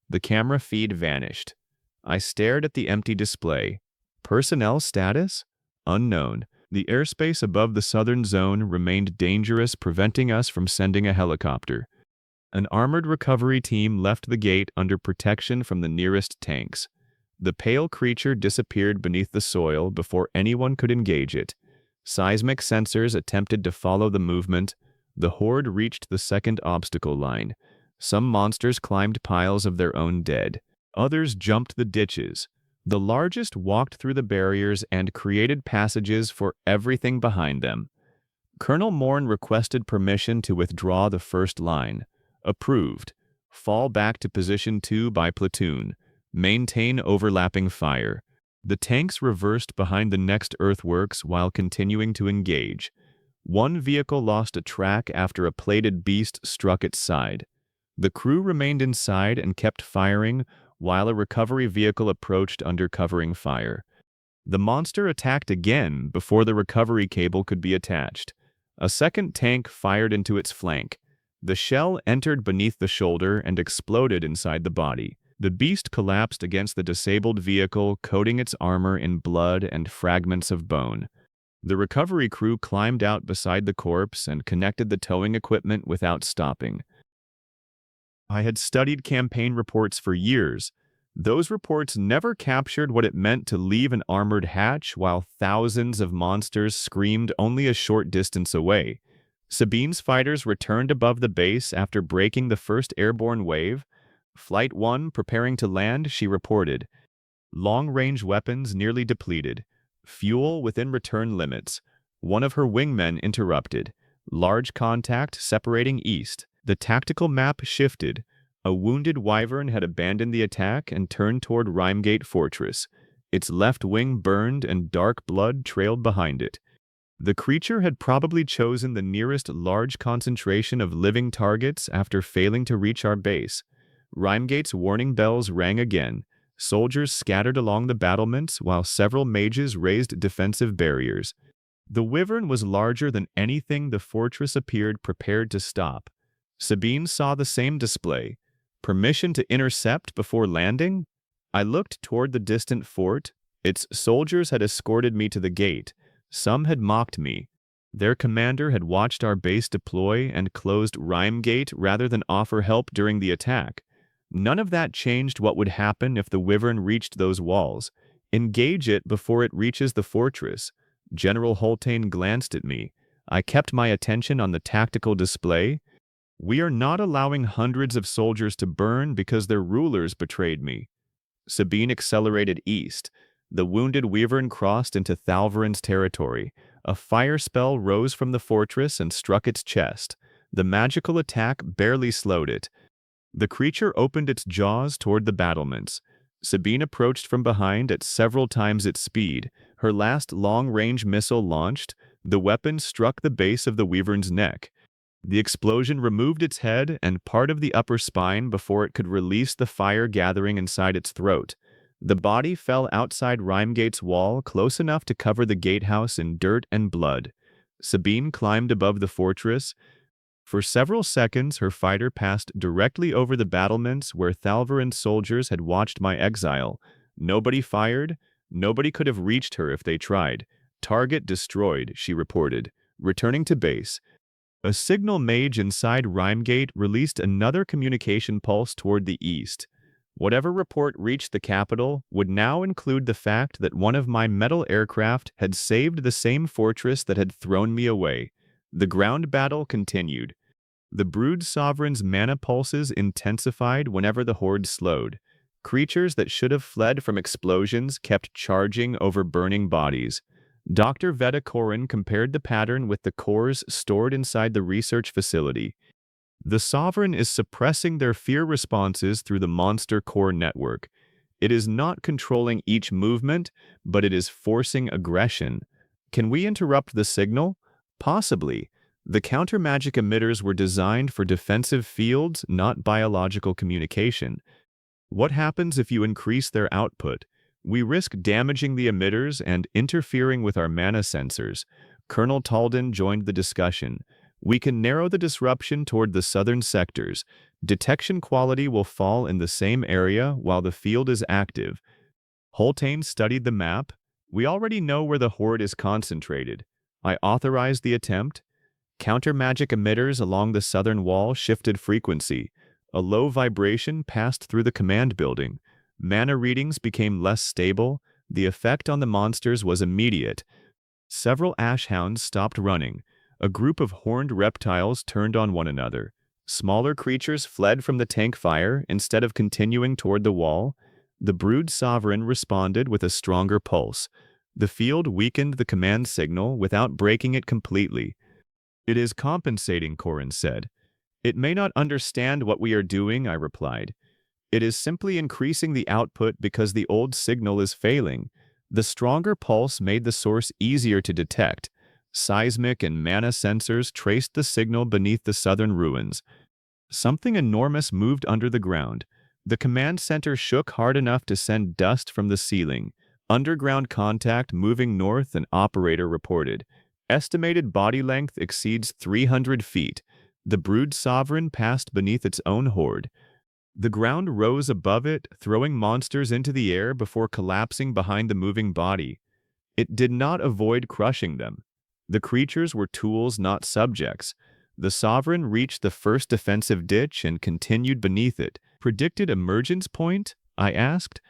Speaker 3: The camera feed vanished. I stared at the empty display. Personnel status? Unknown. The airspace above the southern zone remained dangerous, preventing us from sending a helicopter. An armored recovery team left the gate under protection from the nearest tanks. The pale creature disappeared beneath the soil before anyone could engage it. Seismic sensors attempted to follow the movement. The horde reached the second obstacle line. Some monsters climbed piles of their own dead. Others jumped the ditches. The largest walked through the barriers and created passages for everything behind them. Colonel Morn requested permission to withdraw the first line. Approved. Fall back to position 2 by platoon. Maintain overlapping fire. The tanks reversed behind the next earthworks while continuing to engage. One vehicle lost a track after a plated beast struck its side. The crew remained inside and kept firing while a recovery vehicle approached under covering fire. The monster attacked again before the recovery cable could be attached. A second tank fired into its flank. The shell entered beneath the shoulder and exploded inside the body. The beast collapsed against the disabled vehicle, coating its armor in blood and fragments of bone. The recovery crew climbed out beside the corpse and connected the towing equipment without stopping. I had studied campaign reports for years. Those reports never captured what it meant to leave an armored hatch while thousands of monsters screamed only a short distance away. Sabine's fighters returned above the base after breaking the first airborne wave. Flight 1 preparing to land, she reported. Long-range weapons nearly depleted. Fuel within return limits. One of her wingmen interrupted. Large contact separating east. The tactical map shifted. A wounded wyvern had abandoned the attack and turned toward Rhymegate Fortress. Its left wing burned and dark blood trailed behind it. The creature had probably chosen the nearest large concentration of living targets after failing to reach our base. Rhymegate's warning bells rang again. Soldiers scattered along the battlements while several mages raised defensive barriers. The wyvern was larger than anything the fortress appeared prepared to stop. Sabine saw the same display. Permission to intercept before landing? I looked toward the distant fort. Its soldiers had escorted me to the gate. Some had mocked me. Their commander had watched our base deploy and closed Rhymegate rather than offer help during the attack. None of that changed what would happen if the wyvern reached those walls. Engage it before it reaches the fortress. General Holtain glanced at me. I kept my attention on the tactical display. We are not allowing hundreds of soldiers to burn because their rulers betrayed me. Sabine accelerated east. The wounded wyvern crossed into Thalvarin's territory. A fire spell rose from the fortress and struck its chest. The magical attack barely slowed it. The creature opened its jaws toward the battlements. Sabine approached from behind at several times its speed. Her last long-range missile launched. The weapon struck the base of the wyvern's neck. The explosion removed its head and part of the upper spine before it could release the fire gathering inside its throat. The body fell outside Rhymegate's wall, close enough to cover the gatehouse in dirt and blood. Sabine climbed above the fortress. For several seconds, her fighter passed directly over the battlements where Thalvarin's soldiers had watched my exile. Nobody fired. Nobody could have reached her if they tried. Target destroyed, she reported. Returning to base. A signal mage inside Rhymegate released another communication pulse toward the east. Whatever report reached the capital would now include the fact that one of my metal aircraft had saved the same fortress that had thrown me away. The ground battle continued. The Brood Sovereign's mana pulses intensified whenever the horde slowed. Creatures that should have fled from explosions kept charging over burning bodies. Dr. Veda Koran compared the pattern with the cores stored inside the research facility. The Sovereign is suppressing their fear responses through the monster core network. It is not controlling each movement, but it is forcing aggression. Can we interrupt the signal? Possibly. The counter-magic emitters were designed for defensive fields, not biological communication. What happens if you increase their output? We risk damaging the emitters and interfering with our mana sensors. Colonel Talden joined the discussion. We can narrow the disruption toward the southern sectors. Detection quality will fall in the same area while the field is active. Holtain studied the map. We already know where the horde is concentrated. I authorized the attempt. Counter-magic emitters along the southern wall shifted frequency. A low vibration passed through the command building. Mana readings became less stable. The effect on the monsters was immediate. Several ashhounds stopped running. A group of horned reptiles turned on one another. Smaller creatures fled from the tank fire instead of continuing toward the wall. The brood sovereign responded with a stronger pulse. The field weakened the command signal without breaking it completely. "It is compensating," Konan said. "It may not understand what we are doing," I replied. "It is simply increasing the output because the old signal is failing." The stronger pulse made the source easier to detect. Seismic and mana sensors traced the signal beneath the southern ruins. Something enormous moved under the ground. The command center shook hard enough to send dust from the ceiling. Underground contact moving north, an operator reported. Estimated body length exceeds 300 feet. The brood sovereign passed beneath its own horde. The ground rose above it, throwing monsters into the air before collapsing behind the moving body. It did not avoid crushing them. The creatures were tools, not subjects. The sovereign reached the first defensive ditch and continued beneath it. "Predicted emergence point?" I asked.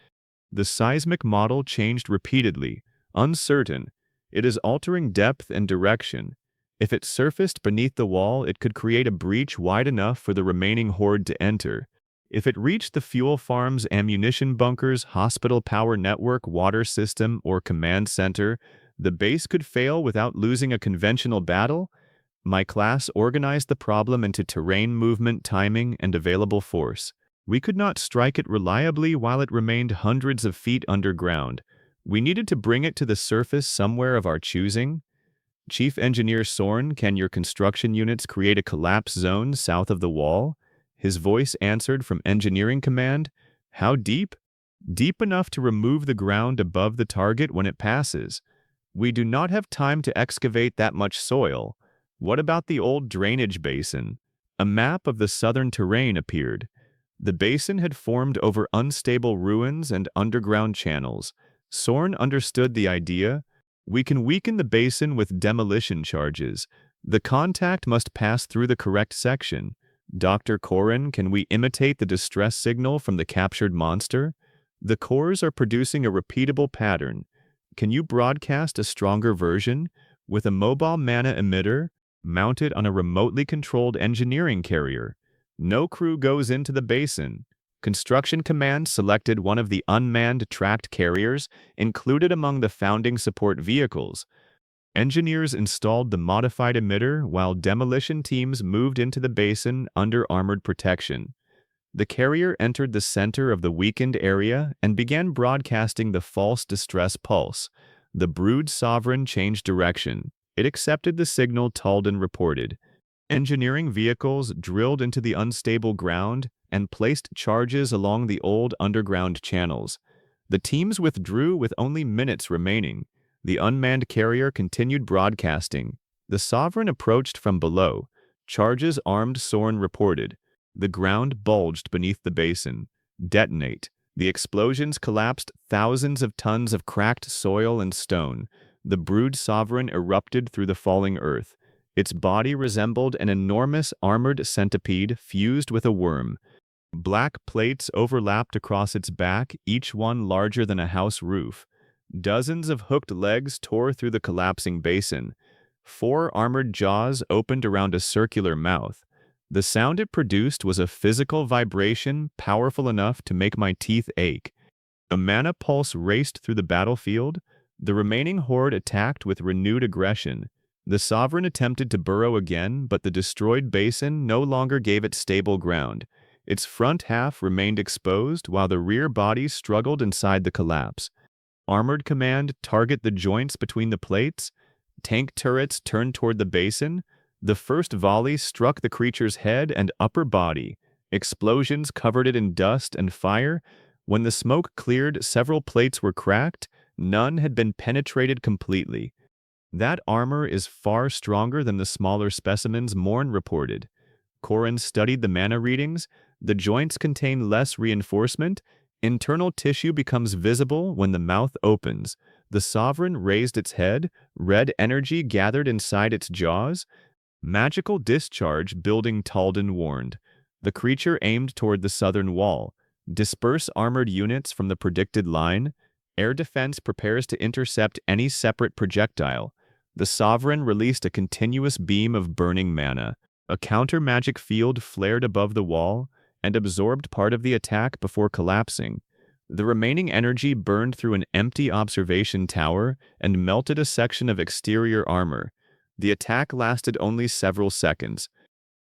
Speaker 3: The seismic model changed repeatedly. "Uncertain. It is altering depth and direction. If it surfaced beneath the wall, it could create a breach wide enough for the remaining horde to enter. If it reached the fuel farms, ammunition bunkers, hospital power network, water system, or command center, the base could fail without losing a conventional battle." My class organized the problem into terrain movement, timing, and available force. We could not strike it reliably while it remained hundreds of feet underground. We needed to bring it to the surface somewhere of our choosing. "Chief Engineer Sorn, can your construction units create a collapse zone south of the wall?" His voice answered from Engineering Command. "How deep?" "Deep enough to remove the ground above the target when it passes. We do not have time to excavate that much soil." "What about the old drainage basin?" A map of the southern terrain appeared. The basin had formed over unstable ruins and underground channels. Sorn understood the idea. "We can weaken the basin with demolition charges. The contact must pass through the correct section." "Dr. Koran, can we imitate the distress signal from the captured monster?" "The cores are producing a repeatable pattern. Can you broadcast a stronger version?" "With a mobile mana emitter, mounted on a remotely controlled engineering carrier. No crew goes into the basin." Construction Command selected one of the unmanned tracked carriers included among the founding support vehicles. Engineers installed the modified emitter while demolition teams moved into the basin under armored protection. The carrier entered the center of the weakened area and began broadcasting the false distress pulse. The brood sovereign changed direction. It accepted the signal Talden reported. Engineering vehicles drilled into the unstable ground and placed charges along the old underground channels. The teams withdrew with only minutes remaining. The unmanned carrier continued broadcasting. The sovereign approached from below. "Charges armed," Sorn reported. The ground bulged beneath the basin. "Detonate." The explosions collapsed thousands of tons of cracked soil and stone. The brood sovereign erupted through the falling earth. Its body resembled an enormous armored centipede fused with a worm. Black plates overlapped across its back, each one larger than a house roof. Dozens of hooked legs tore through the collapsing basin. 4 armored jaws opened around a circular mouth. The sound it produced was a physical vibration powerful enough to make my teeth ache. A mana pulse raced through the battlefield. The remaining horde attacked with renewed aggression. The sovereign attempted to burrow again, but the destroyed basin no longer gave it stable ground. Its front half remained exposed while the rear body struggled inside the collapse. Armored Command, target the joints between the plates. Tank turrets turned toward the basin. The first volley struck the creature's head and upper body. Explosions covered it in dust and fire. When the smoke cleared, several plates were cracked. None had been penetrated completely. That armor is far stronger than the smaller specimens Morn reported. Koran studied the mana readings. The joints contain less reinforcement. Internal tissue becomes visible when the mouth opens. The sovereign raised its head. Red energy gathered inside its jaws. Magical discharge building, Taldan warned. The creature aimed toward the southern wall. Disperse armored units from the predicted line. Air defense prepares to intercept any separate projectile. The sovereign released a continuous beam of burning mana. A counter-magic field flared above the wall and absorbed part of the attack before collapsing. The remaining energy burned through an empty observation tower and melted a section of exterior armor. The attack lasted only several seconds.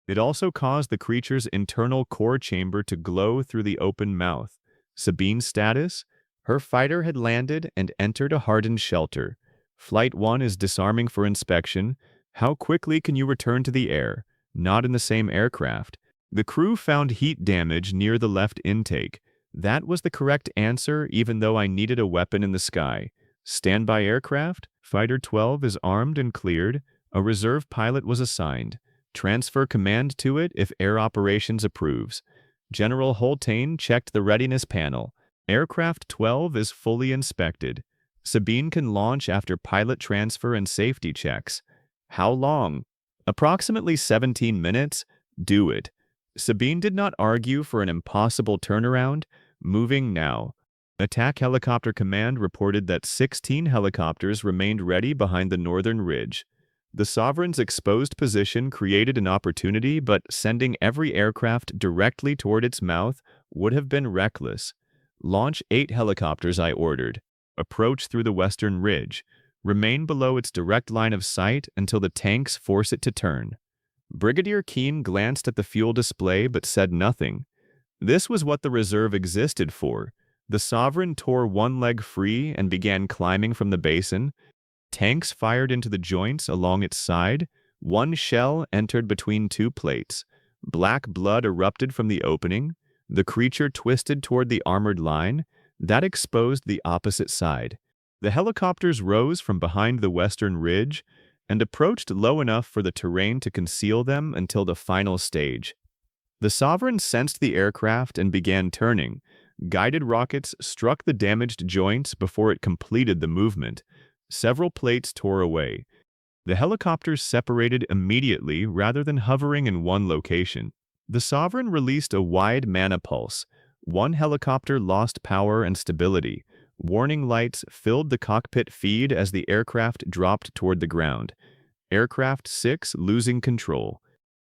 Speaker 3: It also caused the creature's internal core chamber to glow through the open mouth. Sabine's status? Her fighter had landed and entered a hardened shelter. Flight 1 is disarming for inspection. How quickly can you return to the air? Not in the same aircraft. The crew found heat damage near the left intake. That was the correct answer, even though I needed a weapon in the sky. Standby aircraft? Fighter 12 is armed and cleared. A reserve pilot was assigned. Transfer command to it if air operations approves. General Holtain checked the readiness panel. Aircraft 12 is fully inspected. Sabine can launch after pilot transfer and safety checks. How long? Approximately 17 minutes. Do it. Sabine did not argue for an impossible turnaround. Moving now. Attack Helicopter Command reported that 16 helicopters remained ready behind the northern ridge. The Sovereign's exposed position created an opportunity, but sending every aircraft directly toward its mouth would have been reckless. Launch 8 helicopters, I ordered. Approach through the western ridge. Remain below its direct line of sight until the tanks force it to turn. Brigadier Keene glanced at the fuel display but said nothing. This was what the reserve existed for. The Sovereign tore one leg free and began climbing from the basin. Tanks fired into the joints along its side. One shell entered between 2 plates. Black blood erupted from the opening. The creature twisted toward the armored line. That exposed the opposite side. The helicopters rose from behind the western ridge and approached low enough for the terrain to conceal them until the final stage. The Sovereign sensed the aircraft and began turning. Guided rockets struck the damaged joints before it completed the movement. Several plates tore away. The helicopters separated immediately rather than hovering in one location. The Sovereign released a wide mana pulse. One helicopter lost power and stability. Warning lights filled the cockpit feed as the aircraft dropped toward the ground. Aircraft 6 losing control.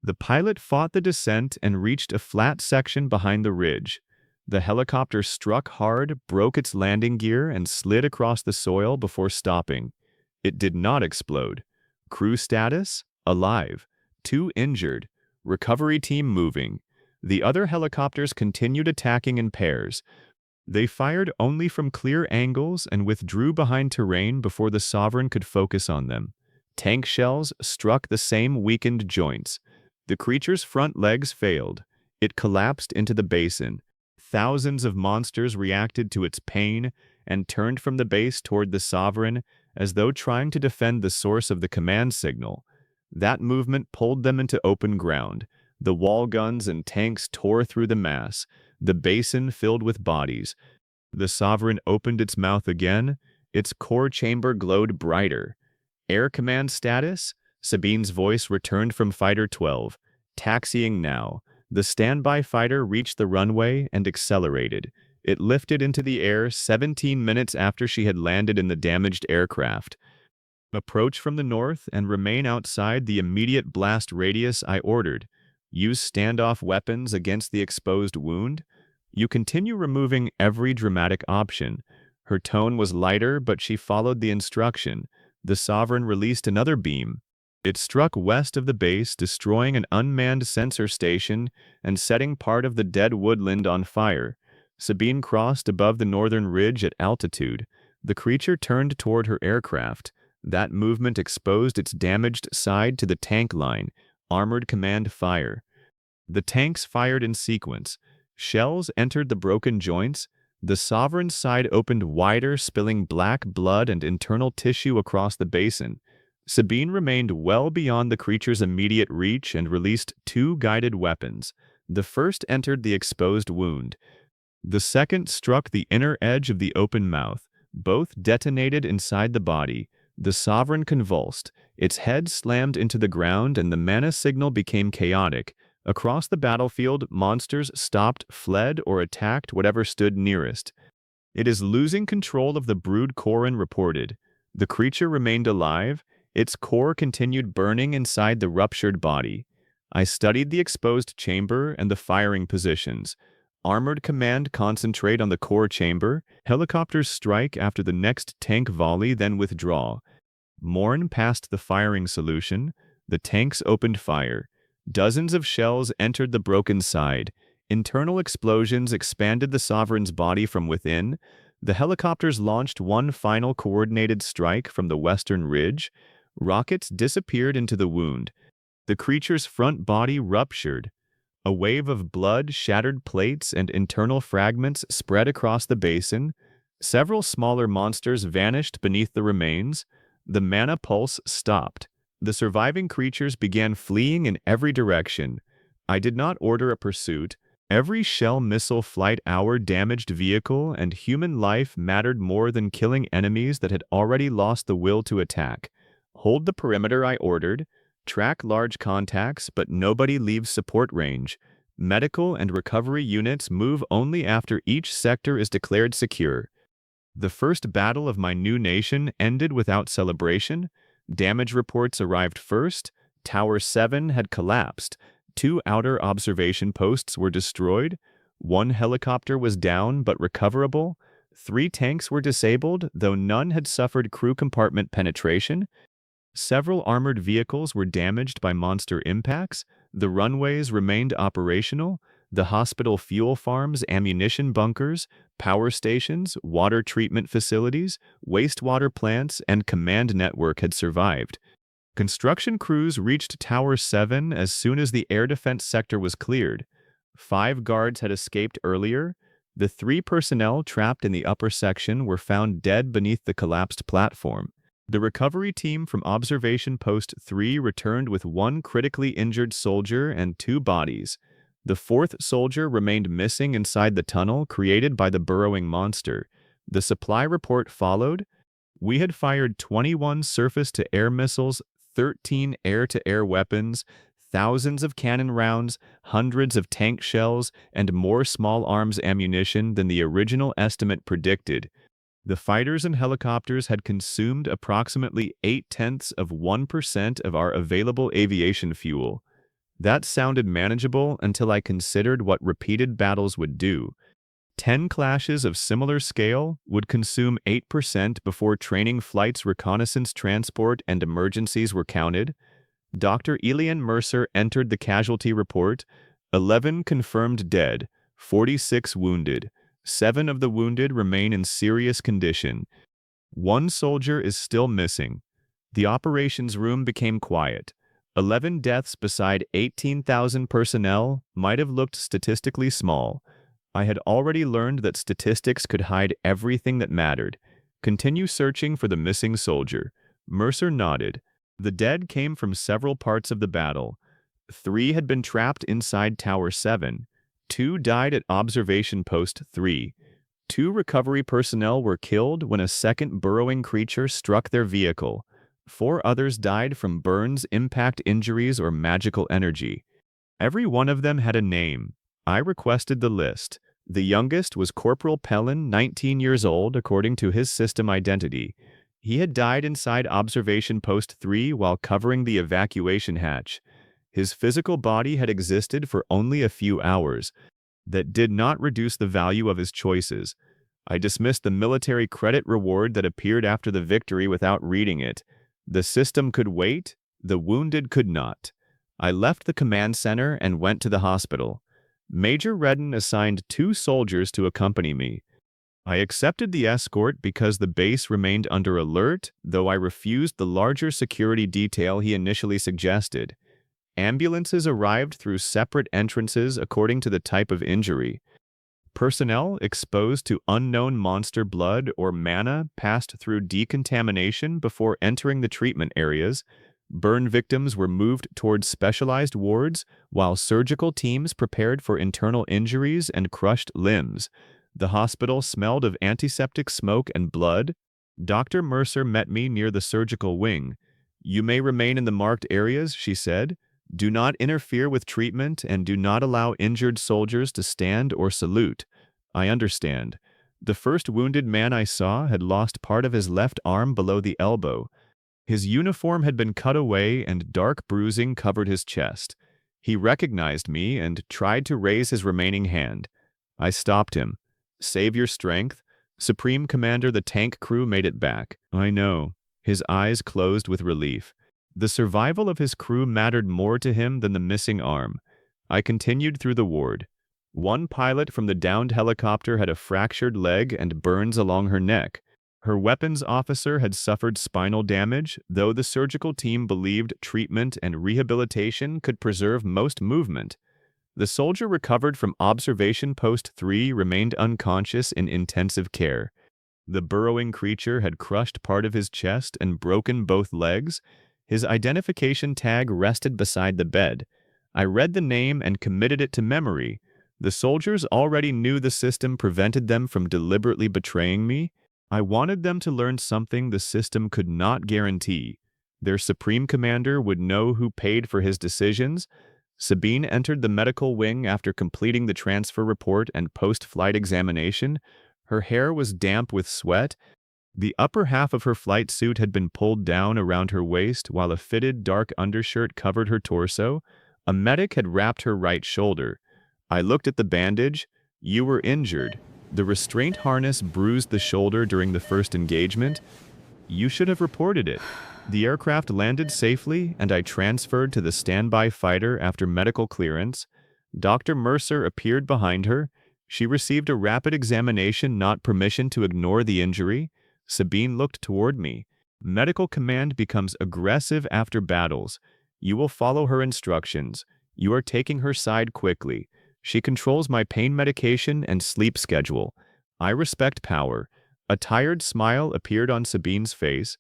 Speaker 3: The pilot fought the descent and reached a flat section behind the ridge. The helicopter struck hard, broke its landing gear, and slid across the soil before stopping. It did not explode. Crew status? Alive. 2 injured. Recovery team moving. The other helicopters continued attacking in pairs. They fired only from clear angles and withdrew behind terrain before the Sovereign could focus on them. Tank shells struck the same weakened joints. The creature's front legs failed. It collapsed into the basin. Thousands of monsters reacted to its pain and turned from the base toward the Sovereign as though trying to defend the source of the command signal. That movement pulled them into open ground. The wall guns and tanks tore through the mass. The basin filled with bodies. The Sovereign opened its mouth again. Its core chamber glowed brighter. Air command status? Sabine's voice returned from Fighter 12. Taxiing now. The standby fighter reached the runway and accelerated. It lifted into the air 17 minutes after she had landed in the damaged aircraft. Approach from the north and remain outside the immediate blast radius I ordered. Use standoff weapons against the exposed wound. You continue removing every dramatic option. Her tone was lighter, but she followed the instruction. The Sovereign released another beam. It struck west of the base, destroying an unmanned sensor station and setting part of the dead woodland on fire. Sabine crossed above the northern ridge at altitude. The creature turned toward her aircraft. That movement exposed its damaged side to the tank line. Armored command fire. The tanks fired in sequence. Shells entered the broken joints. The Sovereign's side opened wider, spilling black blood and internal tissue across the basin. Sabine remained well beyond the creature's immediate reach and released two guided weapons. The first entered the exposed wound. The second struck the inner edge of the open mouth. Both detonated inside the body. The Sovereign convulsed. Its head slammed into the ground and the mana signal became chaotic. Across the battlefield, monsters stopped, fled, or attacked whatever stood nearest. "It is losing control of the brood," Konan reported. The creature remained alive. Its core continued burning inside the ruptured body. I studied the exposed chamber and the firing positions. Armored command concentrate on the core chamber. Helicopters strike after the next tank volley, then withdraw. Morn passed the firing solution. The tanks opened fire. Dozens of shells entered the broken side. Internal explosions expanded the Sovereign's body from within. The helicopters launched one final coordinated strike from the western ridge. Rockets disappeared into the wound. The creature's front body ruptured. A wave of blood, shattered plates, and internal fragments spread across the basin. Several smaller monsters vanished beneath the remains. The mana pulse stopped. The surviving creatures began fleeing in every direction. I did not order a pursuit. Every shell missile flight hour damaged vehicle and human life mattered more than killing enemies that had already lost the will to attack. "Hold the perimeter," I ordered. "Track large contacts, but nobody leaves support range. Medical and recovery units move only after each sector is declared secure." The first battle of my new nation ended without celebration. Damage reports arrived first. Tower 7 had collapsed. 2 outer observation posts were destroyed. 1 helicopter was down but recoverable. 3 tanks were disabled, though none had suffered crew compartment penetration. Several armored vehicles were damaged by monster impacts. The runways remained operational. The hospital fuel farms, ammunition bunkers, power stations, water treatment facilities, wastewater plants, and command network had survived. Construction crews reached Tower 7 as soon as the air defense sector was cleared. 5 guards had escaped earlier. The 3 personnel trapped in the upper section were found dead beneath the collapsed platform. The recovery team from Observation Post 3 returned with 1 critically injured soldier and 2 bodies. The 4th soldier remained missing inside the tunnel created by the burrowing monster. The supply report followed. We had fired 21 surface-to-air missiles, 13 air-to-air weapons, thousands of cannon rounds, hundreds of tank shells, and more small arms ammunition than the original estimate predicted. The fighters and helicopters had consumed approximately 0.8% of our available aviation fuel. That sounded manageable until I considered what repeated battles would do. 10 clashes of similar scale would consume 8% before training flights, reconnaissance transport, and emergencies were counted. Dr. Elian Mercer entered the casualty report. 11 confirmed dead, 46 wounded. 7 of the wounded remain in serious condition. 1 soldier is still missing. The operations room became quiet. 11 deaths beside 18,000 personnel might have looked statistically small. I had already learned that statistics could hide everything that mattered. Continue searching for the missing soldier. Mercer nodded. The dead came from several parts of the battle. 3 had been trapped inside Tower 7. 2 died at Observation Post 3. 2 recovery personnel were killed when a second burrowing creature struck their vehicle. 4 others died from burns, impact injuries, or magical energy. Every one of them had a name. I requested the list. The youngest was Corporal Pellin, 19 years old, according to his system identity. He had died inside Observation Post 3 while covering the evacuation hatch. His physical body had existed for only a few hours. That did not reduce the value of his choices. I dismissed the military credit reward that appeared after the victory without reading it. The system could wait, the wounded could not. I left the command center and went to the hospital. Major Redden assigned 2 soldiers to accompany me. I accepted the escort because the base remained under alert, though I refused the larger security detail he initially suggested. Ambulances arrived through separate entrances according to the type of injury. Personnel exposed to unknown monster blood or mana passed through decontamination before entering the treatment areas. Burn victims were moved towards specialized wards, while surgical teams prepared for internal injuries and crushed limbs. The hospital smelled of antiseptic smoke and blood. Dr. Mercer met me near the surgical wing. "You may remain in the marked areas," she said. "Do not interfere with treatment and do not allow injured soldiers to stand or salute." I understand. The first wounded man I saw had lost part of his left arm below the elbow. His uniform had been cut away and dark bruising covered his chest. He recognized me and tried to raise his remaining hand. I stopped him. "Save your strength. Supreme Commander, the tank crew made it back." "I know." His eyes closed with relief. The survival of his crew mattered more to him than the missing arm. I continued through the ward. One pilot from the downed helicopter had a fractured leg and burns along her neck. Her weapons officer had suffered spinal damage, though the surgical team believed treatment and rehabilitation could preserve most movement. The soldier recovered from Observation Post 3 remained unconscious in intensive care. The burrowing creature had crushed part of his chest and broken both legs. His identification tag rested beside the bed. I read the name and committed it to memory. The soldiers already knew the system prevented them from deliberately betraying me. I wanted them to learn something the system could not guarantee. Their supreme commander would know who paid for his decisions. Sabine entered the medical wing after completing the transfer report and post-flight examination. Her hair was damp with sweat. The upper half of her flight suit had been pulled down around her waist, while a fitted dark undershirt covered her torso. A medic had wrapped her right shoulder. I looked at the bandage. "You were injured. The restraint harness bruised the shoulder during the first engagement. You should have reported it." The aircraft landed safely, and I transferred to the standby fighter after medical clearance. Dr. Mercer appeared behind her. She received a rapid examination, not permission to ignore the injury. Sabine looked toward me. "Medical command becomes aggressive after battles. You will follow her instructions. You are taking her side quickly. She controls my pain medication and sleep schedule. I respect power." A tired smile appeared on Sabine's face.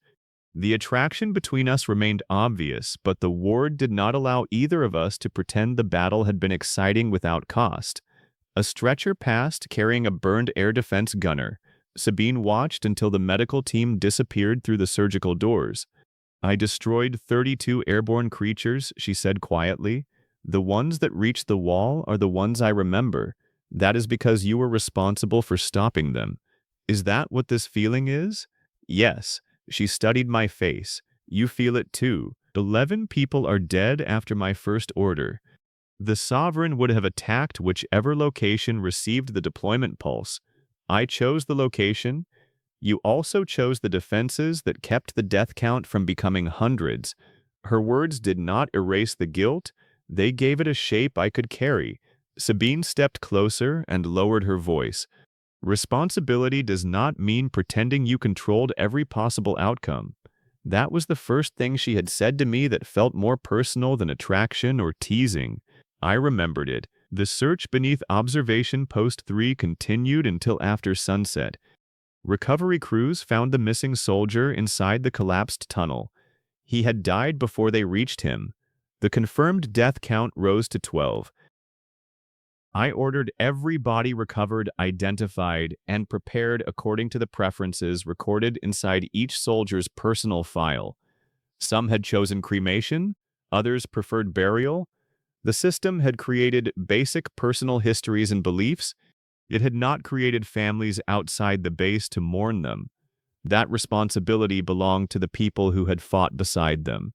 Speaker 3: The attraction between us remained obvious, but the ward did not allow either of us to pretend the battle had been exciting without cost. A stretcher passed carrying a burned air defense gunner. Sabine watched until the medical team disappeared through the surgical doors. "I destroyed 32 airborne creatures," she said quietly. "The ones that reached the wall are the ones I remember. That is because you were responsible for stopping them." "Is that what this feeling is?" "Yes." She studied my face. "You feel it too. 11 people are dead after my first order. The Sovereign would have attacked whichever location received the deployment pulse. I chose the location. You also chose the defenses that kept the death count from becoming hundreds." Her words did not erase the guilt. They gave it a shape I could carry. Sabine stepped closer and lowered her voice. "Responsibility does not mean pretending you controlled every possible outcome." That was the first thing she had said to me that felt more personal than attraction or teasing. I remembered it. The search beneath Observation Post 3 continued until after sunset. Recovery crews found the missing soldier inside the collapsed tunnel. He had died before they reached him. The confirmed death count rose to 12. I ordered every body recovered, identified, and prepared according to the preferences recorded inside each soldier's personal file. Some had chosen cremation, others preferred burial. The system had created basic personal histories and beliefs. It had not created families outside the base to mourn them. That responsibility belonged to the people who had fought beside them.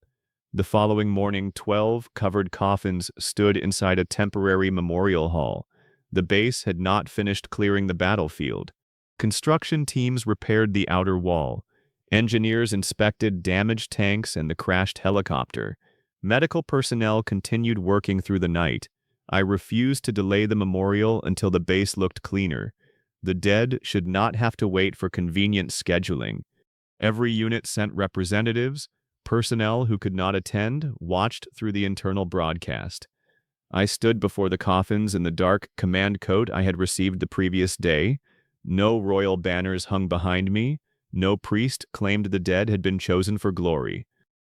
Speaker 3: The following morning, 12 covered coffins stood inside a temporary memorial hall. The base had not finished clearing the battlefield. Construction teams repaired the outer wall. Engineers inspected damaged tanks and the crashed helicopter. Medical personnel continued working through the night. I refused to delay the memorial until the base looked cleaner. The dead should not have to wait for convenient scheduling. Every unit sent representatives. Personnel who could not attend watched through the internal broadcast. I stood before the coffins in the dark command coat I had received the previous day. No royal banners hung behind me. No priest claimed the dead had been chosen for glory.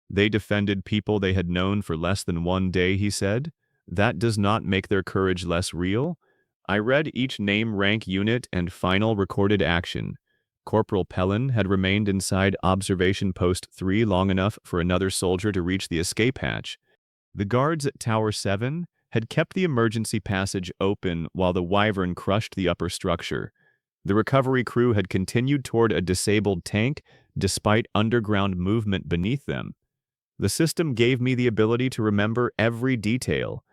Speaker 3: They defended people they had known for less than one day, he said. That does not make their courage less real. I read each name, rank, unit, and final recorded action. Corporal Pellin had remained inside Observation Post 3 long enough for another soldier to reach the escape hatch. The guards at Tower 7 had kept the emergency passage open while the Wyvern crushed the upper structure. The recovery crew had continued toward a disabled tank despite underground movement beneath them. The system gave me the ability to remember every detail.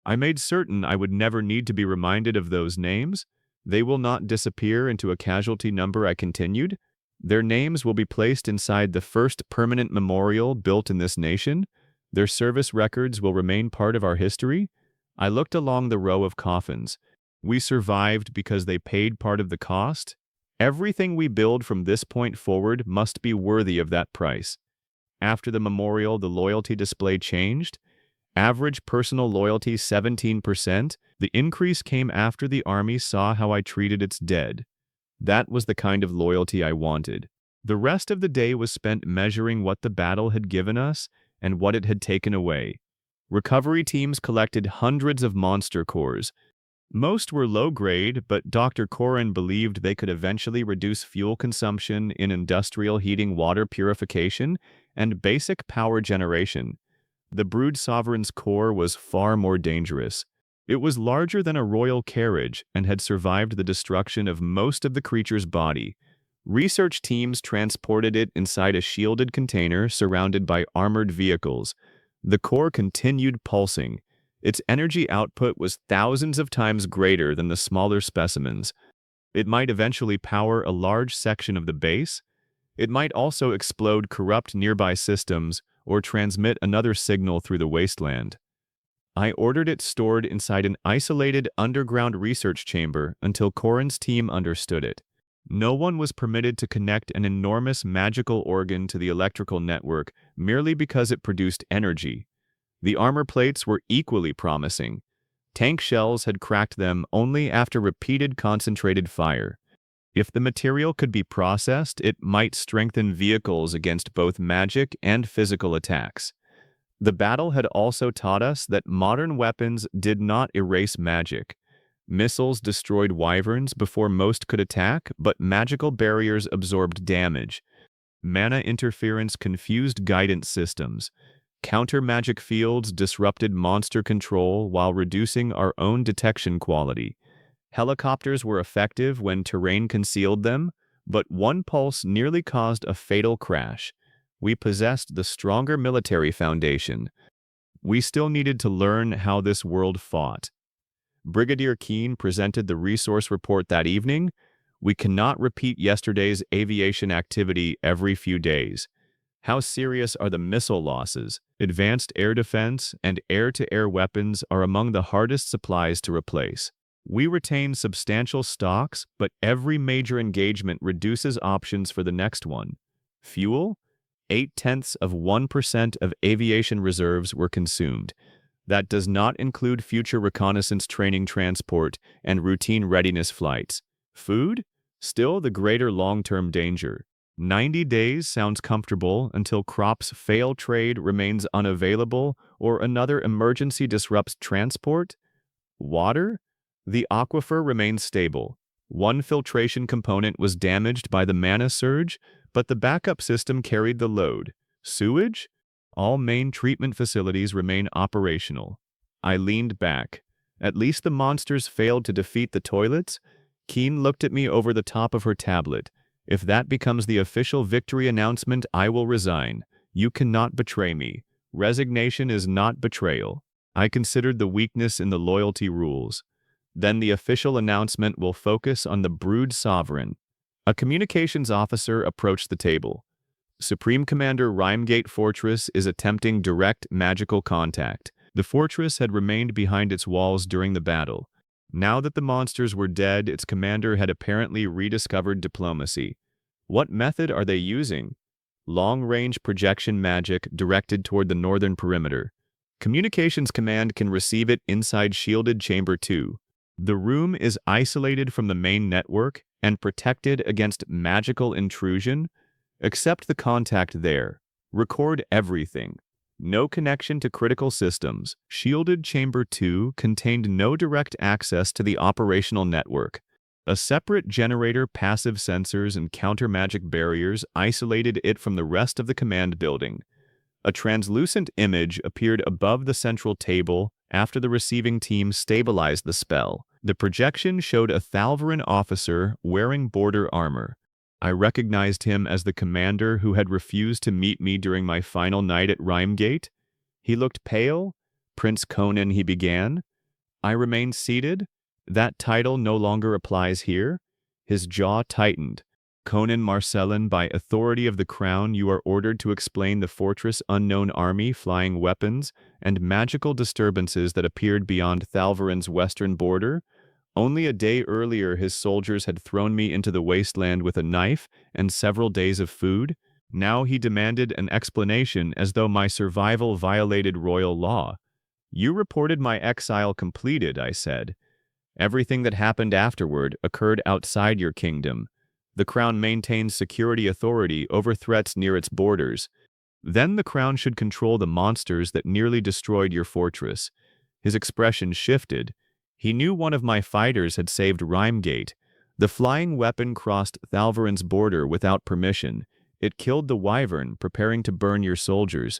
Speaker 3: I made certain I would never need to be reminded of those names. They will not disappear into a casualty number, I continued. Their names will be placed inside the first permanent memorial built in this nation. Their service records will remain part of our history. I looked along the row of coffins. We survived because they paid part of the cost. Everything we build from this point forward must be worthy of that price. After the memorial, the loyalty display changed. Average personal loyalty 17%. The increase came after the army saw how I treated its dead. That was the kind of loyalty I wanted. The rest of the day was spent measuring what the battle had given us and what it had taken away. Recovery teams collected hundreds of monster cores. Most were low-grade, but Dr. Konan believed they could eventually reduce fuel consumption in industrial heating, water purification, and basic power generation. The Brood Sovereign's core was far more dangerous. It was larger than a royal carriage and had survived the destruction of most of the creature's body. Research teams transported it inside a shielded container surrounded by armored vehicles. The core continued pulsing. Its energy output was thousands of times greater than the smaller specimens. It might eventually power a large section of the base. It might also explode corrupt nearby systems or transmit another signal through the wasteland. I ordered it stored inside an isolated underground research chamber until Koran's team understood it. No one was permitted to connect an enormous magical organ to the electrical network merely because it produced energy. The armor plates were equally promising. Tank shells had cracked them only after repeated concentrated fire. If the material could be processed, it might strengthen vehicles against both magic and physical attacks. The battle had also taught us that modern weapons did not erase magic. Missiles destroyed wyverns before most could attack, but magical barriers absorbed damage. Mana interference confused guidance systems. Counter-magic fields disrupted monster control while reducing our own detection quality. Helicopters were effective when terrain concealed them, but one pulse nearly caused a fatal crash. We possessed the stronger military foundation. We still needed to learn how this world fought. Brigadier Keene presented the resource report that evening. We cannot repeat yesterday's aviation activity every few days. How serious are the missile losses? Advanced air defense and air-to-air weapons are among the hardest supplies to replace. We retain substantial stocks, but every major engagement reduces options for the next one. Fuel? 0.8% of aviation reserves were consumed. That does not include future reconnaissance training transport and routine readiness flights. Food? Still the greater long-term danger. 90 days sounds comfortable until crops fail, trade remains unavailable, or another emergency disrupts transport. Water? The aquifer remains stable. One filtration component was damaged by the mana surge, but the backup system carried the load. Sewage? All main treatment facilities remain operational. I leaned back. At least the monsters failed to defeat the toilets. Keene looked at me over the top of her tablet. If that becomes the official victory announcement, I will resign. You cannot betray me. Resignation is not betrayal. I considered the weakness in the loyalty rules. Then the official announcement will focus on the Brood Sovereign. A communications officer approached the table. Supreme Commander Rhymegate Fortress is attempting direct magical contact. The fortress had remained behind its walls during the battle. Now that the monsters were dead, its commander had apparently rediscovered diplomacy. What method are they using? Long-range projection magic directed toward the northern perimeter. Communications Command can receive it inside Shielded Chamber 2. The room is isolated from the main network and protected against magical intrusion. Accept the contact there. Record everything. No connection to critical systems. Shielded Chamber 2 contained no direct access to the operational network. A separate generator, passive sensors, and counter-magic barriers isolated it from the rest of the command building. A translucent image appeared above the central table after the receiving team stabilized the spell. The projection showed a Thalvaran officer wearing border armor. I recognized him as the commander who had refused to meet me during my final night at Rhymegate. He looked pale. Prince Konan, he began. I remained seated. That title no longer applies here. His jaw tightened. Konan Marcellin, by authority of the crown, you are ordered to explain the fortress unknown army, flying weapons, and magical disturbances that appeared beyond Thalvaran's western border. Only a day earlier his soldiers had thrown me into the wasteland with a knife and several days of food. Now he demanded an explanation as though my survival violated royal law. You reported my exile completed, I said. Everything that happened afterward occurred outside your kingdom. The crown maintains security authority over threats near its borders. Then the crown should control the monsters that nearly destroyed your fortress. His expression shifted. He knew one of my fighters had saved Rhymegate. The flying weapon crossed Thalvaran's border without permission. It killed the wyvern, preparing to burn your soldiers.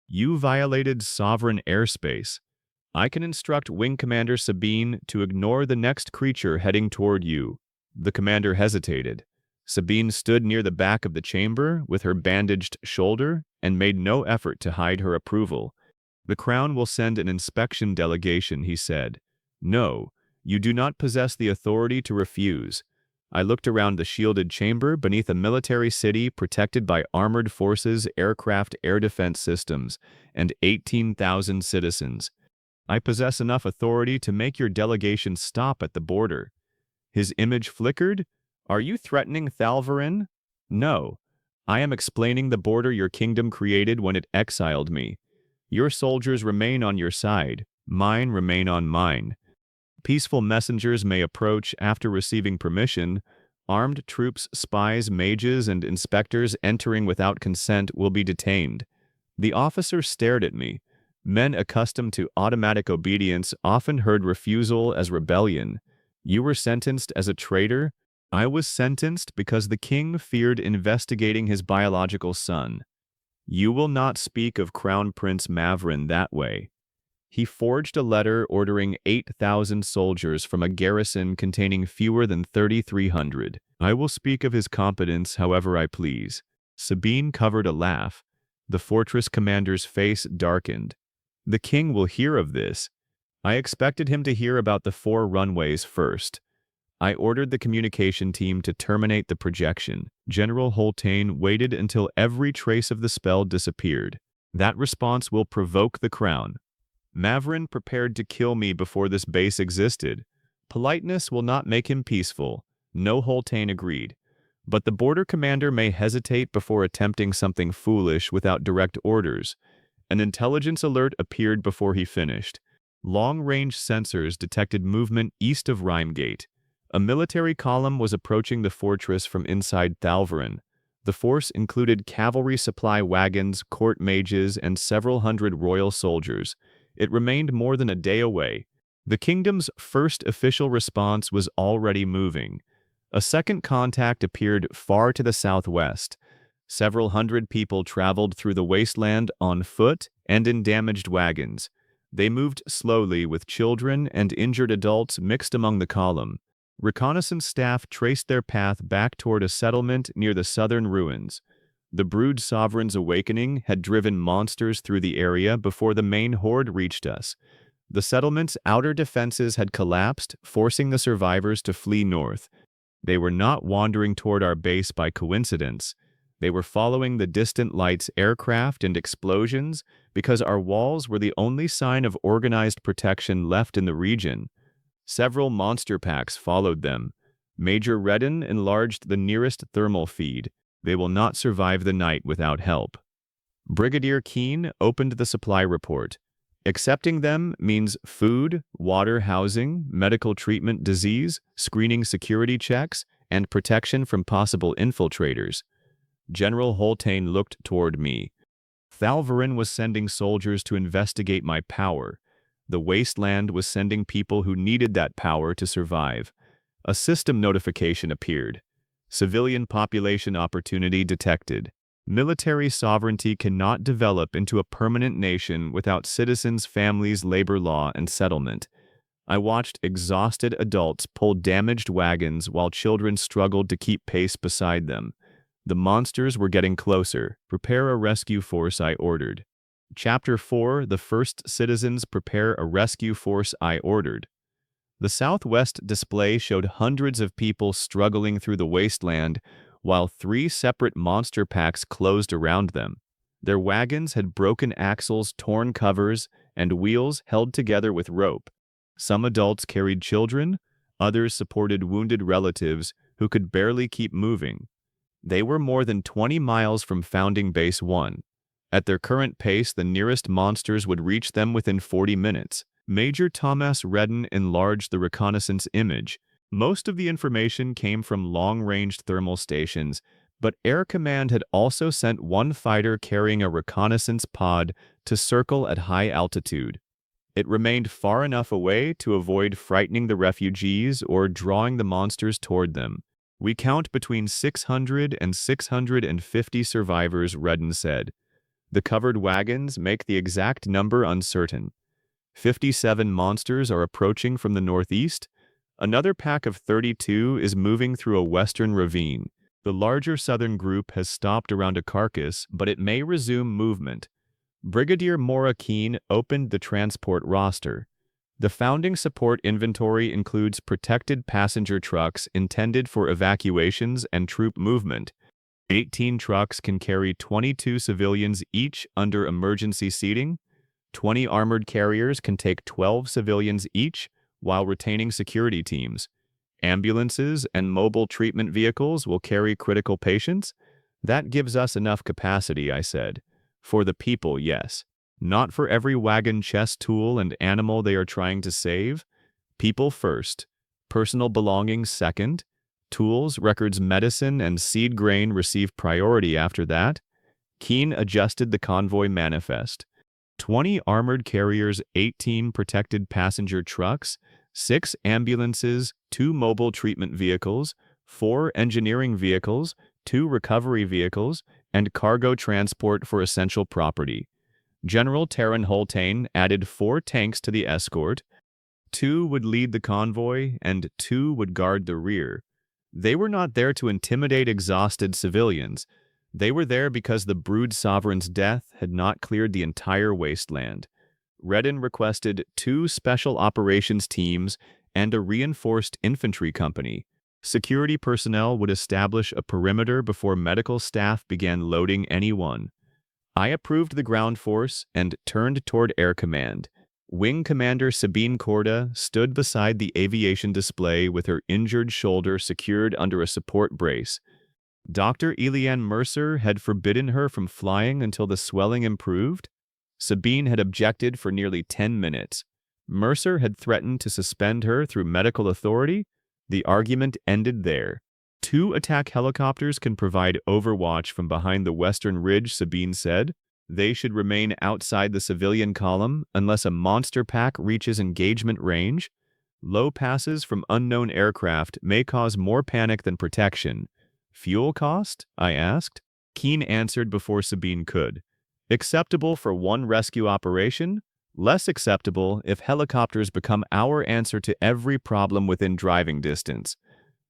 Speaker 3: You violated sovereign airspace. I can instruct Wing Commander Sabine to ignore the next creature heading toward you. The commander hesitated. Sabine stood near the back of the chamber with her bandaged shoulder and made no effort to hide her approval. The crown will send an inspection delegation, he said. No, you do not possess the authority to refuse. I looked around the shielded chamber beneath a military city protected by armored forces, aircraft, air defense systems, and 18,000 citizens. I possess enough authority to make your delegation stop at the border. His image flickered. Are you threatening Thalvaran? No. I am explaining the border your kingdom created when it exiled me. Your soldiers remain on your side. Mine remain on mine. Peaceful messengers may approach after receiving permission. Armed troops, spies, mages, and inspectors entering without consent will be detained. The officer stared at me. Men accustomed to automatic obedience often heard refusal as rebellion. You were sentenced as a traitor. I was sentenced because the king feared investigating his biological son. You will not speak of Crown Prince Mavrin that way. He forged a letter ordering 8,000 soldiers from a garrison containing fewer than 3,300. I will speak of his competence however I please. Sabine covered a laugh. The fortress commander's face darkened. The king will hear of this. I expected him to hear about the 4 runways first. I ordered the communication team to terminate the projection. General Holtain waited until every trace of the spell disappeared. That response will provoke the crown. Mavrin prepared to kill me before this base existed. Politeness will not make him peaceful. No, Holtain agreed. But the border commander may hesitate before attempting something foolish without direct orders. An intelligence alert appeared before he finished. Long-range sensors detected movement east of Rhymegate. A military column was approaching the fortress from inside Thalvaran. The force included cavalry supply wagons, court mages, and several hundred royal soldiers. It remained more than a day away. The kingdom's first official response was already moving. A second contact appeared far to the southwest. Several hundred people traveled through the wasteland on foot and in damaged wagons. They moved slowly with children and injured adults mixed among the column. Reconnaissance staff traced their path back toward a settlement near the southern ruins. The Brood Sovereign's awakening had driven monsters through the area before the main horde reached us. The settlement's outer defenses had collapsed, forcing the survivors to flee north. They were not wandering toward our base by coincidence. They were following the distant lights, aircraft, and explosions because our walls were the only sign of organized protection left in the region. Several monster packs followed them. Major Redden enlarged the nearest thermal feed. They will not survive the night without help. Brigadier Keene opened the supply report. Accepting them means food, water, housing, medical treatment, disease, screening security checks, and protection from possible infiltrators. General Holtain looked toward me. Thalvarin was sending soldiers to investigate my power. The wasteland was sending people who needed that power to survive. A system notification appeared. Civilian population opportunity detected. Military sovereignty cannot develop into a permanent nation without citizens, families, labor law, and settlement. I watched exhausted adults pull damaged wagons while children struggled to keep pace beside them. The monsters were getting closer. Prepare a rescue force, I ordered. Chapter 4, The First Citizens Prepare a Rescue Force, I ordered. The southwest display showed hundreds of people struggling through the wasteland while 3 separate monster packs closed around them. Their wagons had broken axles, torn covers, and wheels held together with rope. Some adults carried children, others supported wounded relatives who could barely keep moving. They were more than 20 miles from Founding Base 1. At their current pace, the nearest monsters would reach them within 40 minutes. Major Thomas Redden enlarged the reconnaissance image. Most of the information came from long-range thermal stations, but Air Command had also sent one fighter carrying a reconnaissance pod to circle at high altitude. It remained far enough away to avoid frightening the refugees or drawing the monsters toward them. We count between 600 and 650 survivors, Redden said. The covered wagons make the exact number uncertain. 57 monsters are approaching from the northeast. Another pack of 32 is moving through a western ravine. The larger southern group has stopped around a carcass, but it may resume movement. Brigadier Maura Keene opened the transport roster. The founding support inventory includes protected passenger trucks intended for evacuations and troop movement. 18 trucks can carry 22 civilians each under emergency seating. 20 armored carriers can take 12 civilians each while retaining security teams. Ambulances and mobile treatment vehicles will carry critical patients. That gives us enough capacity, I said. For the people, yes. Not for every wagon, chest tool, and animal they are trying to save. People first. Personal belongings second. Tools, records, medicine, and seed grain receive priority after that. Keene adjusted the convoy manifest. 20 armored carriers, 18 protected passenger trucks, 6 ambulances, 2 mobile treatment vehicles, 4 engineering vehicles, 2 recovery vehicles, and cargo transport for essential property. General Taryn Holtain added 4 tanks to the escort. 2 would lead the convoy, and 2 would guard the rear. They were not there to intimidate exhausted civilians. They were there because the Brood Sovereign's death had not cleared the entire wasteland. Redden requested 2 special operations teams and a reinforced infantry company. Security personnel would establish a perimeter before medical staff began loading anyone. I approved the ground force and turned toward Air Command. Wing Commander Sabine Korda stood beside the aviation display with her injured shoulder secured under a support brace. Dr. Eliane Mercer had forbidden her from flying until the swelling improved. Sabine had objected for nearly 10 minutes. Mercer had threatened to suspend her through medical authority. The argument ended there. 2 attack helicopters can provide overwatch from behind the western ridge, Sabine said. They should remain outside the civilian column unless a monster pack reaches engagement range. Low passes from unknown aircraft may cause more panic than protection. Fuel cost? I asked. Keene answered before Sabine could. Acceptable for one rescue operation? Less acceptable if helicopters become our answer to every problem within driving distance.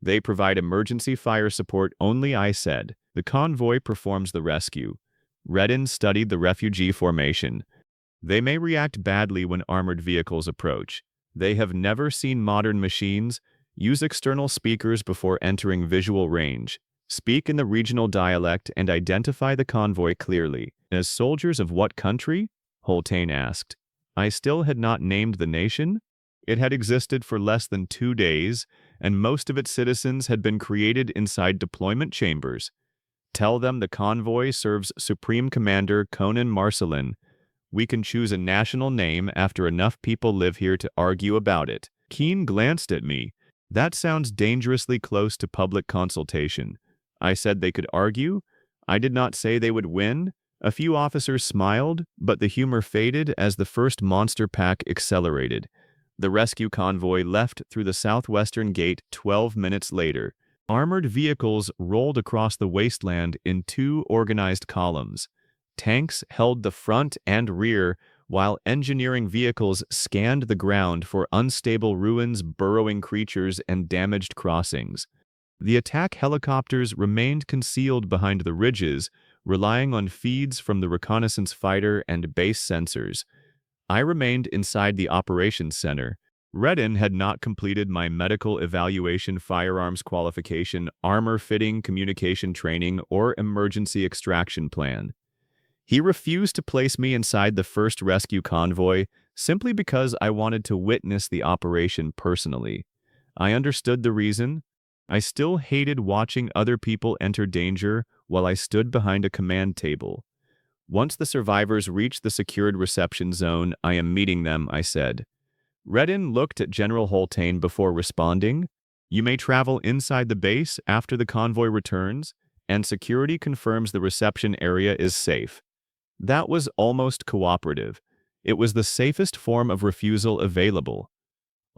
Speaker 3: They provide emergency fire support only, I said. The convoy performs the rescue. Redden studied the refugee formation. They may react badly when armored vehicles approach. They have never seen modern machines. Use external speakers before entering visual range. Speak in the regional dialect and identify the convoy clearly. As soldiers of what country? Holtain asked. I still had not named the nation. It had existed for less than 2 days, and most of its citizens had been created inside deployment chambers. Tell them the convoy serves Supreme Commander Konan Marcelin. We can choose a national name after enough people live here to argue about it. Keen glanced at me. That sounds dangerously close to public consultation. I said they could argue. I did not say they would win. A few officers smiled, but the humor faded as the first monster pack accelerated. The rescue convoy left through the southwestern gate 12 minutes later. Armored vehicles rolled across the wasteland in two organized columns. Tanks held the front and rear, while engineering vehicles scanned the ground for unstable ruins, burrowing creatures, and damaged crossings. The attack helicopters remained concealed behind the ridges, relying on feeds from the reconnaissance fighter and base sensors. I remained inside the operations center. Redden had not completed my medical evaluation, firearms qualification, armor fitting, communication training, or emergency extraction plan. He refused to place me inside the first rescue convoy simply because I wanted to witness the operation personally. I understood the reason. I still hated watching other people enter danger while I stood behind a command table. Once the survivors reached the secured reception zone, I am meeting them, I said. Redden looked at General Holtain before responding. You may travel inside the base after the convoy returns, and security confirms the reception area is safe. That was almost cooperative. It was the safest form of refusal available.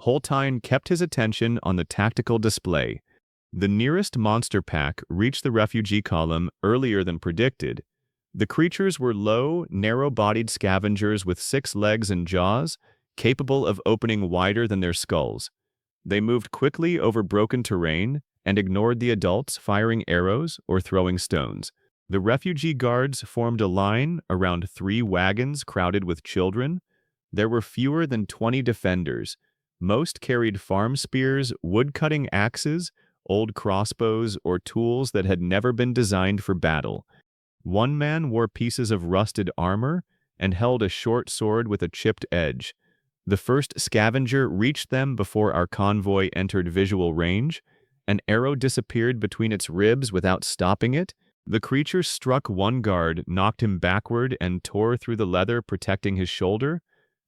Speaker 3: Holtain kept his attention on the tactical display. The nearest monster pack reached the refugee column earlier than predicted. The creatures were low, narrow-bodied scavengers with 6 legs and jaws, capable of opening wider than their skulls. They moved quickly over broken terrain and ignored the adults firing arrows or throwing stones. The refugee guards formed a line around 3 wagons crowded with children. There were fewer than 20 defenders. Most carried farm spears, wood-cutting axes, old crossbows, or tools that had never been designed for battle. One man wore pieces of rusted armor and held a short sword with a chipped edge. The first scavenger reached them before our convoy entered visual range. An arrow disappeared between its ribs without stopping it. The creature struck one guard, knocked him backward, and tore through the leather protecting his shoulder.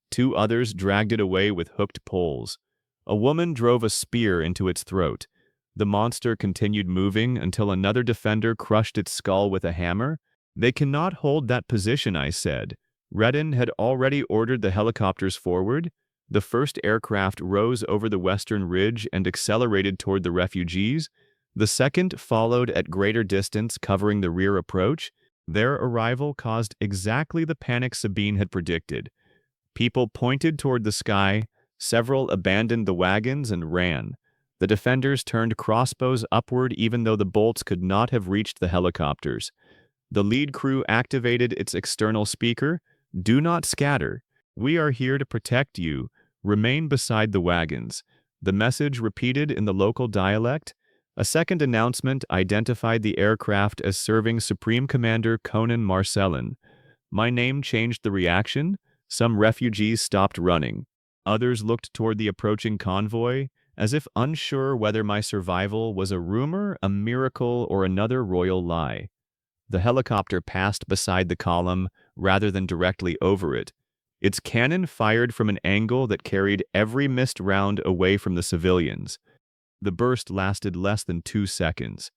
Speaker 3: 2 others dragged it away with hooked poles. A woman drove a spear into its throat. The monster continued moving until another defender crushed its skull with a hammer. They cannot hold that position, I said. Redden had already ordered the helicopters forward. The first aircraft rose over the western ridge and accelerated toward the refugees. The second followed at greater distance, covering the rear approach. Their arrival caused exactly the panic Sabine had predicted. People pointed toward the sky. Several abandoned the wagons and ran. The defenders turned crossbows upward even though the bolts could not have reached the helicopters. The lead crew activated its external speaker. Do not scatter. We are here to protect you. Remain beside the wagons. The message repeated in the local dialect. A second announcement identified the aircraft as serving Supreme Commander Konan Marcellin. My name changed the reaction. Some refugees stopped running. Others looked toward the approaching convoy, as if unsure whether my survival was a rumor, a miracle, or another royal lie. The helicopter passed beside the column rather than directly over it. Its cannon fired from an angle that carried every missed round away from the civilians. The burst lasted less than 2 seconds.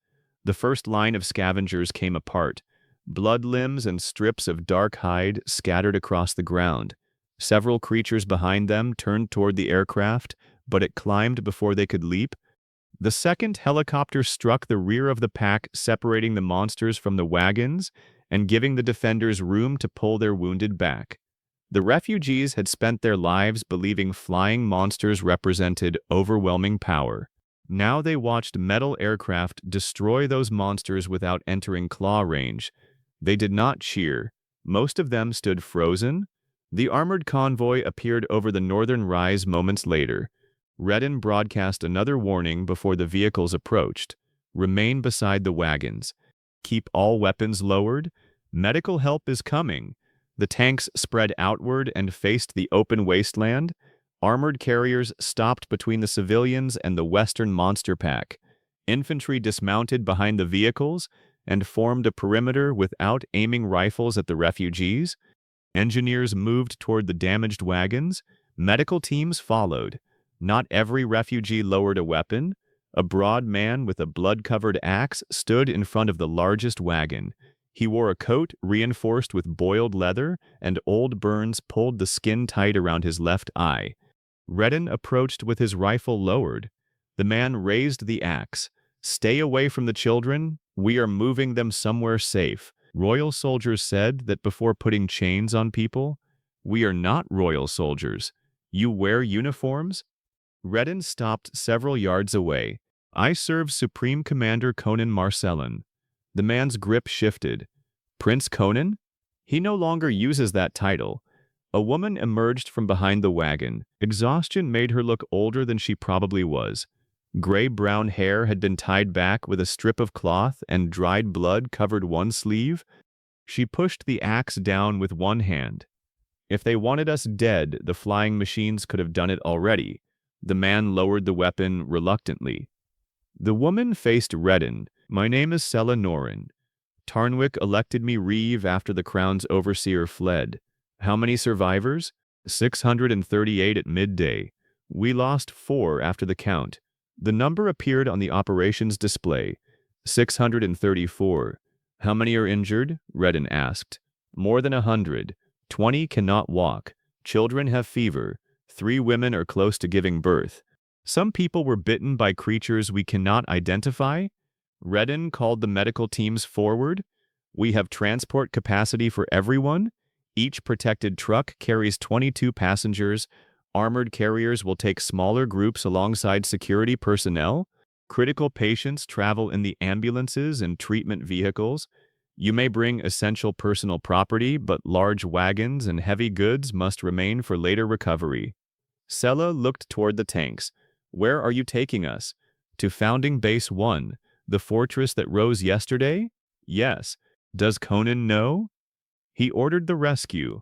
Speaker 3: The first line of scavengers came apart. Blood limbs and strips of dark hide scattered across the ground. Several creatures behind them turned toward the aircraft, but it climbed before they could leap. The second helicopter struck the rear of the pack, separating the monsters from the wagons and giving the defenders room to pull their wounded back. The refugees had spent their lives believing flying monsters represented overwhelming power. Now they watched metal aircraft destroy those monsters without entering claw range. They did not cheer. Most of them stood frozen. The armored convoy appeared over the northern rise moments later. Redden broadcast another warning before the vehicles approached. Remain beside the wagons. Keep all weapons lowered. Medical help is coming. The tanks spread outward and faced the open wasteland. Armored carriers stopped between the civilians and the western monster pack. Infantry dismounted behind the vehicles and formed a perimeter without aiming rifles at the refugees. Engineers moved toward the damaged wagons. Medical teams followed. Not every refugee lowered a weapon. A broad man with a blood-covered axe stood in front of the largest wagon. He wore a coat reinforced with boiled leather, and old burns pulled the skin tight around his left eye. Redden approached with his rifle lowered. The man raised the axe. "Stay away from the children. We are moving them somewhere safe." Royal soldiers said that before putting chains on people. "We are not royal soldiers. You wear uniforms?" Redden stopped several yards away. "I serve Supreme Commander Konan Marcellin." The man's grip shifted. "Prince Konan?" "He no longer uses that title." A woman emerged from behind the wagon. Exhaustion made her look older than she probably was. Gray-brown hair had been tied back with a strip of cloth, and dried blood covered one sleeve. She pushed the axe down with one hand. "If they wanted us dead, the flying machines could have done it already." The man lowered the weapon reluctantly. The woman faced Redden. "My name is Sela Norin. Tarnwick elected me Reeve after the crown's overseer fled. How many survivors?" 638 at midday. We lost 4 after the count. The number appeared on the operations display. 634. "How many are injured?" Redden asked. "More than 100. 20 cannot walk. Children have fever. 3 women are close to giving birth. Some people were bitten by creatures we cannot identify." Redden called the medical teams forward. "We have transport capacity for everyone. Each protected truck carries 22 passengers. Armored carriers will take smaller groups alongside security personnel. Critical patients travel in the ambulances and treatment vehicles. You may bring essential personal property, but large wagons and heavy goods must remain for later recovery." Sela looked toward the tanks. "Where are you taking us?" "To Founding Base 1, the fortress that rose yesterday?" "Yes." "Does Konan know?" "He ordered the rescue."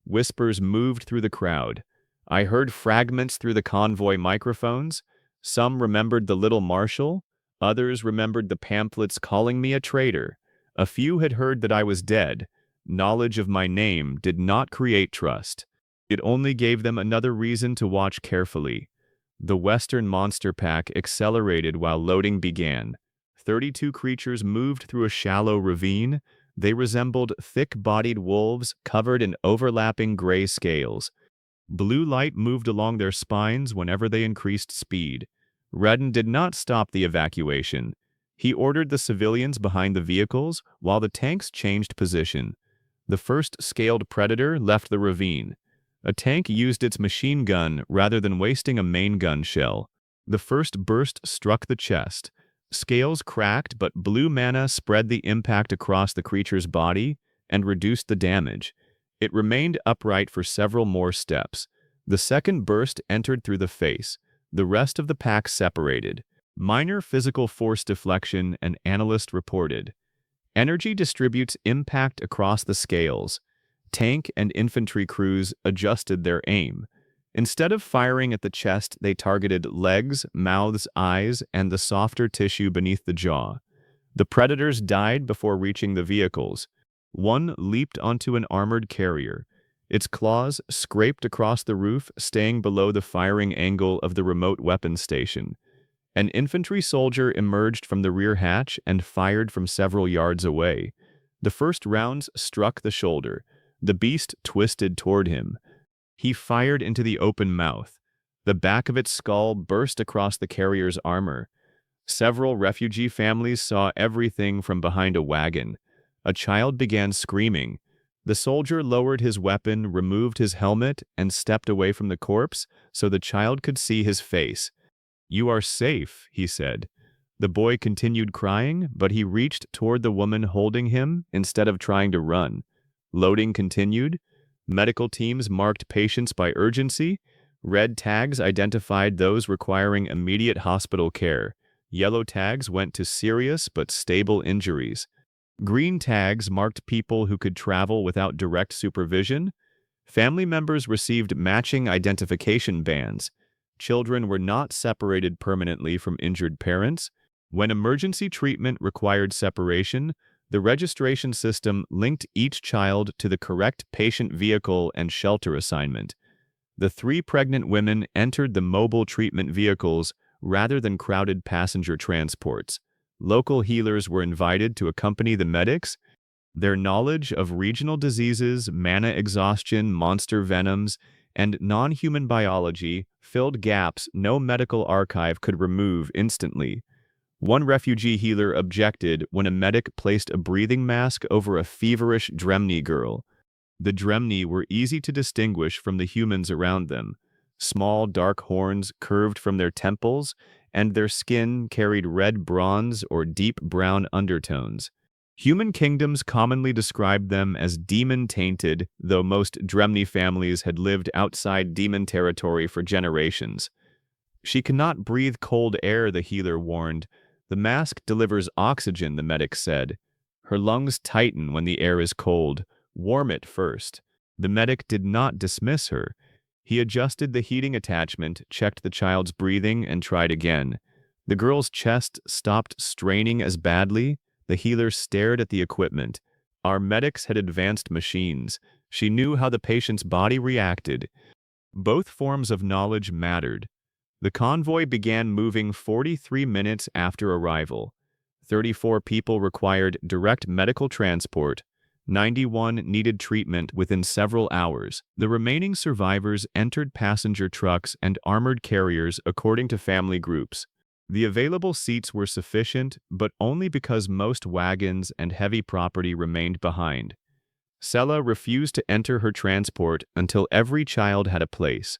Speaker 3: Whispers moved through the crowd. I heard fragments through the convoy microphones. Some remembered the little marshal. Others remembered the pamphlets calling me a traitor. A few had heard that I was dead. Knowledge of my name did not create trust. It only gave them another reason to watch carefully. The Western monster pack accelerated while loading began. 32 creatures moved through a shallow ravine. They resembled thick-bodied wolves covered in overlapping gray scales. Blue light moved along their spines whenever they increased speed. Redden did not stop the evacuation. He ordered the civilians behind the vehicles while the tanks changed position. The first scaled predator left the ravine. A tank used its machine gun rather than wasting a main gun shell. The first burst struck the chest. Scales cracked, but blue mana spread the impact across the creature's body and reduced the damage. It remained upright for several more steps. The second burst entered through the face. The rest of the pack separated. Minor physical force deflection, an analyst reported. Energy distributes impact across the scales. Tank and infantry crews adjusted their aim. Instead of firing at the chest, they targeted legs, mouths, eyes, and the softer tissue beneath the jaw. The predators died before reaching the vehicles. One leaped onto an armored carrier. Its claws scraped across the roof, staying below the firing angle of the remote weapons station. An infantry soldier emerged from the rear hatch and fired from several yards away. The first rounds struck the shoulder. The beast twisted toward him. He fired into the open mouth. The back of its skull burst across the carrier's armor. Several refugee families saw everything from behind a wagon. A child began screaming. The soldier lowered his weapon, removed his helmet, and stepped away from the corpse so the child could see his face. "You are safe," he said. The boy continued crying, but he reached toward the woman holding him instead of trying to run. Loading continued. Medical teams marked patients by urgency. Red tags identified those requiring immediate hospital care. Yellow tags went to serious but stable injuries. Green tags marked people who could travel without direct supervision. Family members received matching identification bands. Children were not separated permanently from injured parents. When emergency treatment required separation, The registration system linked each child to the correct patient vehicle and shelter assignment. The 3 pregnant women entered the mobile treatment vehicles rather than crowded passenger transports. Local healers were invited to accompany the medics. Their knowledge of regional diseases, mana exhaustion, monster venoms, and non-human biology filled gaps no medical archive could remove instantly. One refugee healer objected when a medic placed a breathing mask over a feverish Dremni girl. The Dremni were easy to distinguish from the humans around them. Small, dark horns curved from their temples, and their skin carried red bronze or deep brown undertones. Human kingdoms commonly described them as demon-tainted, though most Dremni families had lived outside demon territory for generations. She cannot breathe cold air, the healer warned. The mask delivers oxygen, the medic said. Her lungs tighten when the air is cold. Warm it first. The medic did not dismiss her. He adjusted the heating attachment, checked the child's breathing, and tried again. The girl's chest stopped straining as badly. The healer stared at the equipment. Our medics had advanced machines. She knew how the patient's body reacted. Both forms of knowledge mattered. The convoy began moving 43 minutes after arrival. 34 people required direct medical transport. 91 needed treatment within several hours. The remaining survivors entered passenger trucks and armored carriers according to family groups. The available seats were sufficient, but only because most wagons and heavy property remained behind. Sela refused to enter her transport until every child had a place.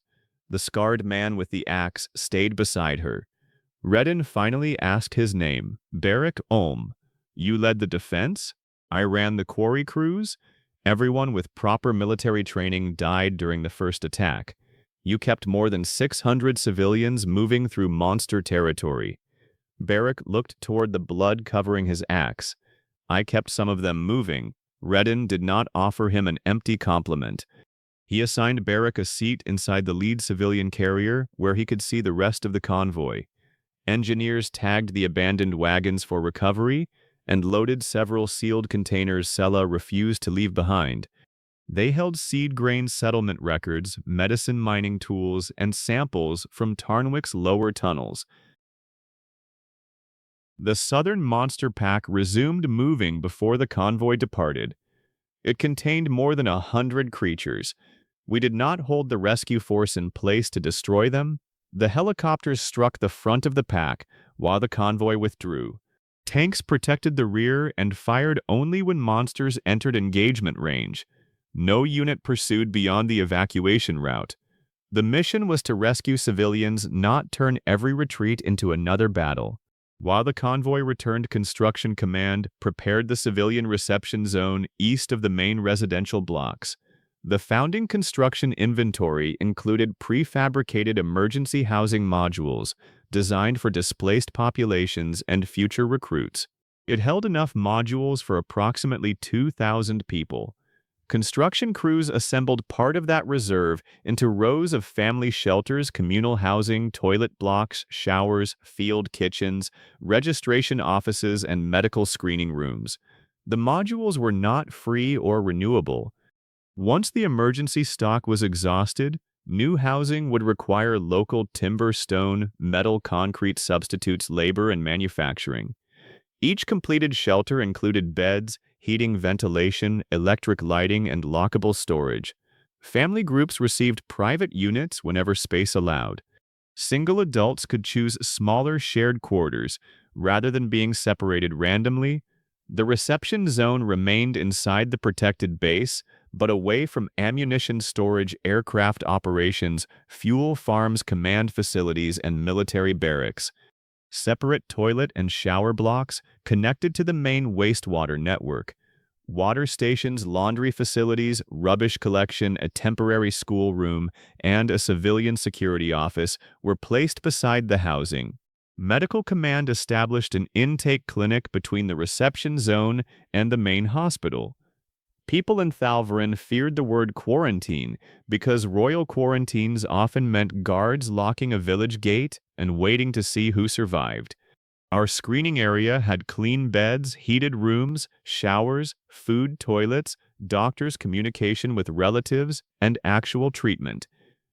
Speaker 3: The scarred man with the axe stayed beside her. Redden finally asked his name, Barak Olm. You led the defense? I ran the quarry crews. Everyone with proper military training died during the first attack. You kept more than 600 civilians moving through monster territory. Barak looked toward the blood covering his axe. I kept some of them moving. Redden did not offer him an empty compliment. He assigned Barak a seat inside the lead civilian carrier where he could see the rest of the convoy. Engineers tagged the abandoned wagons for recovery and loaded several sealed containers Sela refused to leave behind. They held seed grain settlement records, medicine mining tools, and samples from Tarnwick's lower tunnels. The southern monster pack resumed moving before the convoy departed. It contained more than 100 creatures. We did not hold the rescue force in place to destroy them. The helicopters struck the front of the pack while the convoy withdrew. Tanks protected the rear and fired only when monsters entered engagement range. No unit pursued beyond the evacuation route. The mission was to rescue civilians, not turn every retreat into another battle. While the convoy returned, Construction Command prepared the civilian reception zone east of the main residential blocks. The founding construction inventory included prefabricated emergency housing modules designed for displaced populations and future recruits. It held enough modules for approximately 2,000 people. Construction crews assembled part of that reserve into rows of family shelters, communal housing, toilet blocks, showers, field kitchens, registration offices, and medical screening rooms. The modules were not free or renewable. Once the emergency stock was exhausted, new housing would require local timber, stone, metal, concrete substitutes, labor, and manufacturing. Each completed shelter included beds, heating, ventilation, electric lighting, and lockable storage. Family groups received private units whenever space allowed. Single adults could choose smaller shared quarters rather than being separated randomly. The reception zone remained inside the protected base, but away from ammunition storage, aircraft operations, fuel farms, command facilities, and military barracks. Separate toilet and shower blocks connected to the main wastewater network. Water stations, laundry facilities, rubbish collection, a temporary schoolroom, and a civilian security office were placed beside the housing. Medical Command established an intake clinic between the reception zone and the main hospital. People in Thalvarin feared the word quarantine because royal quarantines often meant guards locking a village gate and waiting to see who survived. Our screening area had clean beds, heated rooms, showers, food, toilets, doctors' communication with relatives, and actual treatment.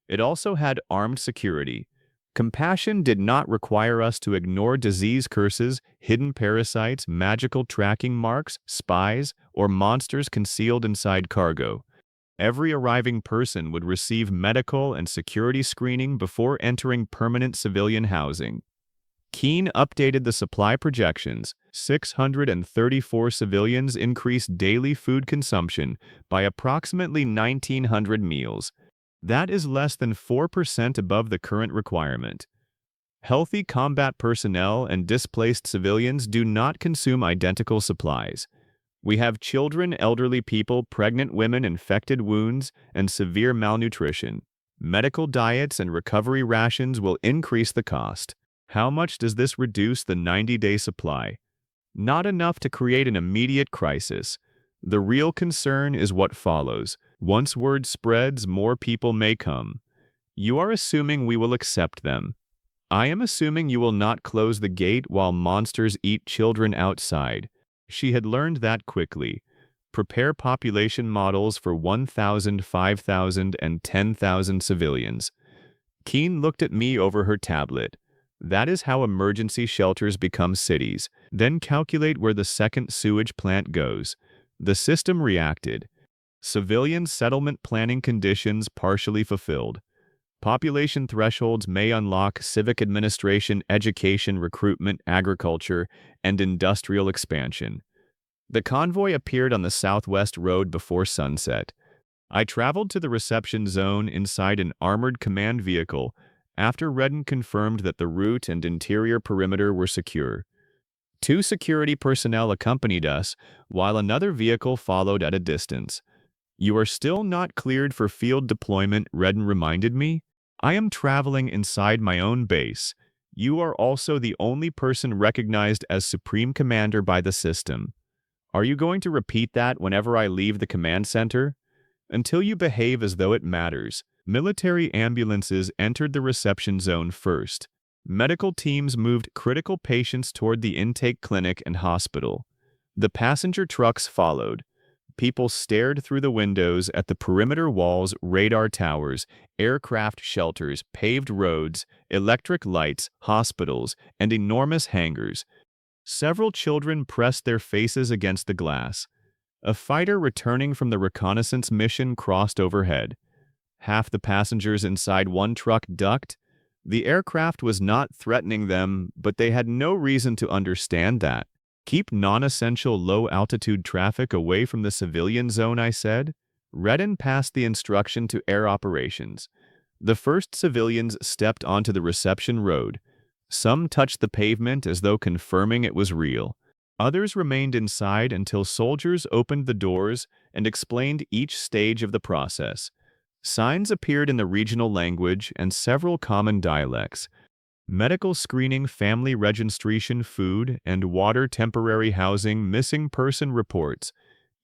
Speaker 3: It also had armed security. Compassion did not require us to ignore disease curses, hidden parasites, magical tracking marks, spies, or monsters concealed inside cargo. Every arriving person would receive medical and security screening before entering permanent civilian housing. Keene updated the supply projections. 634 civilians increased daily food consumption by approximately 1,900 meals. That is less than 4% above the current requirement. Healthy combat personnel and displaced civilians do not consume identical supplies. We have children, elderly people, pregnant women, infected wounds, and severe malnutrition. Medical diets and recovery rations will increase the cost. How much does this reduce the 90-day supply? Not enough to create an immediate crisis. The real concern is what follows. Once word spreads, more people may come. You are assuming we will accept them. I am assuming you will not close the gate while monsters eat children outside. She had learned that quickly. Prepare population models for 1,000, 5,000, and 10,000 civilians. Keene looked at me over her tablet. That is how emergency shelters become cities. Then calculate where the second sewage plant goes. The system reacted. Civilian settlement planning conditions partially fulfilled. Population thresholds may unlock civic administration, education, recruitment, agriculture, and industrial expansion. The convoy appeared on the southwest road before sunset. I traveled to the reception zone inside an armored command vehicle after Redden confirmed that the route and interior perimeter were secure. 2 security personnel accompanied us, while another vehicle followed at a distance. You are still not cleared for field deployment, Redden reminded me. I am traveling inside my own base. You are also the only person recognized as Supreme Commander by the system. Are you going to repeat that whenever I leave the command center? Until you behave as though it matters. Military ambulances entered the reception zone first. Medical teams moved critical patients toward the intake clinic and hospital. The passenger trucks followed. People stared through the windows at the perimeter walls, radar towers, aircraft shelters, paved roads, electric lights, hospitals, and enormous hangars. Several children pressed their faces against the glass. A fighter returning from the reconnaissance mission crossed overhead. Half the passengers inside one truck ducked. The aircraft was not threatening them, but they had no reason to understand that. Keep non-essential low-altitude traffic away from the civilian zone, I said. Redden passed the instruction to air operations. The first civilians stepped onto the reception road. Some touched the pavement as though confirming it was real. Others remained inside until soldiers opened the doors and explained each stage of the process. Signs appeared in the regional language and several common dialects. Medical screening, family registration, food and water, temporary housing, missing person reports.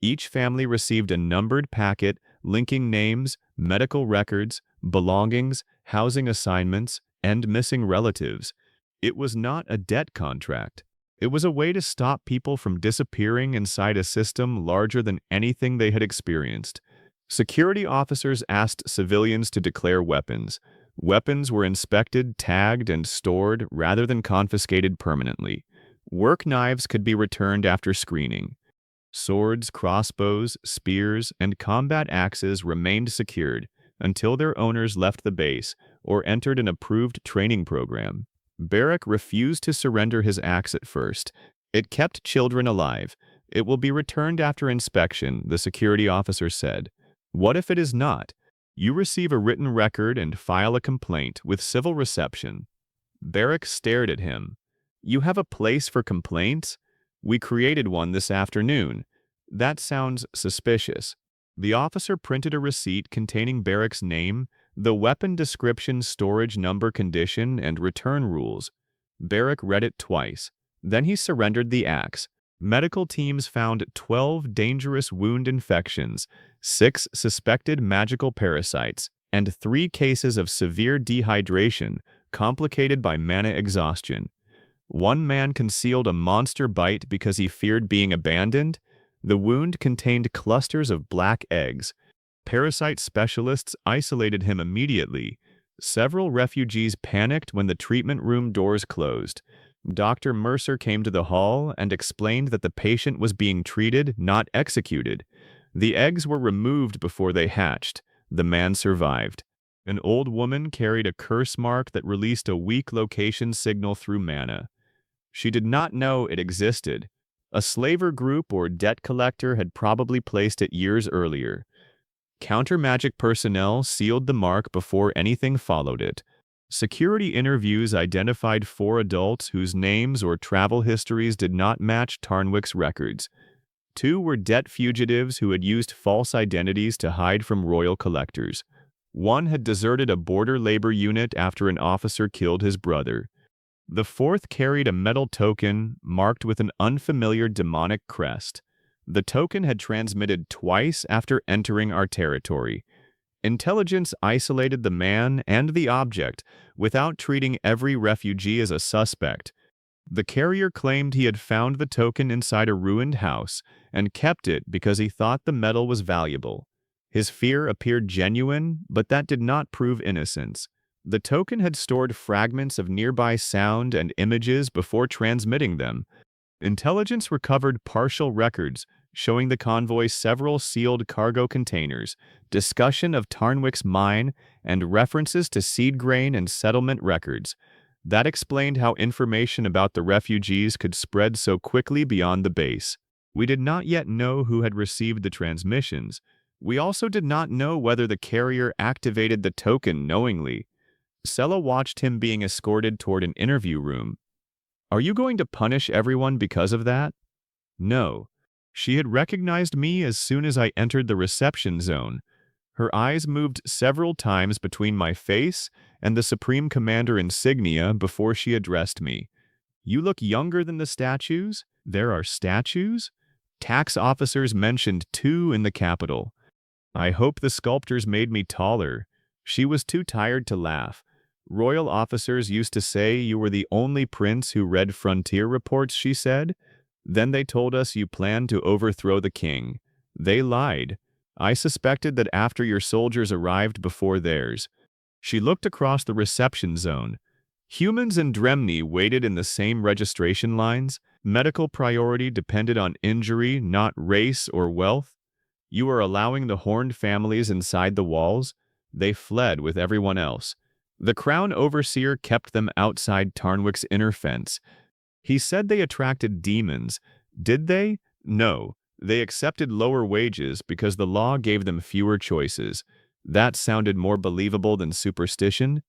Speaker 3: Each family received a numbered packet linking names, medical records, belongings, housing assignments, and missing relatives. It was not a debt contract. It was a way to stop people from disappearing inside a system larger than anything they had experienced. Security officers asked civilians to declare weapons. Weapons were inspected, tagged, and stored rather than confiscated permanently. Work knives could be returned after screening. Swords, crossbows, spears, and combat axes remained secured until their owners left the base or entered an approved training program. Barrack refused to surrender his axe at first. It kept children alive. It will be returned after inspection, the security officer said. What if it is not? You receive a written record and file a complaint with civil reception. Barrack stared at him. You have a place for complaints? We created one this afternoon. That sounds suspicious. The officer printed a receipt containing Barrack's name, the weapon description, storage number, condition, and return rules. Barrack read it twice. Then he surrendered the axe. Medical teams found 12 dangerous wound infections, 6 suspected magical parasites, and 3 cases of severe dehydration complicated by mana exhaustion. One man concealed a monster bite because he feared being abandoned. The wound contained clusters of black eggs. Parasite specialists isolated him immediately. Several refugees panicked when the treatment room doors closed. Dr. Mercer came to the hall and explained that the patient was being treated, not executed. The eggs were removed before they hatched. The man survived. An old woman carried a curse mark that released a weak location signal through mana. She did not know it existed. A slaver group or debt collector had probably placed it years earlier. Counter-magic personnel sealed the mark before anything followed it. Security interviews identified 4 adults whose names or travel histories did not match Tarnwick's records. 2 were debt fugitives who had used false identities to hide from royal collectors. 1 had deserted a border labor unit after an officer killed his brother. The 4th carried a metal token marked with an unfamiliar demonic crest. The token had transmitted twice after entering our territory. Intelligence isolated the man and the object without treating every refugee as a suspect. The carrier claimed he had found the token inside a ruined house and kept it because he thought the metal was valuable. His fear appeared genuine, but that did not prove innocence. The token had stored fragments of nearby sound and images before transmitting them. Intelligence recovered partial records showing the convoy several sealed cargo containers, discussion of Tarnwick's mine, and references to seed grain and settlement records. That explained how information about the refugees could spread so quickly beyond the base. We did not yet know who had received the transmissions. We also did not know whether the carrier activated the token knowingly. Sella watched him being escorted toward an interview room. "Are you going to punish everyone because of that?" "No." She had recognized me as soon as I entered the reception zone. Her eyes moved several times between my face and the Supreme Commander insignia before she addressed me. "You look younger than the statues?" "There are statues?" "Tax officers mentioned 2 in the capital." "I hope the sculptors made me taller." She was too tired to laugh. "Royal officers used to say you were the only prince who read frontier reports," she said. "Then they told us you planned to overthrow the king. They lied. I suspected that after your soldiers arrived before theirs." She looked across the reception zone. Humans in Dremni waited in the same registration lines. Medical priority depended on injury, not race or wealth. "You are allowing the horned families inside the walls?" "They fled with everyone else." The Crown Overseer kept them outside Tarnwick's inner fence. He said they attracted demons. Did they? No. They accepted lower wages because the law gave them fewer choices. That sounded more believable than superstition.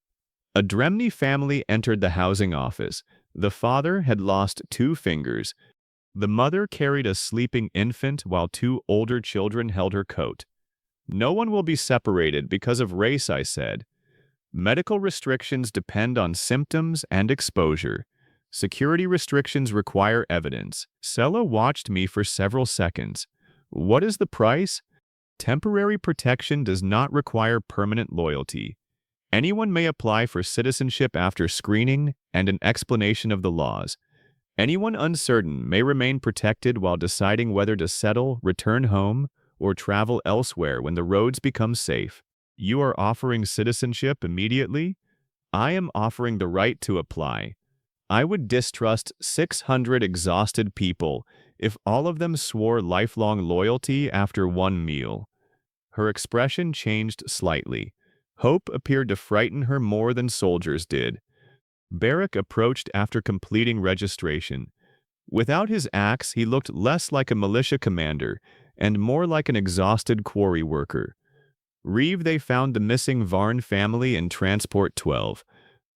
Speaker 3: A Dremni family entered the housing office. The father had lost 2 fingers. The mother carried a sleeping infant while 2 older children held her coat. "No one will be separated because of race," I said. "Medical restrictions depend on symptoms and exposure. Security restrictions require evidence." Sella watched me for several seconds. "What is the price?" "Temporary protection does not require permanent loyalty. Anyone may apply for citizenship after screening and an explanation of the laws. Anyone uncertain may remain protected while deciding whether to settle, return home, or travel elsewhere when the roads become safe." "You are offering citizenship immediately?" "I am offering the right to apply. I would distrust 600 exhausted people if all of them swore lifelong loyalty after 1 meal." Her expression changed slightly. Hope appeared to frighten her more than soldiers did. Barrack approached after completing registration. Without his axe, he looked less like a militia commander and more like an exhausted quarry worker. "Reeve, they found the missing Varn family in Transport 12.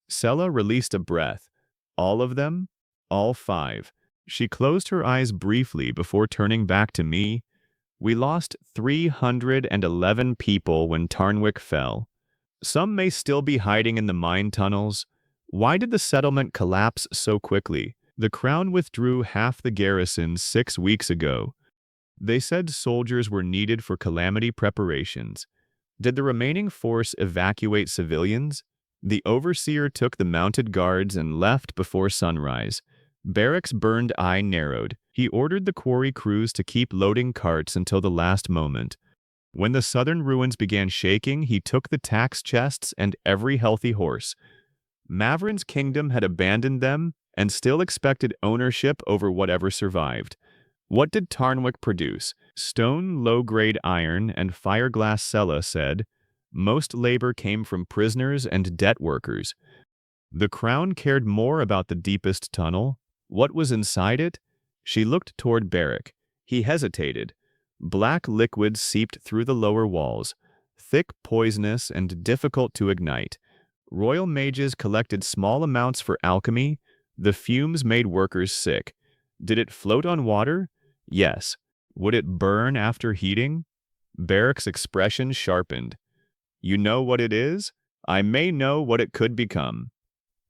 Speaker 3: Sella released a breath. "All of them?" "All 5. She closed her eyes briefly before turning back to me. "We lost 311 people when Tarnwick fell. Some may still be hiding in the mine tunnels. Why did the settlement collapse so quickly? The Crown withdrew half the garrison 6 weeks ago. They said soldiers were needed for calamity preparations. Did the remaining force evacuate civilians? The overseer took the mounted guards and left before sunrise. Barrack's burned eye narrowed. He ordered the quarry crews to keep loading carts until the last moment. When the southern ruins began shaking, he took the tax chests and every healthy horse. Mavrin's kingdom had abandoned them and still expected ownership over whatever survived. What did Tarnwick produce? Stone, low-grade iron, and fireglass cella said. Most labor came from prisoners and debt workers. The crown cared more about the deepest tunnel. What was inside it? She looked toward Barrack. He hesitated. Black liquid seeped through the lower walls, thick, poisonous, and difficult to ignite. Royal mages collected small amounts for alchemy. The fumes made workers sick. Did it float on water? Yes. Would it burn after heating? Barrack's expression sharpened. You know what it is? I may know what it could become.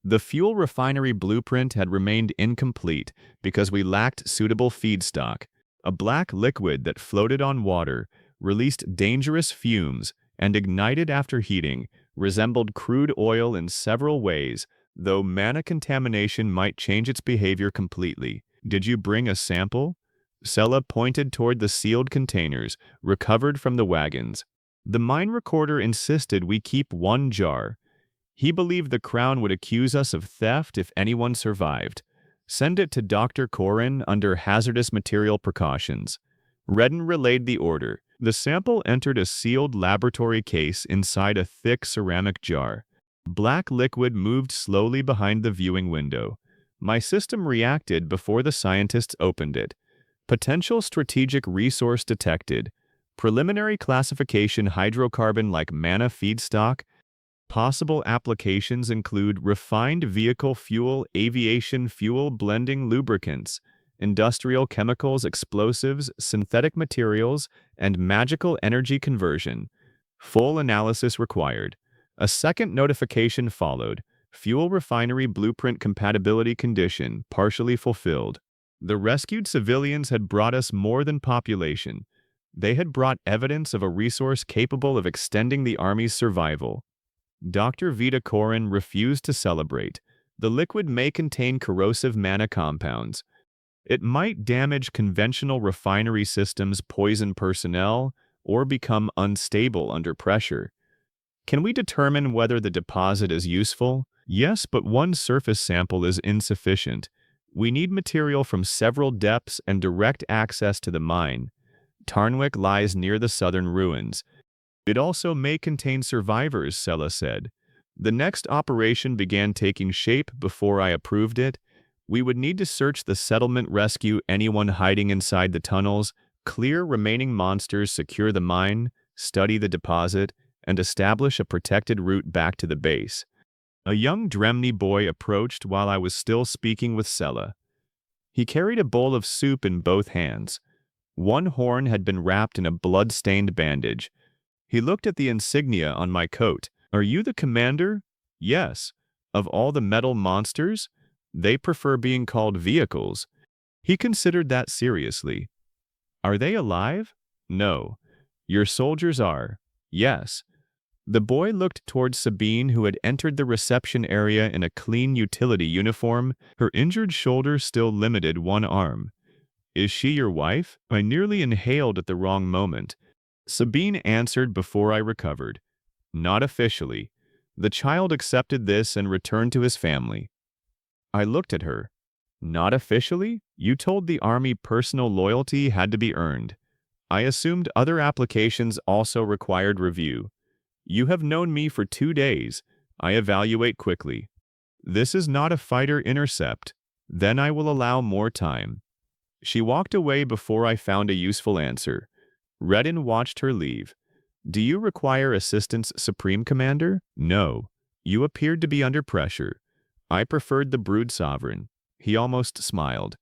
Speaker 3: The fuel refinery blueprint had remained incomplete because we lacked suitable feedstock. A black liquid that floated on water, released dangerous fumes, and ignited after heating, resembled crude oil in several ways, though mana contamination might change its behavior completely. Did you bring a sample? Sella pointed toward the sealed containers, recovered from the wagons. The mine recorder insisted we keep one jar. He believed the crown would accuse us of theft if anyone survived. Send it to Dr. Konan under hazardous material precautions. Redden relayed the order. The sample entered a sealed laboratory case inside a thick ceramic jar. Black liquid moved slowly behind the viewing window. My system reacted before the scientists opened it. Potential strategic resource detected. Preliminary classification hydrocarbon like mana feedstock. Possible applications include refined vehicle fuel, aviation fuel, blending lubricants, industrial chemicals, explosives, synthetic materials, and magical energy conversion. Full analysis required. A second notification followed. Fuel refinery blueprint compatibility condition partially fulfilled. The rescued civilians had brought us more than population. They had brought evidence of a resource capable of extending the army's survival. Dr. Vita Koran refused to celebrate. The liquid may contain corrosive mana compounds. It might damage conventional refinery systems, poison personnel, or become unstable under pressure. Can we determine whether the deposit is useful? Yes, but one surface sample is insufficient. We need material from several depths and direct access to the mine. Tarnwick lies near the southern ruins. It also may contain survivors, Sella said. The next operation began taking shape before I approved it. We would need to search the settlement, rescue anyone hiding inside the tunnels, clear remaining monsters, secure the mine, study the deposit, and establish a protected route back to the base. A young Dremni boy approached while I was still speaking with Sella. He carried a bowl of soup in both hands. One horn had been wrapped in a blood-stained bandage. He looked at the insignia on my coat. Are you the commander? Yes. Of all the metal monsters? They prefer being called vehicles. He considered that seriously. Are they alive? No. Your soldiers are. Yes. The boy looked towards Sabine, who had entered the reception area in a clean utility uniform, her injured shoulder still limited one arm. Is she your wife? I nearly inhaled at the wrong moment. Sabine answered before I recovered. Not officially. The child accepted this and returned to his family. I looked at her. Not officially? You told the army personal loyalty had to be earned. I assumed other applications also required review. You have known me for 2 days. I evaluate quickly. This is not a fighter intercept. Then I will allow more time. She walked away before I found a useful answer. Redden watched her leave. Do you require assistance, Supreme Commander? No. You appeared to be under pressure. I preferred the Brood Sovereign. He almost smiled.